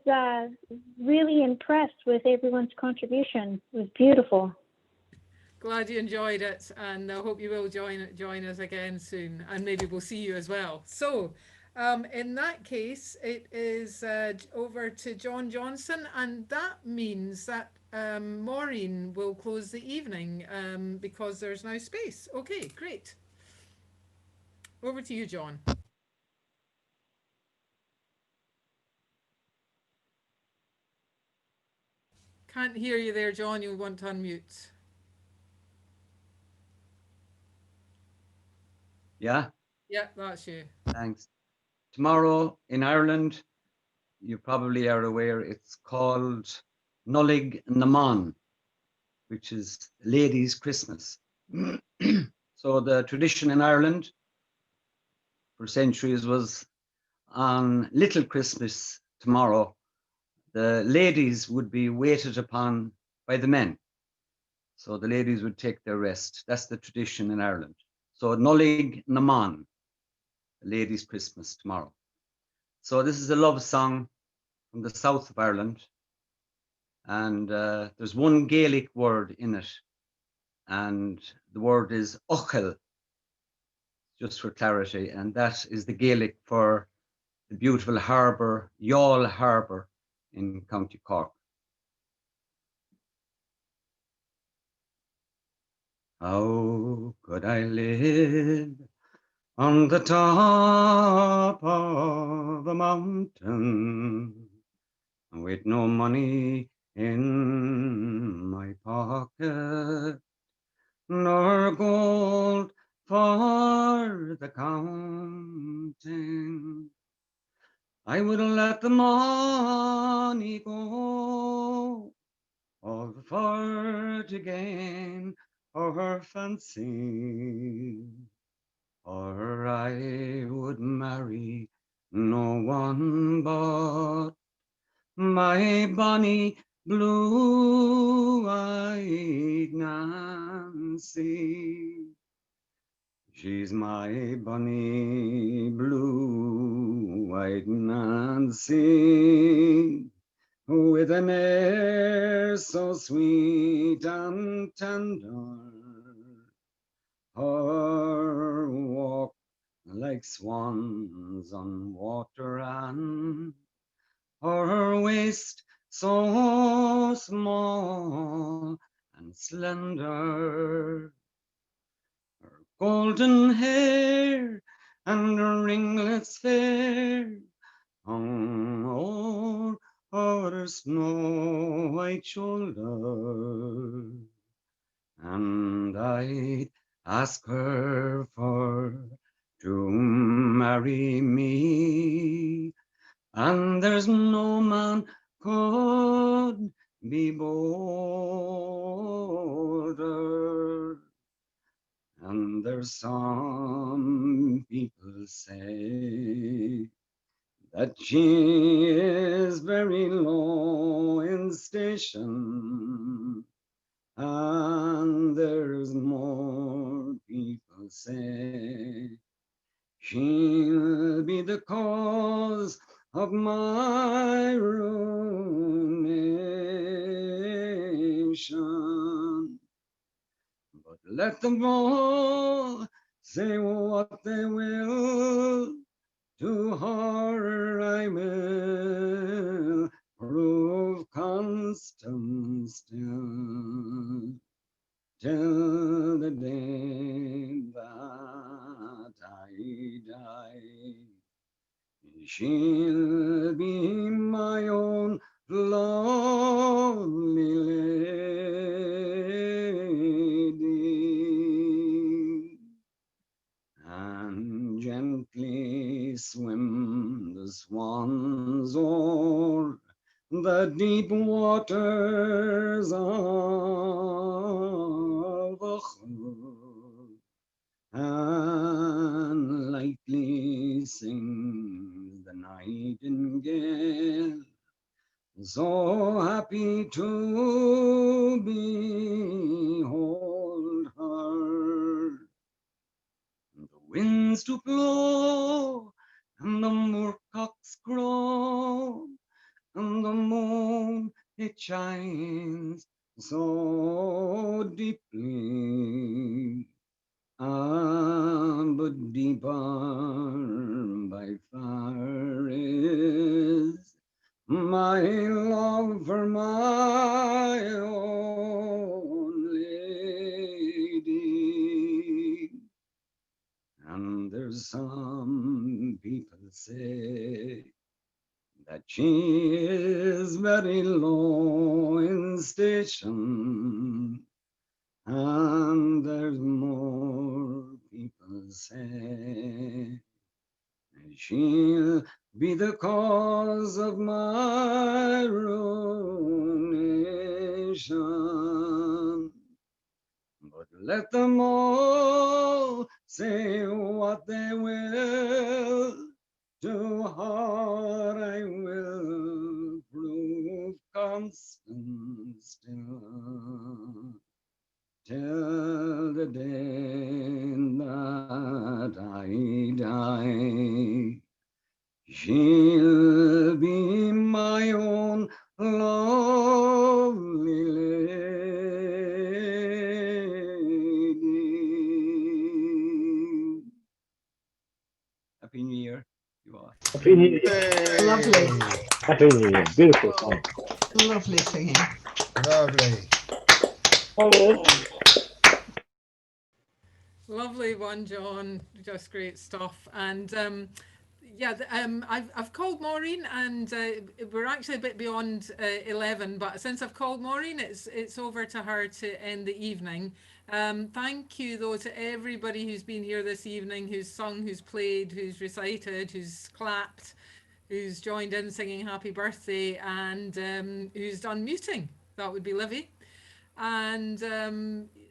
really impressed with everyone's contribution. It was beautiful. glad you enjoyed it, and I hope you will join us again soon, and maybe we'll see you as well. So. In that case, it is over to Jon Johnson, and that means that Maureen will close the evening because there's now space. Okay, great. Over to you, Jon. Can't hear you there, Jon. You'll want to unmute. Yeah, Yeah, that's you. thanks. Tomorrow in Ireland, you probably are aware, it's called Nullig Naman, which is Ladies' Christmas. So the tradition in Ireland for centuries was on Little Christmas tomorrow, the ladies would be waited upon by the men. So the ladies would take their rest. That's the tradition in Ireland. So Nullig Naman, Ladies' Christmas tomorrow. So this is a love song from the south of Ireland, and there's one Gaelic word in it, and the word is ochel, just for clarity, and that is the Gaelic for the beautiful harbour, Youghal Harbour in County Cork. How could I live on the top of a mountain with no money in my pocket, nor gold for the counting? I would let the money go, all for to gain her fancy, or I would marry no one but my bonny blue-eyed Nancy. She's my bonny blue-eyed Nancy, with an air so sweet and tender, her walk like swans on water, and her waist so small and slender, her golden hair and her ringlets fair hung o'er her snow-white shoulder, and I'd ask her for to marry me, and there's no man could be bolder. And there's some people say that she is very low in station, and there's more people say she'll be the cause of my ruination. But let them all say what they will, to her I will prove constant still, till the day that I die. She'll be my own lovely lady, and gently swim the swans o'er the deep waters of the Harburg, and lightly sings the nightingale, so happy to behold her. The winds to blow, and the moorcocks crow, and the moon it shines so deeply, but deeper by far is my love for my own lady. And there's some people say that she is very low in station, and there's more people say she'll be the cause of my ruination. But let them all say what they will, to her I will prove constant still, till the day that I die. She'll be my own lovely lady. Happy New Year, you all. Happy New Year. Lovely. Happy New Year. Beautiful song. Lovely singing. Lovely. Lovely one, John. Just great stuff. And yeah, I've called Maureen, and we're actually a bit beyond 11. But since I've called Maureen, it's over to her to end the evening. Thank you, though, to everybody who's been here this evening, who's sung, who's played, who's recited, who's clapped, who's joined in singing happy birthday, and who's done muting. That would be Livy. And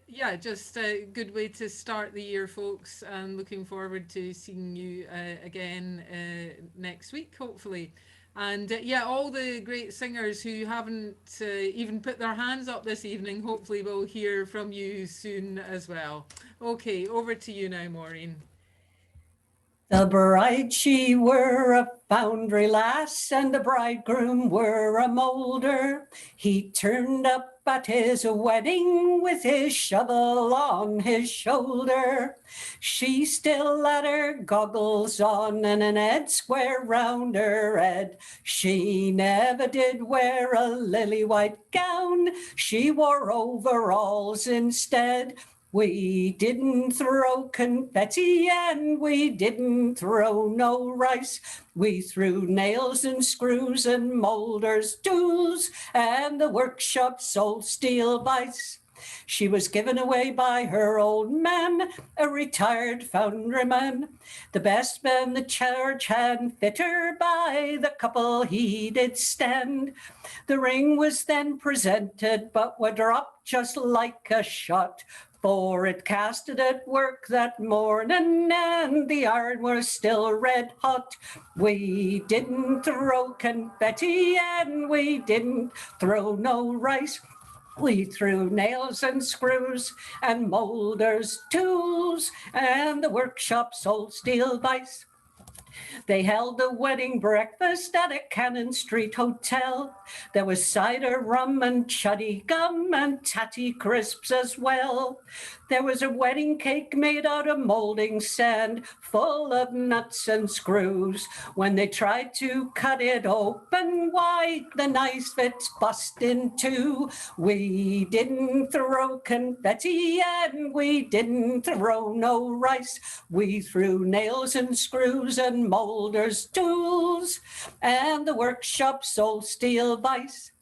yeah, just a good way to start the year, folks, and looking forward to seeing you again next week, hopefully. And yeah, all the great singers who haven't even put their hands up this evening, hopefully we'll hear from you soon as well. Okay, over to you now, Maureen. The bride she were a foundry lass, and the bridegroom were a moulder. He turned up at his wedding with his shovel on his shoulder. She still had her goggles on and an head square round her head. She never did wear a lily white gown, she wore overalls instead. We didn't throw confetti and we didn't throw no rice. We threw nails and screws and molders, tools, and the workshop sold steel vice. She was given away by her old man, a retired foundryman. The best man the church had fit her, by the couple he did stand. The ring was then presented, but would drop just like a shot, for it casted at work that morning, and the iron was still red hot. We didn't throw confetti, and we didn't throw no rice. We threw nails and screws and molders' tools, and the workshop sold steel vice. They held a wedding breakfast at a Cannon Street hotel. There was cider, rum, and chuddy gum, and tatty crisps as well. There was a wedding cake made out of molding sand, full of nuts and screws. When they tried to cut it open wide, the nice bits bust in two. We didn't throw confetti, and we didn't throw no rice. We threw nails and screws and molders' tools, and the workshop sold steel vice.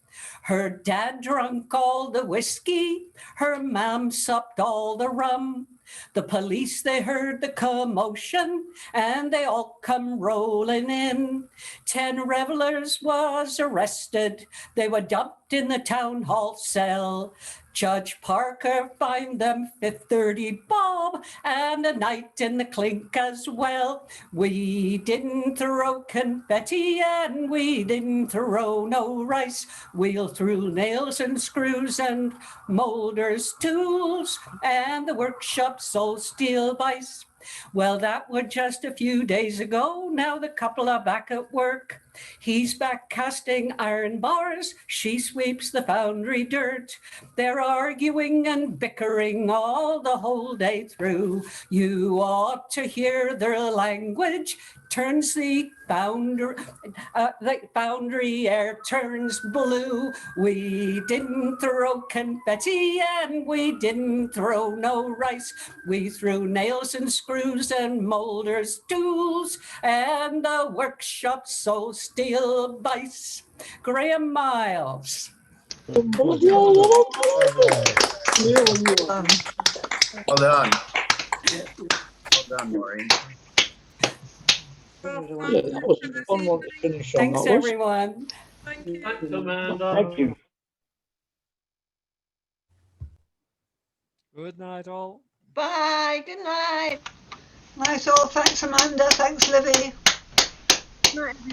Her dad drunk all the whiskey, her mam supped all the rum. The police, they heard the commotion, and they all come rolling in. 10 revelers was arrested, they were dumped in the town hall cell. Judge Parker fined them 30 bob and a night in the clink as well. We didn't throw confetti, and we didn't throw no rice. We threw nails and screws and molders' tools, and the workshop sold steel vice. Well, that was just a few days ago. Now the couple are back at work. He's back casting iron bars. She sweeps the foundry dirt. They're arguing and bickering all the whole day through. You ought to hear their language. Turns the foundry air turns blue. We didn't throw confetti, and we didn't throw no rice. We threw nails and screws and molders' tools, and the workshop sold steel vice. Graham Miles. Well done. Well done, Maureen. Yeah, that was a fun one to finish on. Thanks, that was. everyone. Thank you. Thanks, Amanda. Thank you. Good night, all. Bye. Good night. Night all. Thanks, Amanda. Thanks, Livy. Night, everybody.